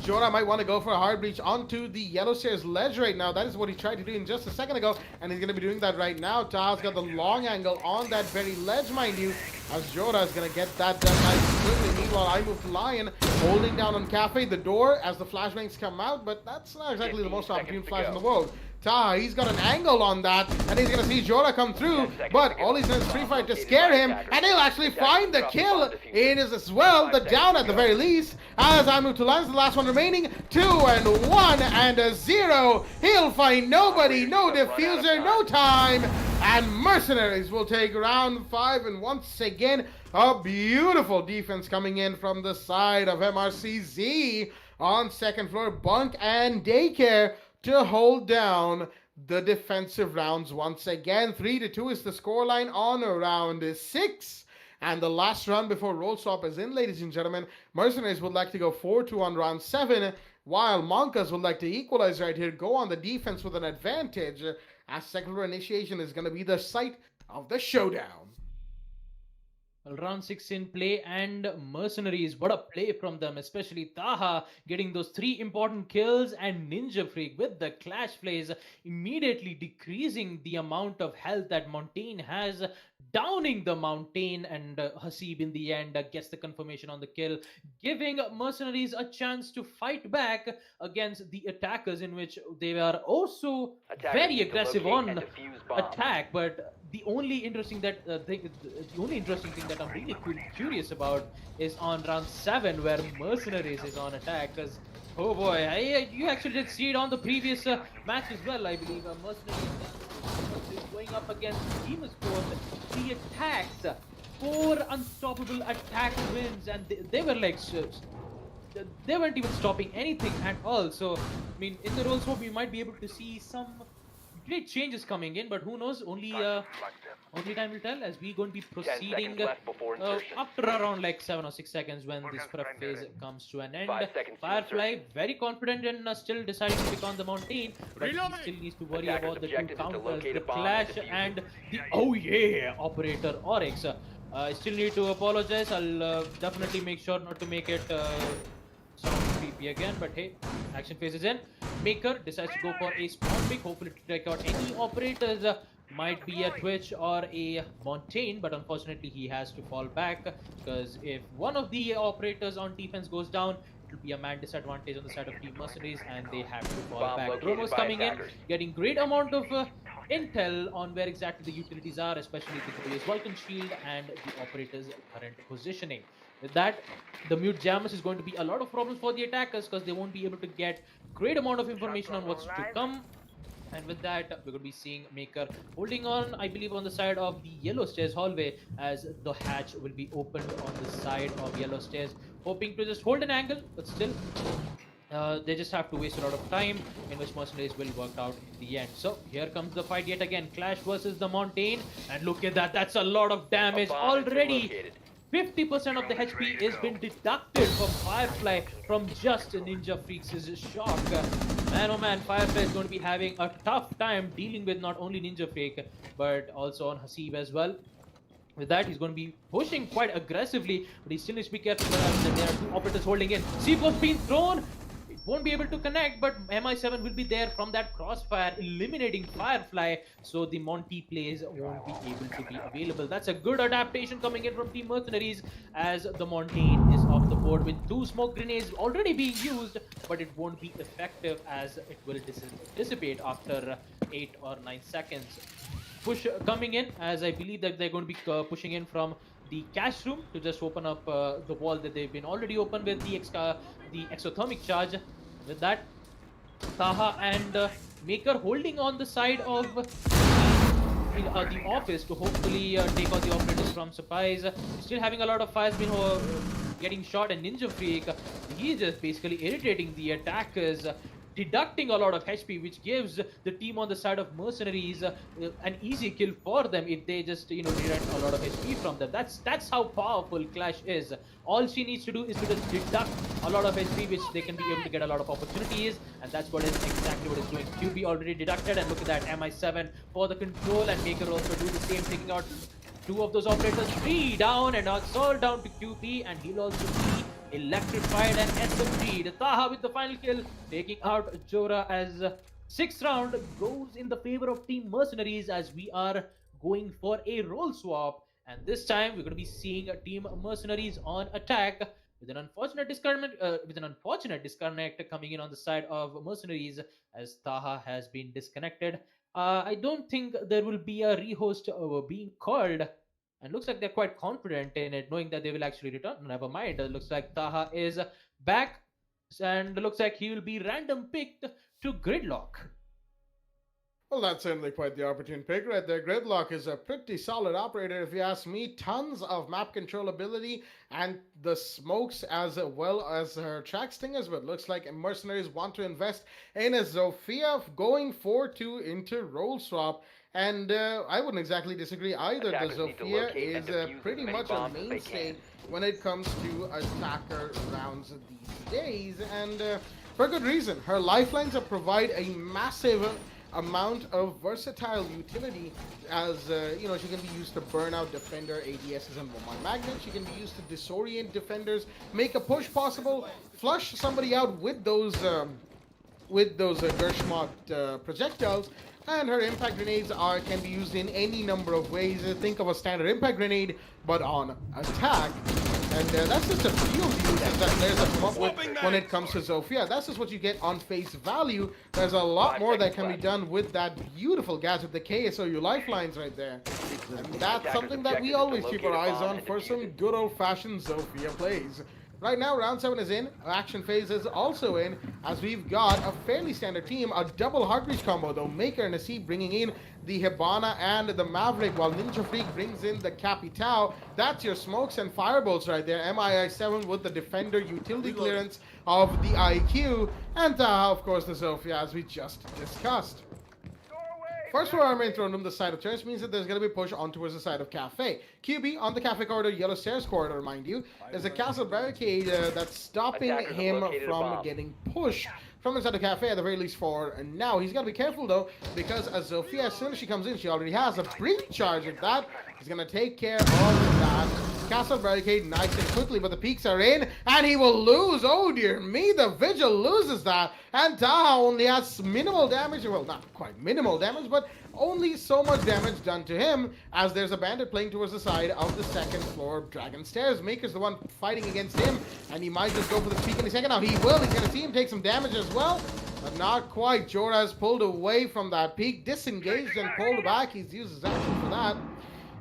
Jora might want to go for a hard breach onto the yellow stairs ledge right now. That is what he tried to do in just a second ago, and he's going to be doing that right now. Taha's got the long angle on that very ledge, mind you, as Jora is going to get that done nice quickly. Meanwhile, I move Lion holding down on Cafe, the door, as the flashbangs come out, but that's not exactly the most opportune flash in the world. Taha, he's got an angle on that, and he's gonna see Jora come through, but all he's done is free fight to scare him, and he'll actually find the kill. It is as well, the down at the very least, as I move to Lions, the last one remaining, 2 and 1 and a 0. He'll find nobody, no diffuser, no time, and Mercenaries will take round 5, and once again, a beautiful defense coming in from the side of MRCZ on second floor, Bunk and Daycare to hold down the defensive rounds once again. 3-2 is the scoreline on round 6. And the last round before roll stop is in, ladies and gentlemen. Mercenaries would like to go 4-2 on round 7, while Monkas would like to equalize right here, go on the defense with an advantage, as second floor initiation is going to be the site of the showdown. Well, round 6 in play, and Mercenaries, what a play from them, especially Taha getting those 3 important kills, and Ninja Freak with the Clash plays immediately decreasing the amount of health that Montaigne has, downing the Mountain, and Hasib in the end gets the confirmation on the kill, giving Mercenaries a chance to fight back against the attackers, in which they were also very aggressive on attack. But the only interesting thing that I'm really curious about is on round 7, where Mercenaries is on attack, because oh boy, you actually did see it on the previous match as well, I believe. Mercenaries is going up against Team Esports. The attacks, 4 unstoppable attack wins, and they were like, they weren't even stopping anything at all. So, I mean, in the roll swap, we might be able to see some great changes coming in, but who knows? Only time will tell, as we're going to be proceeding after around like 7 or 6 seconds when this prep phase comes to an end. Firefly very confident and still deciding to pick on the Mountain, but he still needs to worry about the 2 counters, the Clash and the operator Oryx. I still need to apologize. I'll definitely make sure not to make it sound creepy again, but hey, action phase is in. Maker decides to go for a spawn pick, hopefully to take out any operators. Might be a Twitch or a Montaigne, but unfortunately he has to fall back, because if one of the operators on defense goes down, it will be a man disadvantage on the side of Team Mercenaries, and they have to fall back. Dromo's coming in, getting great amount of intel on where exactly the utilities are, especially the Guerrilla's Vulcan Shield and the operator's current positioning. With that, the mute jammers is going to be a lot of problems for the attackers, because they won't be able to get great amount of information on what's to come. And with that, we're going to be seeing Maker holding on, I believe, on the side of the yellow stairs hallway, as the hatch will be opened on the side of yellow stairs, hoping to just hold an angle, but still they just have to waste a lot of time, in which Mercenaries will work out in the end. So here comes the fight yet again. Clash versus the Mountain, and look at that, that's a lot of damage already. 50% of the HP is been deducted from Firefly from just Ninja Freak's shock. Man, oh man, Firefly is going to be having a tough time dealing with not only Ninja Freak, but also on Hasib as well. With that, he's going to be pushing quite aggressively, but he still needs to be careful. There are 2 operators holding in. C4 being thrown. Won't be able to connect, but MI7 will be there from that crossfire, eliminating Firefly, so the Monty plays won't be able to be available. That's a good adaptation coming in from Team Mercenaries, as the Montaigne is off the board with 2 smoke grenades already being used, but it won't be effective as it will dissipate after 8 or 9 seconds. Push coming in, as I believe that they're going to be pushing in from the cache room to just open up the wall that they've been already open with the exothermic charge. With that, Taha and Maker holding on the side of the office to hopefully take out the operators from surprise. Still having a lot of fires being getting shot, and Ninja Freak, he's just basically irritating the attackers, deducting a lot of HP, which gives the team on the side of Mercenaries an easy kill for them if they just, deduct a lot of HP from them. That's how powerful Clash is. All she needs to do is to just deduct a lot of HP, which they can be able to get a lot of opportunities, and that's what is exactly what it's doing. QB already deducted, and look at that, MI7 for the control, and Maker also do the same, taking out 2 of those operators. 3 down, and it's all down to QB, and he'll also be electrified and SMG'd. Taha with the final kill, taking out Jora as 6th round goes in the favor of Team Mercenaries as we are going for a role swap. And this time we're going to be seeing Team Mercenaries on attack with an unfortunate disconnect coming in on the side of Mercenaries as Taha has been disconnected. I don't think there will be a rehost being called, and looks like they're quite confident in it, knowing that they will actually return. Never mind. Looks like Taha is back, and looks like he will be random picked to Gridlock. Well, that's certainly quite the opportune pick right there. Gridlock is a pretty solid operator, if you ask me. Tons of map control ability and the smokes as well as her track stingers, but looks like Mercenaries want to invest in a Zofia going 4-2 into roll swap. And I wouldn't exactly disagree either. Attackers The need to Zofia locate and is defuse as pretty many much a bombs as they mainstay can. when it comes to attacker rounds these days. And for good reason. Her lifelines provide a massive amount of versatile utility as she can be used to burn out defender ADSs and Nomad magnets. She can be used to disorient defenders, make a push possible, flush somebody out with those Gershmot projectiles. And her impact grenades can be used in any number of ways. Think of a standard impact grenade, but on attack. And that's just a few views that players have come up with when it comes to Zofia. That's just what you get on face value. There's a lot more that can be done with that beautiful gadget, the KSOU lifelines right there. And that's something that we always keep our eyes on for some good old-fashioned Zofia plays. Right now, round 7 is in. Action phase is also in, as we've got a fairly standard team. A double hard reach combo, though. Maker and Nasib bringing in the Hibana and the Maverick, while Ninja Freak brings in the Capitao. That's your smokes and firebolts right there. MII7 with the Defender utility clearance of the IQ. And Taha, of course, the Zofia, as we just discussed. First floor our main throne room, the side of church, means that there's going to be a push on towards the side of cafe. QB on the cafe corridor, yellow stairs corridor, mind you. There's a castle barricade that's stopping Attackers have him located a from bomb. getting pushed from inside the cafe, at the very least for now. He's got to be careful, though, because as Zofia, as soon as she comes in, she already has a breach charge at that. He's going to take care of that. Castle barricade nice and quickly, but the peaks are in, and he will lose. Oh dear me, the Vigil loses that, and Taha only has minimal damage. Well, not quite minimal damage, but only so much damage done to him, as there's a bandit playing towards the side of the second floor Dragon Stairs. Maker's the one fighting against him, and he might just go for the peak in a second. Now he will. He's going to see him take some damage as well, but not quite. Jora has pulled away from that peak, disengaged and pulled back. He's used his action for that.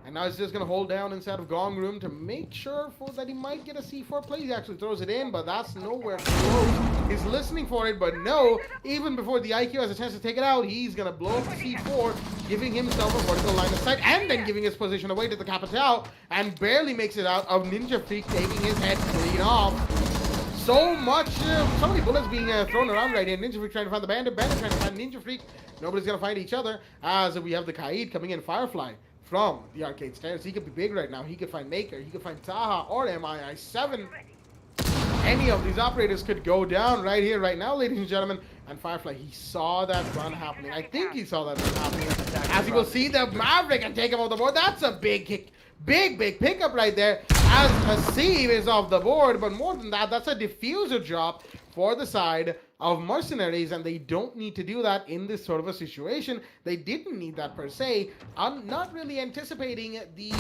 And now he's just going to hold down inside of Gong Room to make sure that he might get a C4 play. He actually throws it in, but that's nowhere close. He's listening for it, but no. Even before the IQ has a chance to take it out, he's going to blow up the C4, giving himself a vertical line of sight, and then giving his position away to the Capitao, and barely makes it out of Ninja Freak, taking his head clean off. So many bullets being thrown around right here. Ninja Freak trying to find the bandit, bandit trying to find Ninja Freak. Nobody's going to find each other, as we have the Kaid coming in, Firefly from the arcade stairs. He could be big right now. He could find Maker, he could find Taha or MII7. Any of these operators could go down right here, right now, ladies and gentlemen. And Firefly, he saw that run happening. I think he saw that run happening. As you will see the Maverick and take him off the board. That's a big kick. Big pickup right there, as Hasib is off the board. But more than that, that's a diffuser drop for the side of Mercenaries, and they don't need to do that in this sort of a situation. They didn't need that per se. I'm not really anticipating the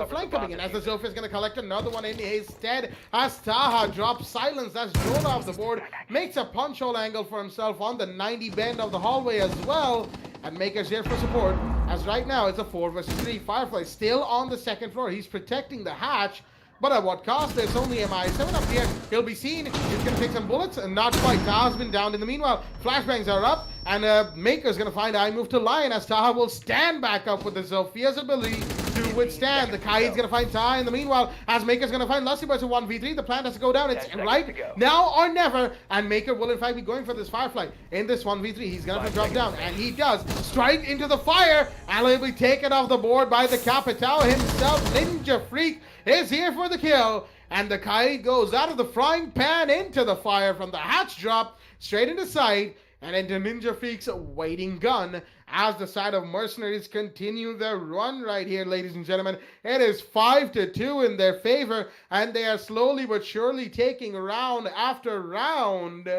flank coming in, as the Zofia is going to collect another one in his stead, as Taha drops silence. That's Jora off the board, makes a punch hole angle for himself on the 90 bend of the hallway as well, and Maker's here for support, as right now it's a 4 versus 3. Firefly still on the second floor. He's protecting the hatch, but at what cost? There's only MI7 up here. He'll be seen. He's going to take some bullets, and not quite. Taha's been downed in the meanwhile. Flashbangs are up, and Maker's going to find I move to Lion, as Taha will stand back up with the Zofia's ability to withstand. The Kaid's going to find Taha in the meanwhile, as Maker's going to find Lusty Birds 1v3. The plan has to go down. It's right now or never, and Maker will in fact be going for this Firefly in this 1v3. He's going to drop down, and he does. Straight into the fire, and he'll be taken off the board by the Capitao himself. Ninja Freak is here for the kill, and the Kaid goes out of the frying pan into the fire from the hatch drop, straight into sight, and into Ninja Freak's waiting gun, as the side of Mercenaries continue their run right here, ladies and gentlemen. It is 5-2 in their favor, and they are slowly but surely taking round after round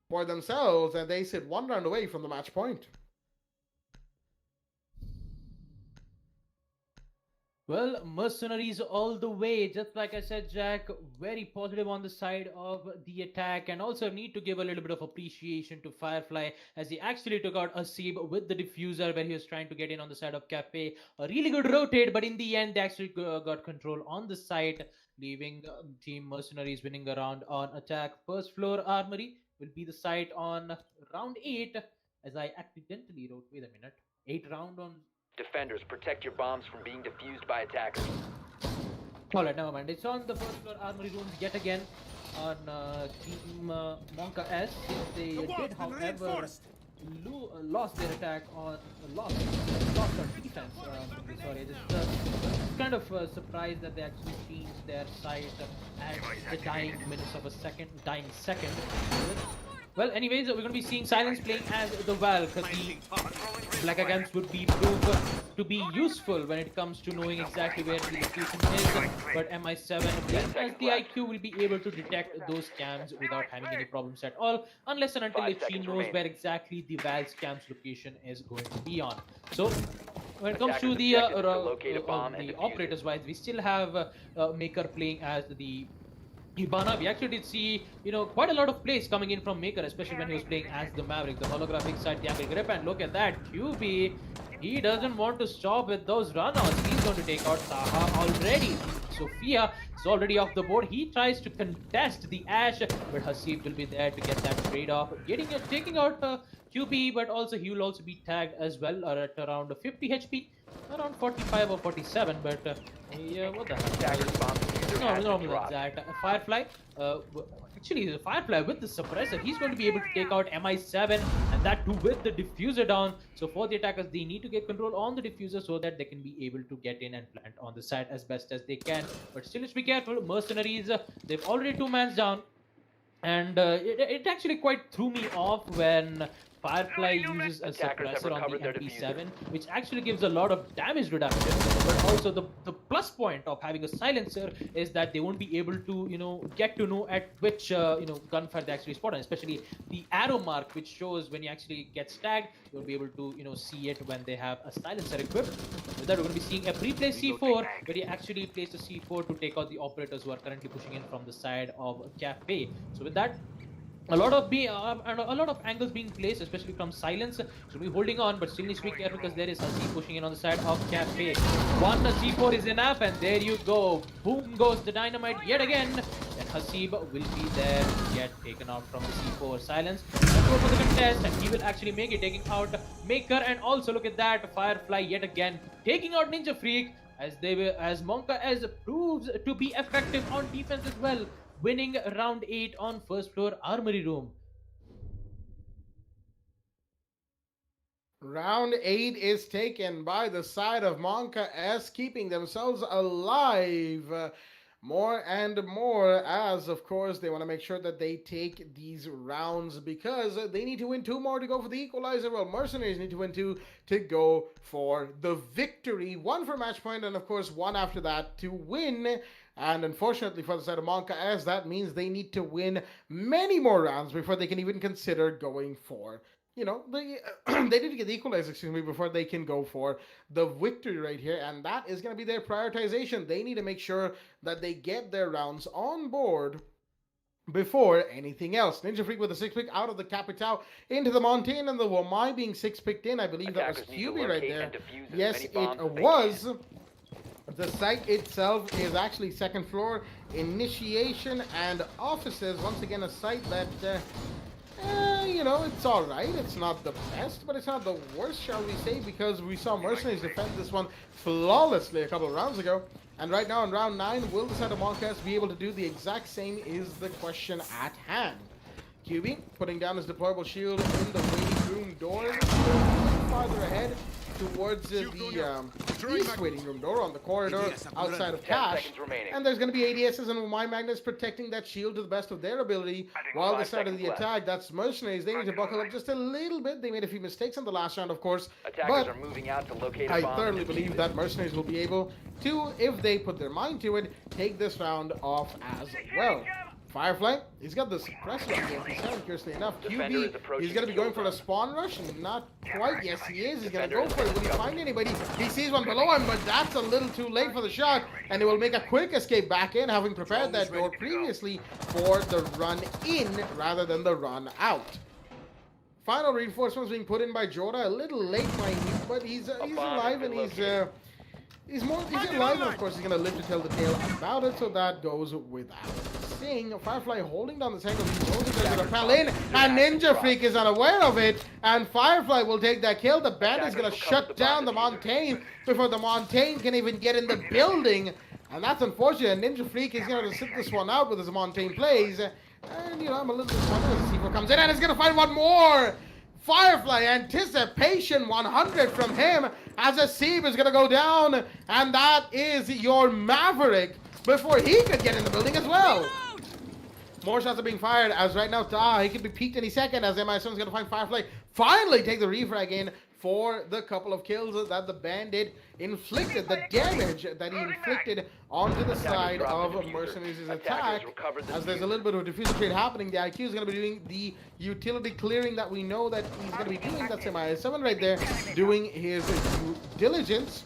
for themselves, and they sit one round away from the match point. Well, Mercenaries all the way. Just like I said, Jack, very positive on the side of the attack, and also need to give a little bit of appreciation to Firefly as he actually took out Asib with the diffuser where he was trying to get in on the side of Cafe. A really good rotate, but in the end, they actually got control on the side, leaving Team Mercenaries winning a round on attack. First floor armory will be the site on round 8, as I accidentally wrote, wait a minute, 8 round on. Defenders, protect your bombs from being defused by attackers. Alright, never mind. It's on the first floor armory rooms yet again on Team Monka S. They did, however, lost their attack on lost their defense. Sorry, it's kind of surprised that they actually changed their side at the dying second. Well, anyways, we're going to be seeing Silence playing as the Valk. The Black Against would be proved to be useful when it comes to knowing exactly where the location is, but MI7 playing as the IQ will be able to detect those cams without having any problems at all, unless and until if she knows where exactly the Val's cam's location is going to be on. So, when it comes to the operators wise, we still have Maker playing as the Ibana. We actually did see, quite a lot of plays coming in from Maker, especially when he was playing as the Maverick, the holographic side, the angle grip, and look at that, QB, he doesn't want to stop with those run-outs. He's going to take out Taha already. Sophia is already off the board. He tries to contest the Ash, but Hasib will be there to get that trade-off, taking out QB, but also he will also be tagged as well at around 50 HP, around 45 or 47, but yeah, what the heck? No, that. Firefly, actually, the Firefly with the suppressor, he's going to be able to take out MI7, and that too with the diffuser down. So for the attackers, they need to get control on the diffuser so that they can be able to get in and plant on the side as best as they can. But still, let's be careful. Mercenaries, they've already 2 mans down, and it actually quite threw me off when Firefly uses a suppressor on the MP7, which actually gives a lot of damage reduction, but also the plus point of having a silencer is that they won't be able to, get to know at which, gunfire they actually spot on, especially the arrow mark, which shows when you actually get tagged, you'll be able to, see it when they have a silencer equipped. With that, we're going to be seeing a pre-placed C4, where he actually placed a C4 to take out the operators who are currently pushing in from the side of Cafe. So with that, a lot of angles being placed, especially from Silence. So we're holding on, but still needs to be careful because there is Hasib pushing in on the side of Cafe. One C4 is enough, and there you go. Boom goes the dynamite yet again. And Hasib will be there to get taken out from the C4. Silence, let's go for the contest, and he will actually make it, taking out Maker, and also look at that, Firefly yet again taking out Ninja Freak as Monka as proves to be effective on defense as well, winning round 8 on first floor armory room. Round 8 is taken by the side of Monka S, keeping themselves alive more and more, as of course they want to make sure that they take these rounds because they need to win 2 more to go for the equalizer. Well, Mercenaries need to win 2 to go for the victory. 1 for match point, and of course 1 after that to win. And unfortunately for the side of Monka S, that means they need to win many more rounds before they can even consider going for, they need to get the equalizer, before they can go for the victory right here. And that is going to be their prioritization. They need to make sure that they get their rounds on board before anything else. Ninja Freak with a 6-pick out of the Capitao into the Montaigne, and the Wamai being 6-picked in. I believe that was QB right there. Yes, it was. The site itself is actually 2nd floor, initiation and offices. Once again, a site that, it's alright. It's not the best, but it's not the worst, shall we say, because we saw Mercenaries defend this one flawlessly a couple of rounds ago. And right now in round 9, will the side of Monkas be able to do the exact same is the question at hand. QB putting down his deployable shield in the waiting room door, farther ahead. towards the east waiting room door on the corridor outside of 10 Cash. seconds remaining. And there's going to be ADSs and Mind Magnets protecting that shield to the best of their ability while they 5 started the seconds left. attack. That's Mercenaries. They need to buckle up just a little bit. They made a few mistakes in the last round, of course. Attackers But are moving out to locate a I bomb. thoroughly believe that Mercenaries will be able to, if they put their mind to it, take this round off as well. Firefly, he's got the suppressor on the MP7, curiously enough. Defender is QB, approaching he's going to be the going for kill the spawn rush. Not quite. Yes, he is. He's going to Defender go is for it. Will he find anybody? He sees one below him, but that's a little too late for the shot. And he will make a quick escape back in, having prepared that door previously for the run in rather than the run out. Final reinforcements being put in by Jota. A little late, mind you, but he's alive and he's alive, and of course he's gonna live to tell the tale about it, so that goes without saying. Firefly holding down the second, he knows he's gonna pal in, and Ninja Freak is unaware of it, and Firefly will take that kill. The bandit's gonna shut down the Montaigne before the Montaigne can even get in the building, and that's unfortunate. Ninja Freak is gonna sit this one out with his Montaigne plays, and you know, I'm a little disappointed as C4 comes in, and he's gonna find one more! Firefly, anticipation 100 from him as a Seeb is going to go down, and that is your Maverick before he could get in the building as well. More shots are being fired as right now he could be peaked any second as MI7 is going to find Firefly finally take the refrag in for the couple of kills that the Bandit inflicted, the damage that he inflicted onto the side of Mercenaries' attack. As there's a little bit of a diffuser trade happening, the IQ is going to be doing the utility clearing that we know that he's going to be doing. That's MI7 right there doing his due diligence.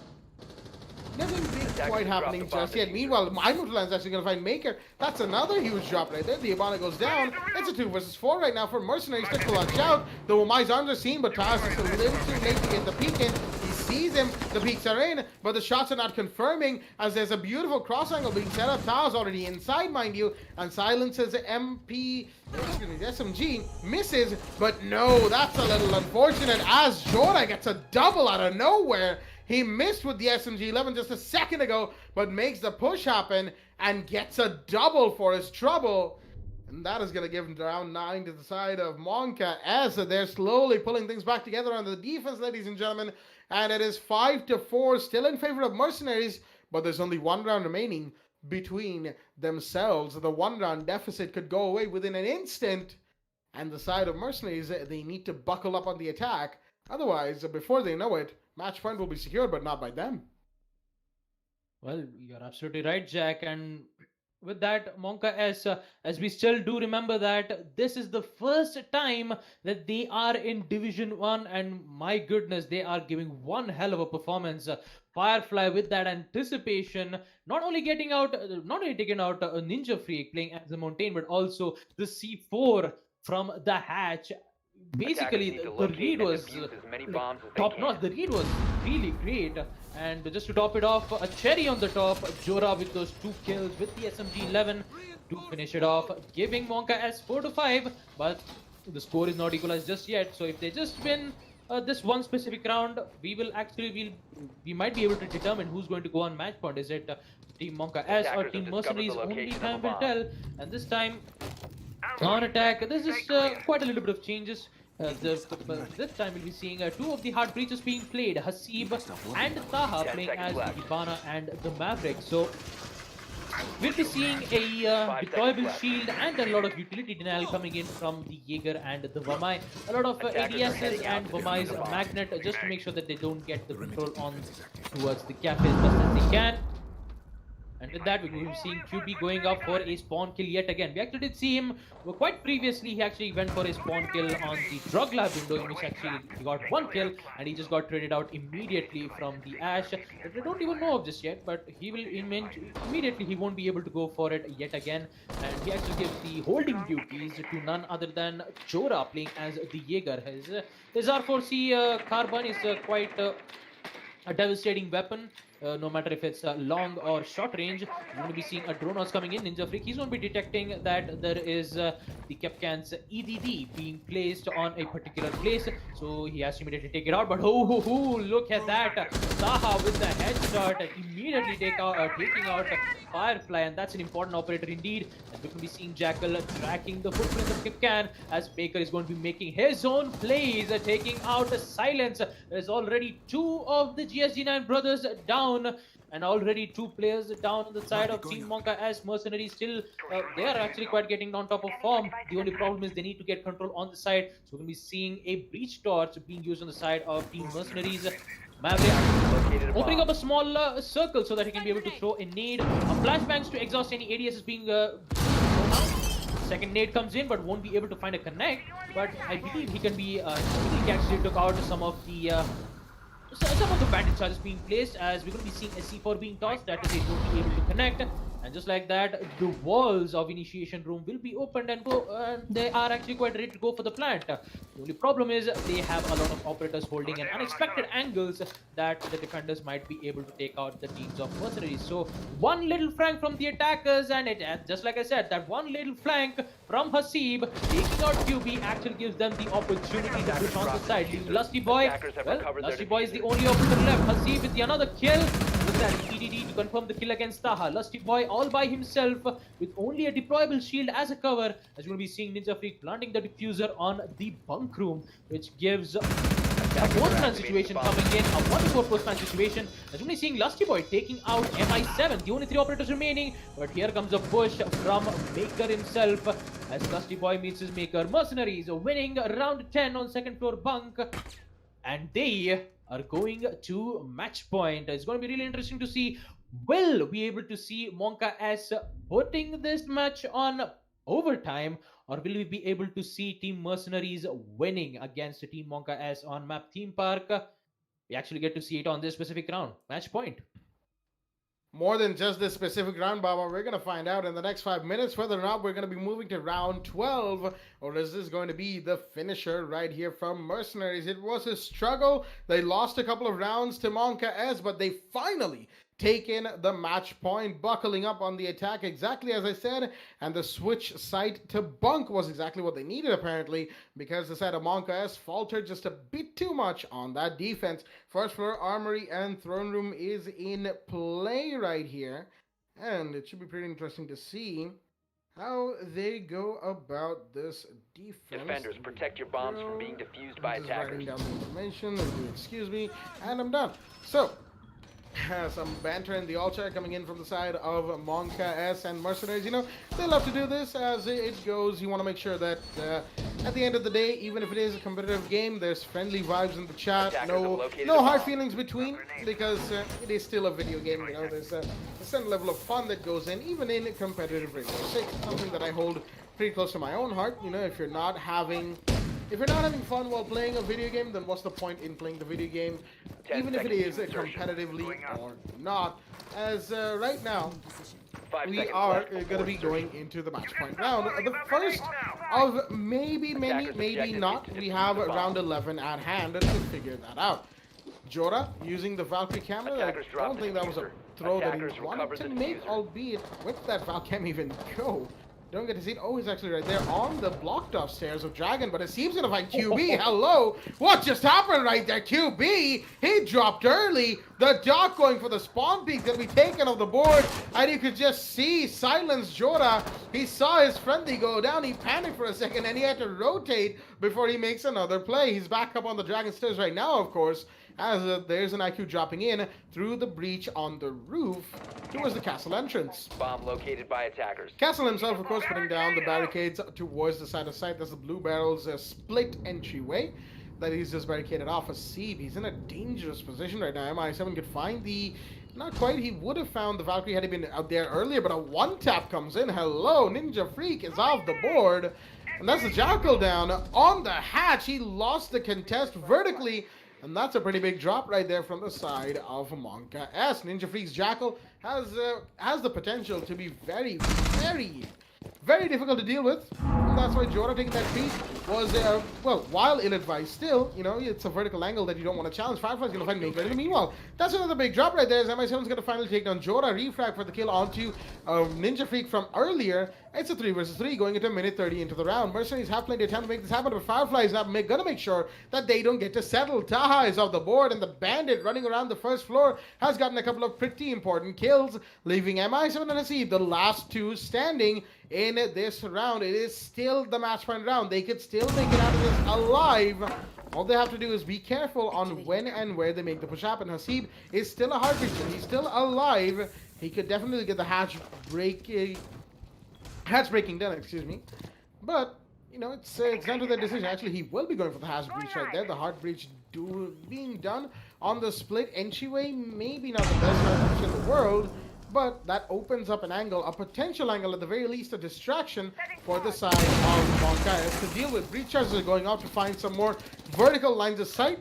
Nothing big quite happening just yet. Meanwhile, Mindmutland is actually going to find Maker. That's another huge drop right there. The Ibana goes down. It's a 2 versus 4 right now for Mercenaries to clutch out. The Womai's arms are seen, but Taz is a little too late to get the peek in. He sees him. The peeks are in, but the shots are not confirming as there's a beautiful cross angle being set up. Taz already inside, mind you, and silences the SMG. Misses, but no, that's a little unfortunate as Jota gets a double out of nowhere. He missed with the SMG-11 just a second ago, but makes the push happen and gets a double for his trouble. And that is going to give him round 9 to the side of Monka as they're slowly pulling things back together on the defense, ladies and gentlemen. And it is 5-4, still in favor of Mercenaries, but there's only 1 round remaining between themselves. The 1 round deficit could go away within an instant. And the side of Mercenaries, they need to buckle up on the attack. Otherwise, before they know it, match point will be secured, but not by them. Well, you're absolutely right, Jack. And with that, Monka, as we still do remember that this is the first time that they are in Division 1, and my goodness, they are giving one hell of a performance. Firefly with that anticipation, not only taking out a Ninja Freak playing as a Montaigne, but also the C4 from the hatch. Basically, the read was top notch. The read was really great, and just to top it off, a cherry on the top, Jora with those 2 kills with the SMG-11 to finish it off, giving Monka as 4-5. But the score is not equalized just yet. So if they just win this one specific round, we might be able to determine who's going to go on match point. Is it Team Monka S or Team Mercenaries? Only time will tell. And this time on attack, there's just quite a little bit of changes. This time we'll be seeing 2 of the hard breaches being played, Hasib and Taha playing as the Ibana and the Maverick. So we'll be seeing a deployable shield and a lot of utility denial coming in from the Jaeger and the Wamai. A lot of ADSs and Wamai's magnet just to make sure that they don't get the control on towards the cafe as best as they can. And with that, we're seeing QB going up for a spawn kill yet again. We actually did see him quite previously. He actually went for a spawn kill on the drug lab window, in which actually he got 1 kill, and he just got traded out immediately from the Ash. That we don't even know of just yet, but he will immediately he won't be able to go for it yet again. And he actually gives the holding duties to none other than Jora playing as the Jaeger. His R4C carbine is quite a devastating weapon. No matter if it's long or short range. You're going to be seeing a drone coming in. Ninja Freak, he's going to be detecting that there is the Kepkan's EDD being placed on a particular place, so he has to immediately take it out. But look at that, Taha with the headshot. start and immediately taking out Firefly, and that's an important operator indeed. And we're going to be seeing Jackal tracking the footprints of Kipcan as Baker is going to be making his own plays, taking out Silence. There's already 2 of the GSG9 brothers down. And already 2 players down on the side of Team Monka as Mercenaries still, they are actually quite getting on top of form. The only problem is they need to get control on the side. So we're going to be seeing a breach torch being used on the side of Team Mercenaries. Maverick opening up a small circle so that he can be able to throw a nade. A flashbangs to exhaust any ADS is being thrown out. Second nade comes in but won't be able to find a connect. But I believe he can be, he actually took out some of the bandit charges being placed as we're going to be seeing a C4 being tossed. That is, it won't be able to connect. And just like that, the walls of initiation room will be opened and they are actually quite ready to go for the plant. The only problem is they have a lot of operators holding an unexpected angles that the defenders might be able to take out the teams of Mercenaries. So one little flank from the attackers, and just like I said, that one little flank from Hasib taking out QB actually gives them the opportunity to push on the side. Lusty Boy, well, Lusty Boy is the only operator left. Hasib with the another kill. Look at that, EDD to confirm the kill against Taha. Lusty Boy all by himself with only a deployable shield as a cover, as we'll be seeing Ninja Freak planting the diffuser on the bunk room, which gives a post-man situation coming in, a 1-4 post-man situation, as we'll be seeing Lusty Boy taking out MI7, the only 3 operators remaining. But here comes a push from Maker himself as Lusty Boy meets his Maker. Mercenaries winning round 10 on second floor bunk, and they are going to match point. It's going to be really interesting to see. Will we able to see Monka S putting this match on overtime, or will we be able to see Team Mercenaries winning against Team Monka S on map Theme Park? We actually get to see it on this specific round. Match point. More than just this specific round, Baba, we're going to find out in the next 5 minutes whether or not we're going to be moving to round 12, or is this going to be the finisher right here from Mercenaries. It was a struggle. They lost a couple of rounds to Monka S, but they finally taken the match point, buckling up on the attack exactly as I said, and the switch site to bunk was exactly what they needed apparently, because the side of Monka S faltered just a bit too much on that defense. First floor armory and throne room is in play right here, and it should be pretty interesting to see how they go about this defense. Defenders, protect your bombs from being defused by attackers. Writing down the information, excuse me, and I'm done. So some banter in the altar coming in from the side of Monka S and Mercenaries. You know, they love to do this as it goes. You want to make sure that at the end of the day, even if it is a competitive game, there's friendly vibes in the chat. No hard feelings between, because it is still a video game. You know, there's a certain level of fun that goes in, even in competitive Rainbow Six. Something that I hold pretty close to my own heart. You know, if you're not having fun while playing a video game, then what's the point in playing the video game, even if it is competitively or not? As right now, we are going to be going into the match point round. The first of maybe not. We have round 11 at hand to figure that out. Jora using the Valkyrie camera. I don't think that was a throw that he wanted to make, albeit where did that Valcam even go? Don't get to see it. Oh, he's actually right there on the blocked off stairs of Dragon, but it seems gonna find QB. Hello! What just happened right there? QB! He dropped early. The Doc going for the spawn peak gonna be taken off the board, and you could just see Silence Jora. He saw his friendly go down. He panicked for a second, and he had to rotate before he makes another play. He's back up on the Dragon stairs right now, of course, as there's an IQ dropping in through the breach on the roof towards the castle entrance. Bomb located by attackers. Castle himself, of course, putting down the barricades towards the side of sight. That's the Blue Barrel's split entryway that he's just barricaded off. Hasib, he's in a dangerous position right now. MI7 could find the... Not quite. He would have found the Valkyrie had he been out there earlier, but a one-tap comes in. Hello, Ninja Freak is off the board. And that's the Jackal down on the hatch. He lost the contest vertically. And that's a pretty big drop right there from the side of Monka S. Ninja Freak's Jackal has the potential to be very, very, very difficult to deal with. and that's why Jora taking that peek was, well, while ill-advised, still, you know, it's a vertical angle that you don't want to challenge. Firefly's going to find Maker. Meanwhile, that's another big drop right there as MI7's going to finally take down Jora. Refrag for the kill onto Ninja Freak from earlier. It's a 3 versus 3 going into minute 30 into the round. Mercenaries have plenty of time to make this happen, but Firefly is not going to make sure that they don't get to settle. Taha is off the board, and the Bandit running around the first floor has gotten a couple of pretty important kills, leaving MI7 and Hasib the last two standing in this round. It is still the match point round. They could still make it out of this alive. All they have to do is be careful on when and where they make the push happen. Hasib is still a heart breacher. He's still alive. He could definitely get the hatch breaking done, excuse me. But, you know, it's down to their decision. Actually, he will be going for the hatch breach right there. The heart breach being done on the split entryway. Maybe not the best heart breach in the world, but that opens up an angle, a potential angle, at the very least a distraction for the side of Monka to deal with. Breach charges are going out to find some more vertical lines of sight.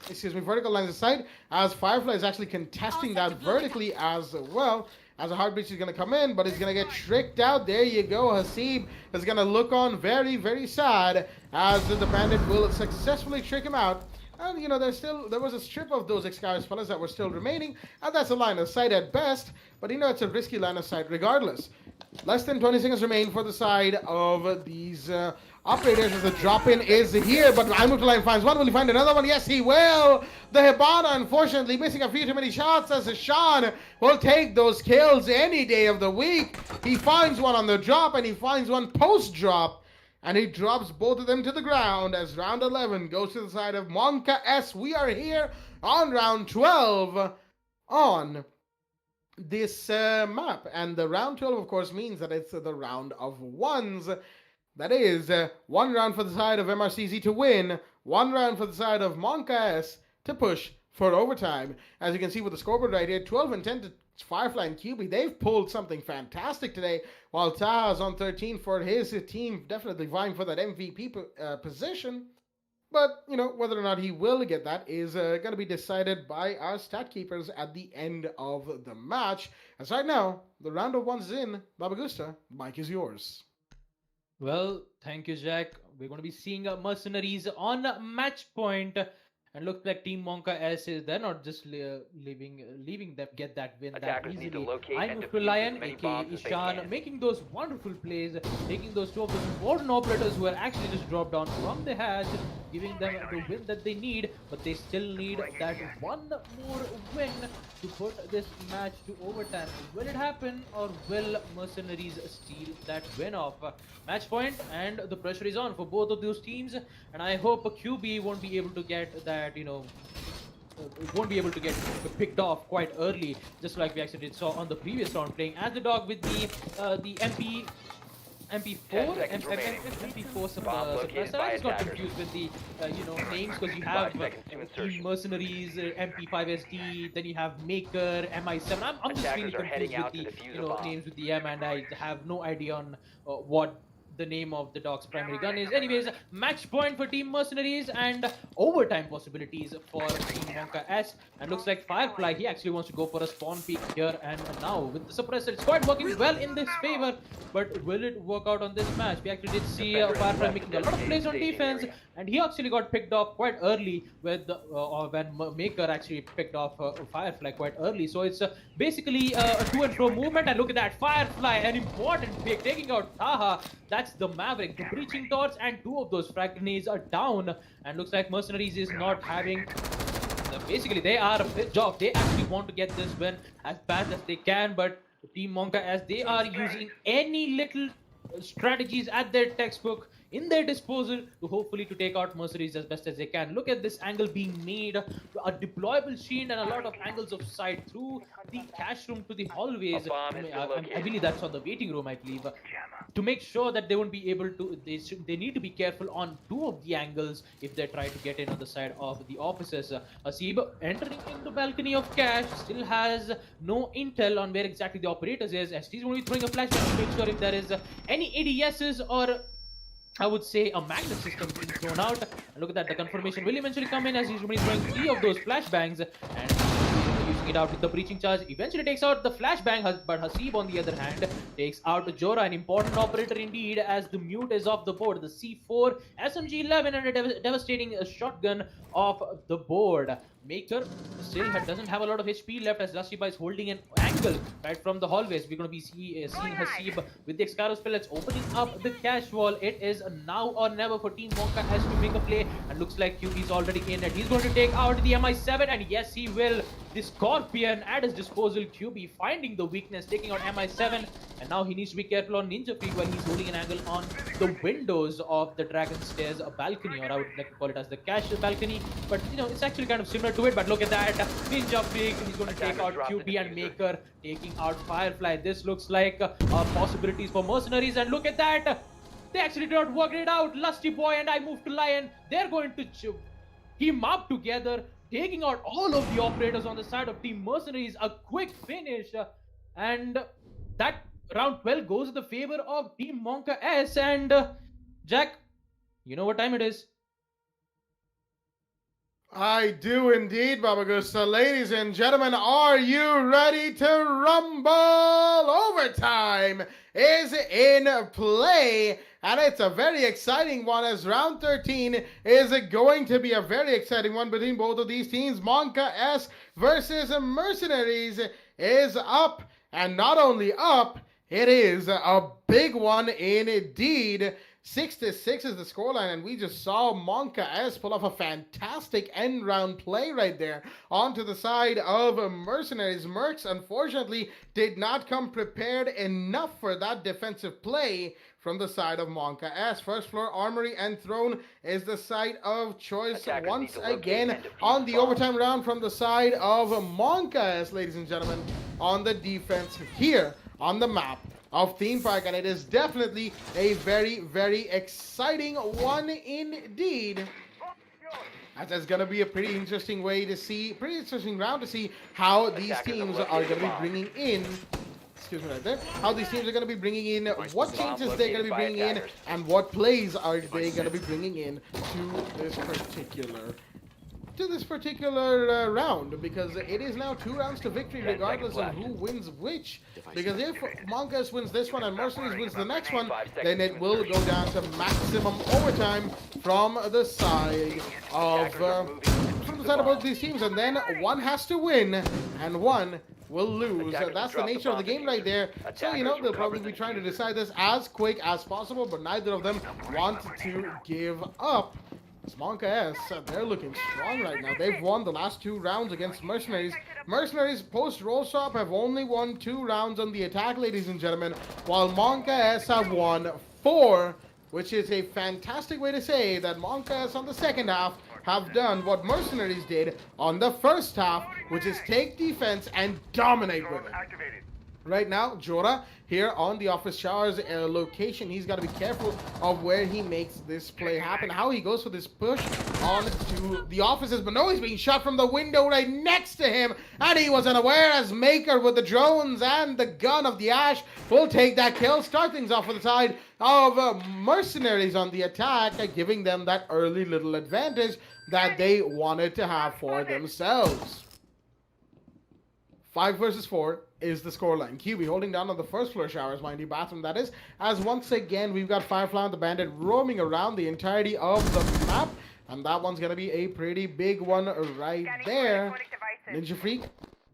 Vertical lines of sight, as Firefly is actually contesting that vertically as well. As a heart breach is going to come in, but he's going to get tricked out. There you go. Hasib is going to look on very, very sad as the Bandit will successfully trick him out. And, you know, there was a strip of those Excalibur fellas that were still remaining, and that's a line of sight at best, but, you know, it's a risky line of sight regardless. Less than 20 seconds remain for the side of these operators as the drop-in is here, but Almutaline finds one. Will he find another one? Yes, he will. The Hibana, unfortunately, missing a few too many shots as Sean will take those kills any day of the week. He finds one on the drop, and he finds one post-drop. And he drops both of them to the ground as round 11 goes to the side of Monka S. We are here on round 12 on this map. And the round 12, of course, means that it's the round of ones. That is, one round for the side of MRCZ to win, one round for the side of Monka S to push for overtime. As you can see with the scoreboard right here, 12 and 10 to Firefly and QB, they've pulled something fantastic today, while Taha's on 13 for his team, definitely vying for that MVP position. But, you know, whether or not he will get that is going to be decided by our stat keepers at the end of the match. As right now, the round of ones is in. Babagusta, mic is yours. Well, thank you, Jack. We're going to be seeing Mercenaries on match point. And looks like Team Monka S is they're not just leaving them get that win Attackers that need to easily. locate I'm and defuse Lion, as many aka bombs as they Ishan, can. making those wonderful plays, taking those two of those important operators who are actually just dropped down from the hatch, giving them the win that they need, but they still need that one more win to put this match to overtime. Will it happen, or will Mercenaries steal that win off? Match point, and the pressure is on for both of those teams, and I hope QB won't be able to get that, you know, won't be able to get picked off quite early, just like we actually saw on the previous round, playing as the dog with the MP4 suppressor. I just got confused with the you know, names, because you have Team Mercenaries, MP5SD, then you have Maker, MI7. I'm just really confused with the, you know, names with the M, and I have no idea on what the name of the dog's primary gun is. Anyways, match point for Team Mercenaries and overtime possibilities for Team Monka S. And looks like Firefly, he actually wants to go for a spawn peek here and now with the suppressor. It's quite working well in this favor, but will it work out on this match? We actually did see Firefly making a lot of plays on defense, and he actually got picked off quite early with when Maker actually picked off Firefly quite early. So it's basically a to and fro movement. And look at that, Firefly, an important pick, taking out Taha. That's the Maverick, the breaching torch, and two of those frag grenades are down. And looks like Mercenaries is not having. Basically, they are a pissed off. They actually want to get this win as bad as they can, but Team Monka, as they are using any little strategies at their textbook in their disposal to hopefully to take out Mercenaries as best as they can. Look at this angle being made, a deployable shield and a lot of angles of sight through the cash room to the hallways. I believe that's on the waiting room, I believe, to make sure that they won't be able to, they need to be careful on two of the angles if they try to get in on the side of the officers. Hasib entering in the balcony of cash, still has no intel on where exactly the operators is, as he's going to be throwing a flashbang to make sure if there is any ADSs or I would say a magnet system being thrown out. And look at that, the confirmation will eventually come in as he's going to be throwing 3 of those flashbangs, and using it out with the breaching charge. Eventually takes out the flashbang, but Hasib on the other hand takes out Jora, an important operator indeed, as the mute is off the board. The C4, SMG-11 and a devastating shotgun off the board. Maker still doesn't have a lot of HP left as Lashiba is holding an angle right from the hallways. We're going to be seeing Hasib with the Excaro spellets opening up the cash wall. It is now or never for Team Monka has to make a play, and looks like QB is already in it. He's going to take out the MI7, and yes, he will. The Scorpion at his disposal. QB finding the weakness, taking out MI7, and now he needs to be careful on Ninja Freak while he's holding an angle on the windows of the Dragon Stairs balcony, or I would like to call it as the cash balcony, but you know, it's actually kind of similar to it. But look at that, Ninja Freak, he's going to take out QB, and Maker taking out Firefly. This looks like possibilities for mercenaries, and look at that, they actually did not work it out. Lusty Boy and I move to Lion, they're going to team up together, taking out all of the operators on the side of Team Mercenaries. A quick finish, and that round 12 goes in the favor of Team Monka S. And Jack, you know what time it is. I do indeed, Baba Gusta. Ladies and gentlemen, are you ready to rumble? Overtime is in play, and it's a very exciting one, as round 13 is going to be a very exciting one between both of these teams. Monka S versus Mercenaries is up, and not only up, it is a big one indeed. 6-6 is the scoreline, and we just saw Monka S pull off a fantastic end round play right there onto the side of Mercenaries. Mercs, unfortunately, did not come prepared enough for that defensive play from the side of Monka S. First floor armory and throne is the site of choice once again on the overtime round from the side of Monka S, ladies and gentlemen, on the defense here on the map of Theme Park, and it is definitely a very, very exciting one indeed. That's going to be a pretty interesting way to see, pretty interesting round to see how these teams are going to be bringing in, excuse me right there, how these teams are going to be bringing in, what changes they're going to be bringing in, and what plays are they going to be bringing in to this particular round, because it is now 2 rounds to victory regardless of who wins which. Because if Monkas wins this one and Mercenaries wins the next one, then it will go down to maximum overtime from the side of both these teams, and then one has to win and one will lose. That's the nature of the game right there. So, you know, they'll probably be trying to decide this as quick as possible, but neither of them want to give up. Monka S, they're looking strong right now. They've won the last 2 rounds against Mercenaries. Mercenaries post-roll stop have only won 2 rounds on the attack, ladies and gentlemen, while Monka S have won 4, which is a fantastic way to say that Monka S on the second half have done what Mercenaries did on the first half, which is take defense and dominate with it. Right now, Jora here on the Office Showers location, he's got to be careful of where he makes this play happen, how he goes for this push on to the offices, but no, he's being shot from the window right next to him, and he was unaware as Maker with the drones and the gun of the Ash will take that kill, start things off with the side of Mercenaries on the attack, giving them that early little advantage that they wanted to have for themselves. 5 versus 4 is the scoreline. QB holding down on the first floor showers, mind you, bathroom that is, as once again we've got Firefly and the Bandit roaming around the entirety of the map, and that one's gonna be a pretty big one right there. Ninja Freak,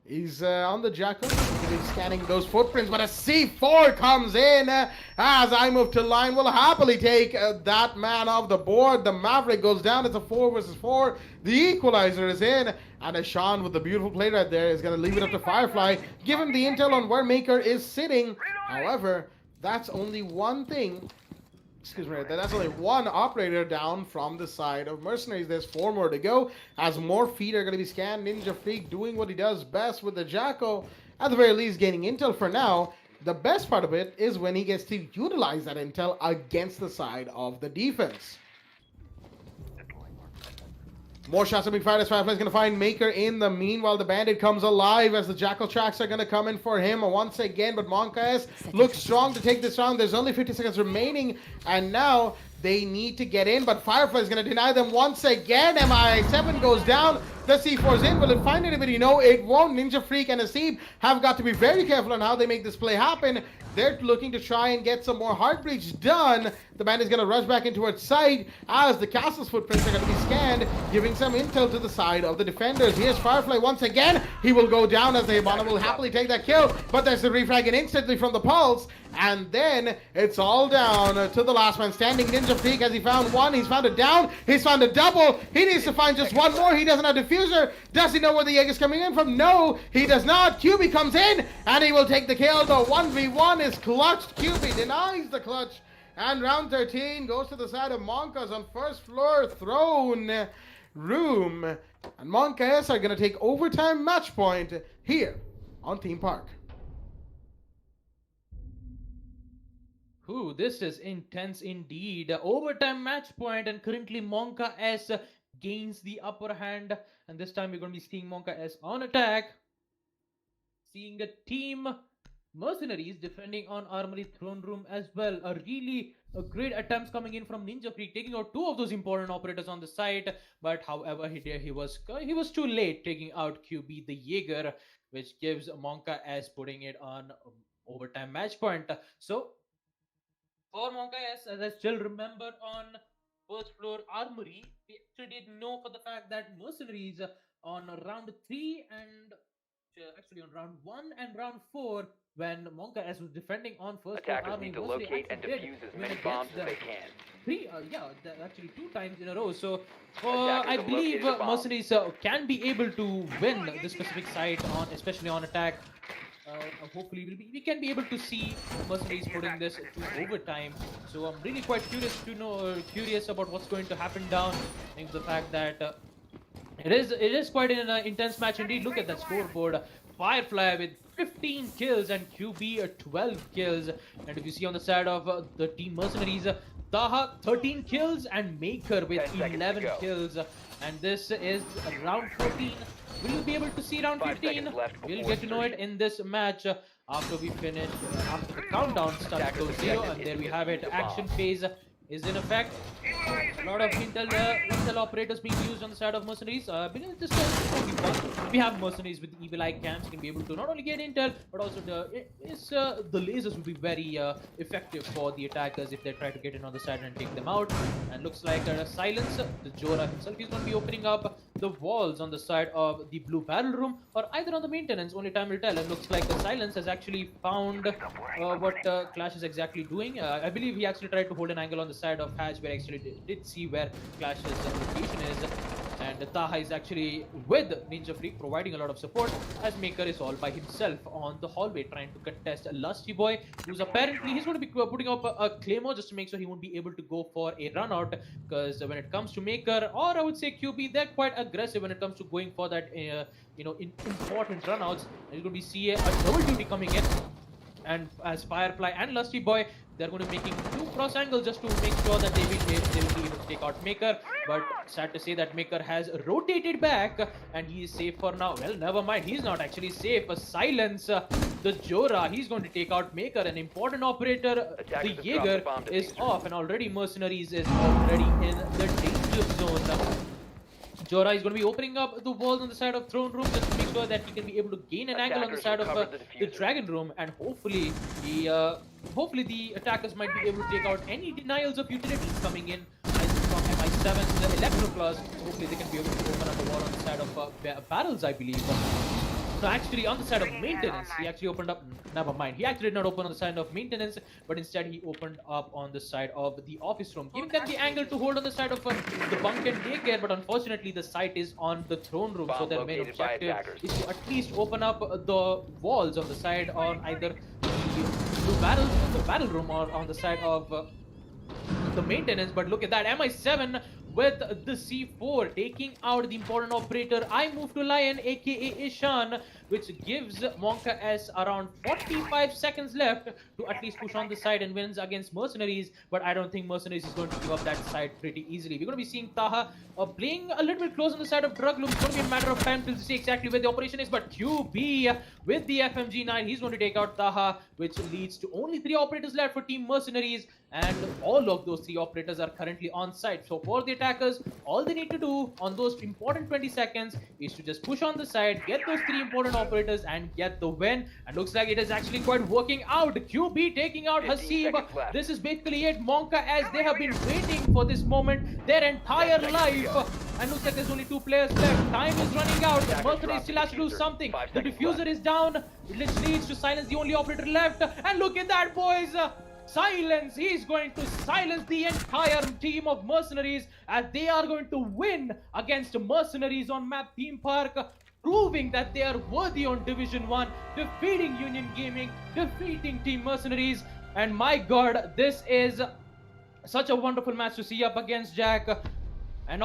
he's on the Jackal, he's scanning those footprints, but a C4 comes in as I move to line. Will happily take that man off the board. The Maverick goes down. It's a 4 versus 4. The equalizer is in, and Ashan with the beautiful play right there is going to leave it up to Firefly, give him the intel on where Maker is sitting. However, that's only one thing. Excuse me, that's only one operator down from the side of Mercenaries. There's 4 more to go, as more feet are going to be scanned. Ninja Freak doing what he does best with the Jackal, at the very least getting intel for now. The best part of it is when he gets to utilize that intel against the side of the defense. More shots are being fired as Firefly's going to find Maker in the meanwhile. The Bandit comes alive as the Jackal tracks are going to come in for him once again. But Monka S looks strong to take this round. There's only 50 seconds remaining. And now they need to get in. But Firefly's going to deny them once again. MI7 goes down. The C4's in. Will it find anybody? No, it won't. Ninja Freak and Aseeb have got to be very careful on how they make this play happen. They're looking to try and get some more hard breach done. The band is going to rush back into its site as the castle's footprints are going to be scanned, giving some intel to the side of the defenders. Here's Firefly once again. He will go down as the Hibana will happily take that kill, but there's the refrag instantly from the Pulse. And then it's all down to the last man standing. Ninja Freak, has he found one? He's found it down. He's found a double. He needs to find just one more. He doesn't have diffuser. Does he know where the Jaeger's coming in from? No, he does not. QB comes in and he will take the kill. The 1v1 is clutched. QB denies the clutch. And round 13 goes to the side of Monkas on first floor throne room. And Monkas are going to take overtime match point here on Theme Park. Ooh, this is intense indeed. Overtime match point, and currently Monka S gains the upper hand. And this time we're going to be seeing Monka S on attack. Seeing a team Mercenaries defending on Armory Throne Room as well. A great attempts coming in from Ninja Freak, taking out two of those important operators on the site. But however, he was too late, taking out QB the Jaeger, which gives Monka S putting it on overtime match point. So for Monka S, as I still remember on first floor Armory, we actually didn't know for the fact that Mercenaries on round 3 and actually on round 1 and round 4, when Monka S was defending on first floor Attackers Armory, need to locate and defuse as many bombs as they can. Actually 2 times in a row. So I believe Mercenaries can be able to win this specific site on, especially on attack. Hopefully we can be able to see Mercenaries putting this to overtime. So I'm really quite curious about what's going to happen down. I think the fact that it is quite an intense match indeed. Look at that scoreboard. Firefly with 15 kills and QB 12 kills. And if you see on the side of the team Mercenaries, Taha 13 kills and Maker with 11 kills. And this is round 14. Will you be able to see round 15? We'll get to know it in this match after we finish, after the countdown starts to 0. And there we have it. Action phase is in effect. A lot of intel operators being used on the side of Mercenaries. Because this will be fun. We have Mercenaries with the evil eye cams, can be able to not only get intel, but also the lasers will be very effective for the attackers if they try to get in on the side and take them out. And looks like Silence, the Jora himself, is going to be opening up the walls on the side of the blue barrel room, or either on the maintenance. Only time will tell. And looks like the Silence has actually found what Clash is exactly doing. I believe he actually tried to hold an angle on the side of Hatch, where actually did see where Clash's location is. And Taha is actually with Ninja Freak, providing a lot of support, as Maker is all by himself on the hallway trying to contest Lusty Boy, who's apparently, he's going to be putting up a Claymore just to make sure he won't be able to go for a run out, because when it comes to Maker, or I would say QB, they're quite aggressive when it comes to going for that important run outs. And you're going to be a double duty coming in. And as Firefly and Lusty Boy, they're going to be making 2 cross angles just to make sure that they will be able to take out Maker. But sad to say that Maker has rotated back and he is safe for now. Well, never mind, he's not actually safe. Silence, the Jora, he's going to take out Maker. An important operator, the Jaeger, is off, and already Mercenaries is already in the danger zone. Jora is going to be opening up the walls on the side of Throne Room just to make sure that he can be able to gain an angle on the side of the Dragon Room, and hopefully the attackers might be able to take out any denials of utilities coming in, either from MI7 to the Electroclaws. Hopefully they can be able to open up the wall on the side of barrels, I believe. So actually on the side of maintenance, he actually opened up, never mind, he actually did not open on the side of maintenance, but instead he opened up on the side of the office room, giving them the angle to hold on the side of the bunk and daycare. But unfortunately the site is on the throne room, so their main objective is to at least open up the walls on the side on either the battle room or on the side of the maintenance. But look at that, MI7 with the C4 taking out the important operator. I move to Lion, aka Ishan, which gives Monka S around 45 seconds left to at least push on the side and wins against Mercenaries. But I don't think Mercenaries is going to give up that side pretty easily. We're going to be seeing Taha playing a little bit close on the side of Drug Loom. It's going to be a matter of time to see exactly where the operation is. But QB with the FMG9, he's going to take out Taha, which leads to only 3 operators left for Team Mercenaries. And all of those 3 operators are currently on site. So for the attackers, all they need to do on those important 20 seconds is to just push on the side, get those 3 important operators, and get the win. And looks like it is actually quite working out. QB taking out 15 Hasib. seconds left. This is basically it. Monka, as they have been waiting for this moment their entire life. And looks like there's only 2 players left. Time is running out. Mercury still has to do something. The diffuser is down, which leads to silence the only operator left. And look at that, boys. Silence. He's going to silence the entire team of Mercenaries, as they are going to win against Mercenaries on map Theme Park, proving that they are worthy on Division 1, defeating Union Gaming, defeating Team Mercenaries. And my god, this is such a wonderful match to see up against Jack. And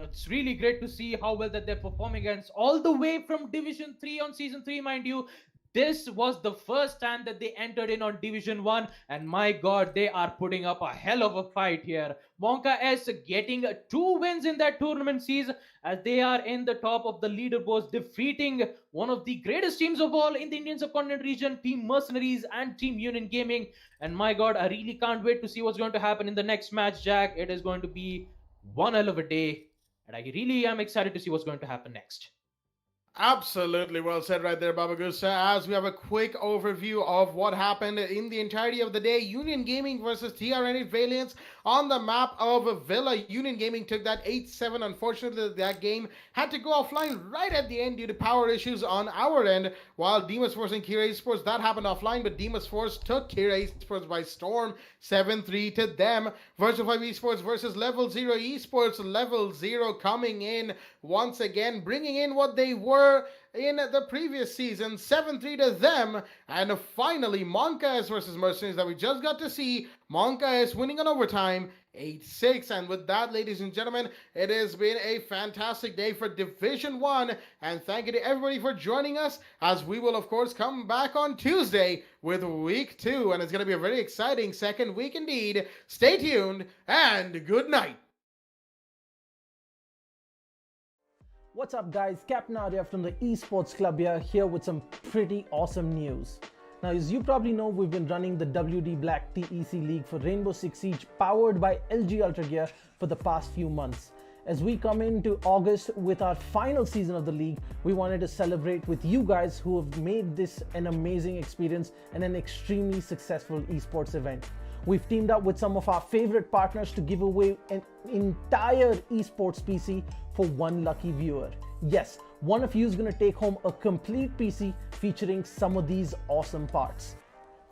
it's really great to see how well that they're performing against, all the way from Division 3 on Season 3, mind you. This was the first time that they entered in on Division 1, and my god, they are putting up a hell of a fight here. Monka S getting 2 wins in that tournament season, as they are in the top of the leaderboards, defeating one of the greatest teams of all in the Indian subcontinent region, Team Mercenaries and Team Union Gaming. And my god, I really can't wait to see what's going to happen in the next match, Jack. It is going to be one hell of a day, and I really am excited to see what's going to happen next. Absolutely well said right there, Baba Gusa. As we have a quick overview of what happened in the entirety of the day, Union Gaming versus TRN8 Valiance on the map of Villa. Union Gaming took that 8-7. Unfortunately, that game had to go offline right at the end due to power issues on our end, while Demas Force and Kira Esports, that happened offline, but Demas Force took Kira Esports by storm, 7-3 to them. Virtual 5 Esports versus Level 0 Esports. Level 0 coming in once again, bringing in what they were in the previous season, 7-3 to them. And finally, Monka S versus Mercenaries that we just got to see. Monka S winning on overtime, 8-6. And with that, ladies and gentlemen, it has been a fantastic day for Division 1. And thank you to everybody for joining us, as we will, of course, come back on Tuesday with Week 2. And it's going to be a very exciting second week indeed. Stay tuned, and good night. What's up, guys? Captain Arya from the Esports Club here with some pretty awesome news. Now, as you probably know, we've been running the WD Black TEC League for Rainbow Six Siege, powered by LG Ultragear, for the past few months. As we come into August with our final season of the league, we wanted to celebrate with you guys who have made this an amazing experience and an extremely successful esports event. We've teamed up with some of our favorite partners to give away an entire esports PC for one lucky viewer. Yes, one of you is going to take home a complete PC featuring some of these awesome parts.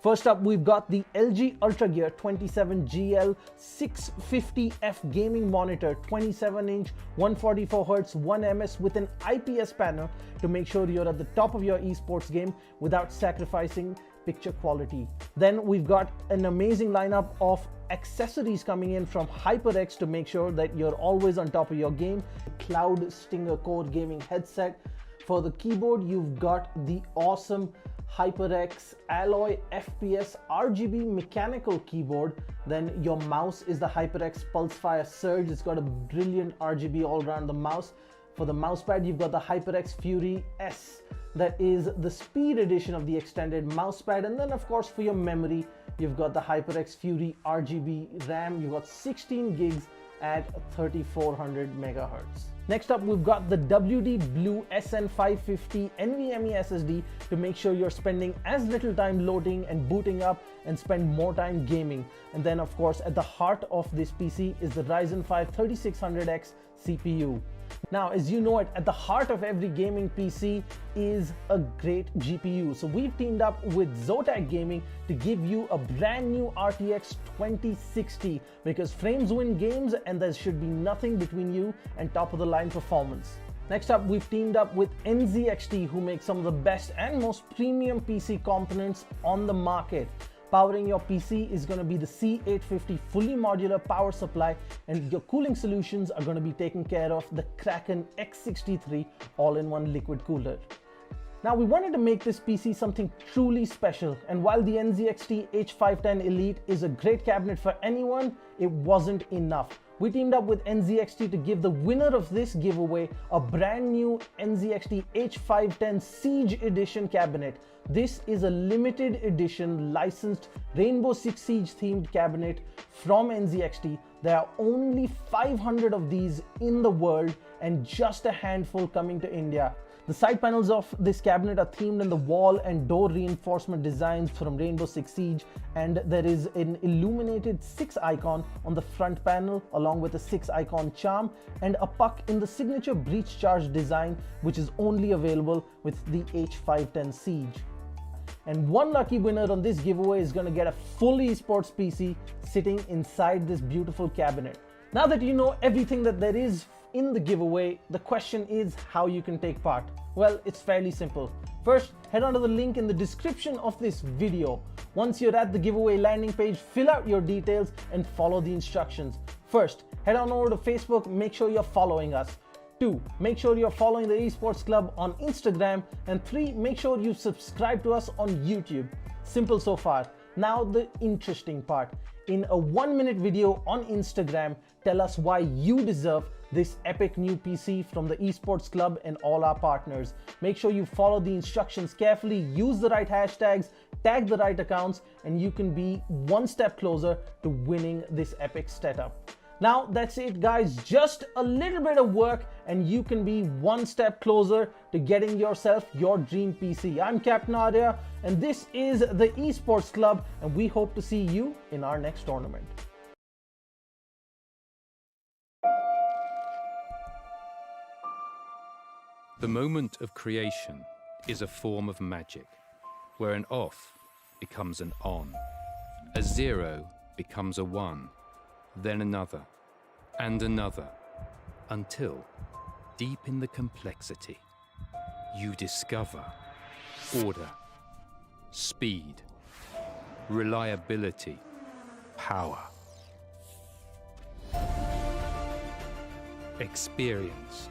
First up, we've got the LG Ultragear 27GL 650F gaming monitor, 27-inch, 144Hz, 1ms with an IPS panel to make sure you're at the top of your esports game without sacrificing picture quality. Then we've got an amazing lineup of accessories coming in from HyperX to make sure that you're always on top of your game. Cloud Stinger Core gaming headset. For the keyboard, you've got the awesome HyperX Alloy FPS RGB mechanical keyboard. Then your mouse is the HyperX Pulsefire Surge. It's got a brilliant RGB all around the mouse. For the mousepad, you've got the HyperX Fury S. That is the speed edition of the extended mousepad. And then, of course, for your memory, you've got the HyperX Fury RGB RAM. You've got 16 gigs at 3400 megahertz. Next up, we've got the WD Blue SN550 NVMe SSD to make sure you're spending as little time loading and booting up and spend more time gaming. And then, of course, at the heart of this PC is the Ryzen 5 3600X CPU. Now, as you know it, at the heart of every gaming PC is a great GPU. So we've teamed up with Zotac Gaming to give you a brand new RTX 2060, because frames win games and there should be nothing between you and top of the line performance. Next up, we've teamed up with NZXT, who make some of the best and most premium PC components on the market. Powering your PC is going to be the C850 fully modular power supply, and your cooling solutions are going to be taken care of the Kraken X63 all-in-one liquid cooler. Now we wanted to make this PC something truly special, and while the NZXT H510 Elite is a great cabinet for anyone, it wasn't enough. We teamed up with NZXT to give the winner of this giveaway a brand new NZXT H510 Siege Edition cabinet. This is a limited edition licensed Rainbow Six Siege themed cabinet from NZXT. There are only 500 of these in the world and just a handful coming to India. The side panels of this cabinet are themed in the wall and door reinforcement designs from Rainbow Six Siege, and there is an illuminated 6 icon on the front panel along with a 6 icon charm and a puck in the signature breach charge design, which is only available with the H510 Siege. And one lucky winner on this giveaway is going to get a full esports PC sitting inside this beautiful cabinet. Now that you know everything that there is in the giveaway, the question is how you can take part. Well, it's fairly simple. First, head on to the link in the description of this video. Once you're at the giveaway landing page, fill out your details and follow the instructions. First, head on over to Facebook, make sure you're following us. 2, make sure you're following the Esports Club on Instagram. And 3, make sure you subscribe to us on YouTube. Simple so far. Now the interesting part. In a 1-minute video on Instagram, tell us why you deserve this epic new PC from the Esports Club and all our partners. Make sure you follow the instructions carefully, use the right hashtags, tag the right accounts, and you can be one step closer to winning this epic setup. Now that's it guys, just a little bit of work and you can be one step closer to getting yourself your dream PC. I'm Captain Arya and this is the Esports Club, and we hope to see you in our next tournament. The moment of creation is a form of magic, where an off becomes an on, a 0 becomes a 1, then another, and another, until, deep in the complexity, you discover order, speed, reliability, power. Experience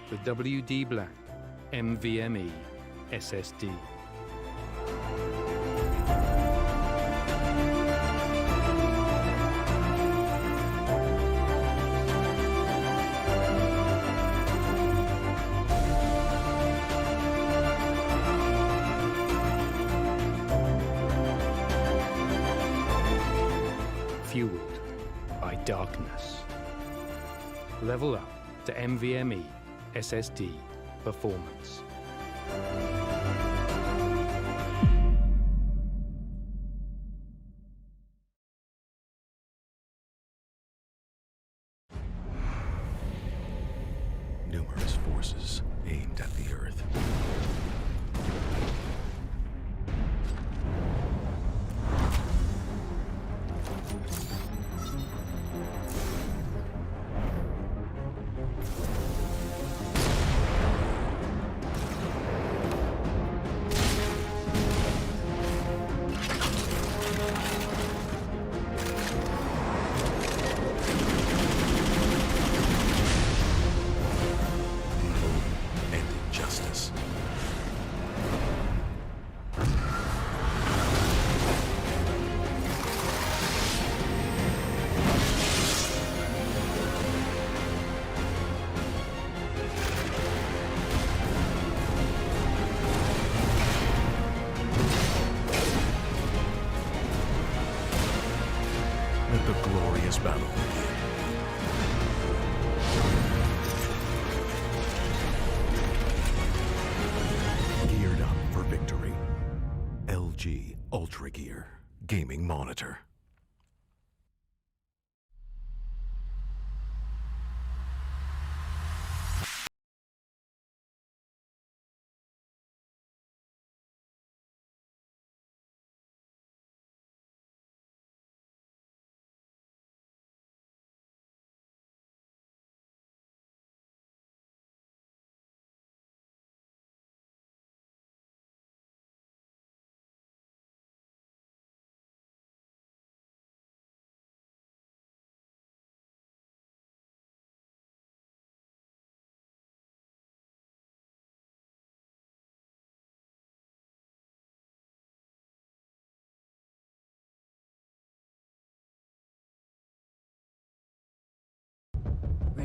the WD Black NVMe SSD. Fueled by darkness. Level up to NVMe SSD performance. Numerous forces aimed at the Earth. Let the glorious battle begin. Geared up for victory. LG Ultragear Gaming Monitor.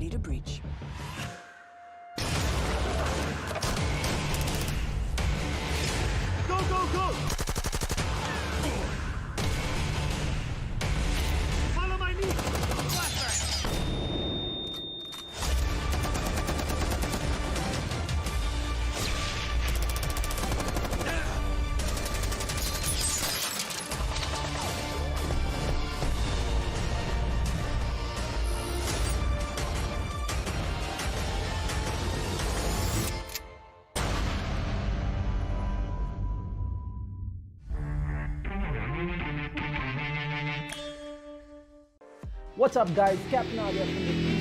Ready to breach. Go, go, go! Follow my lead! Flashback! What's up guys, Captain Arya from the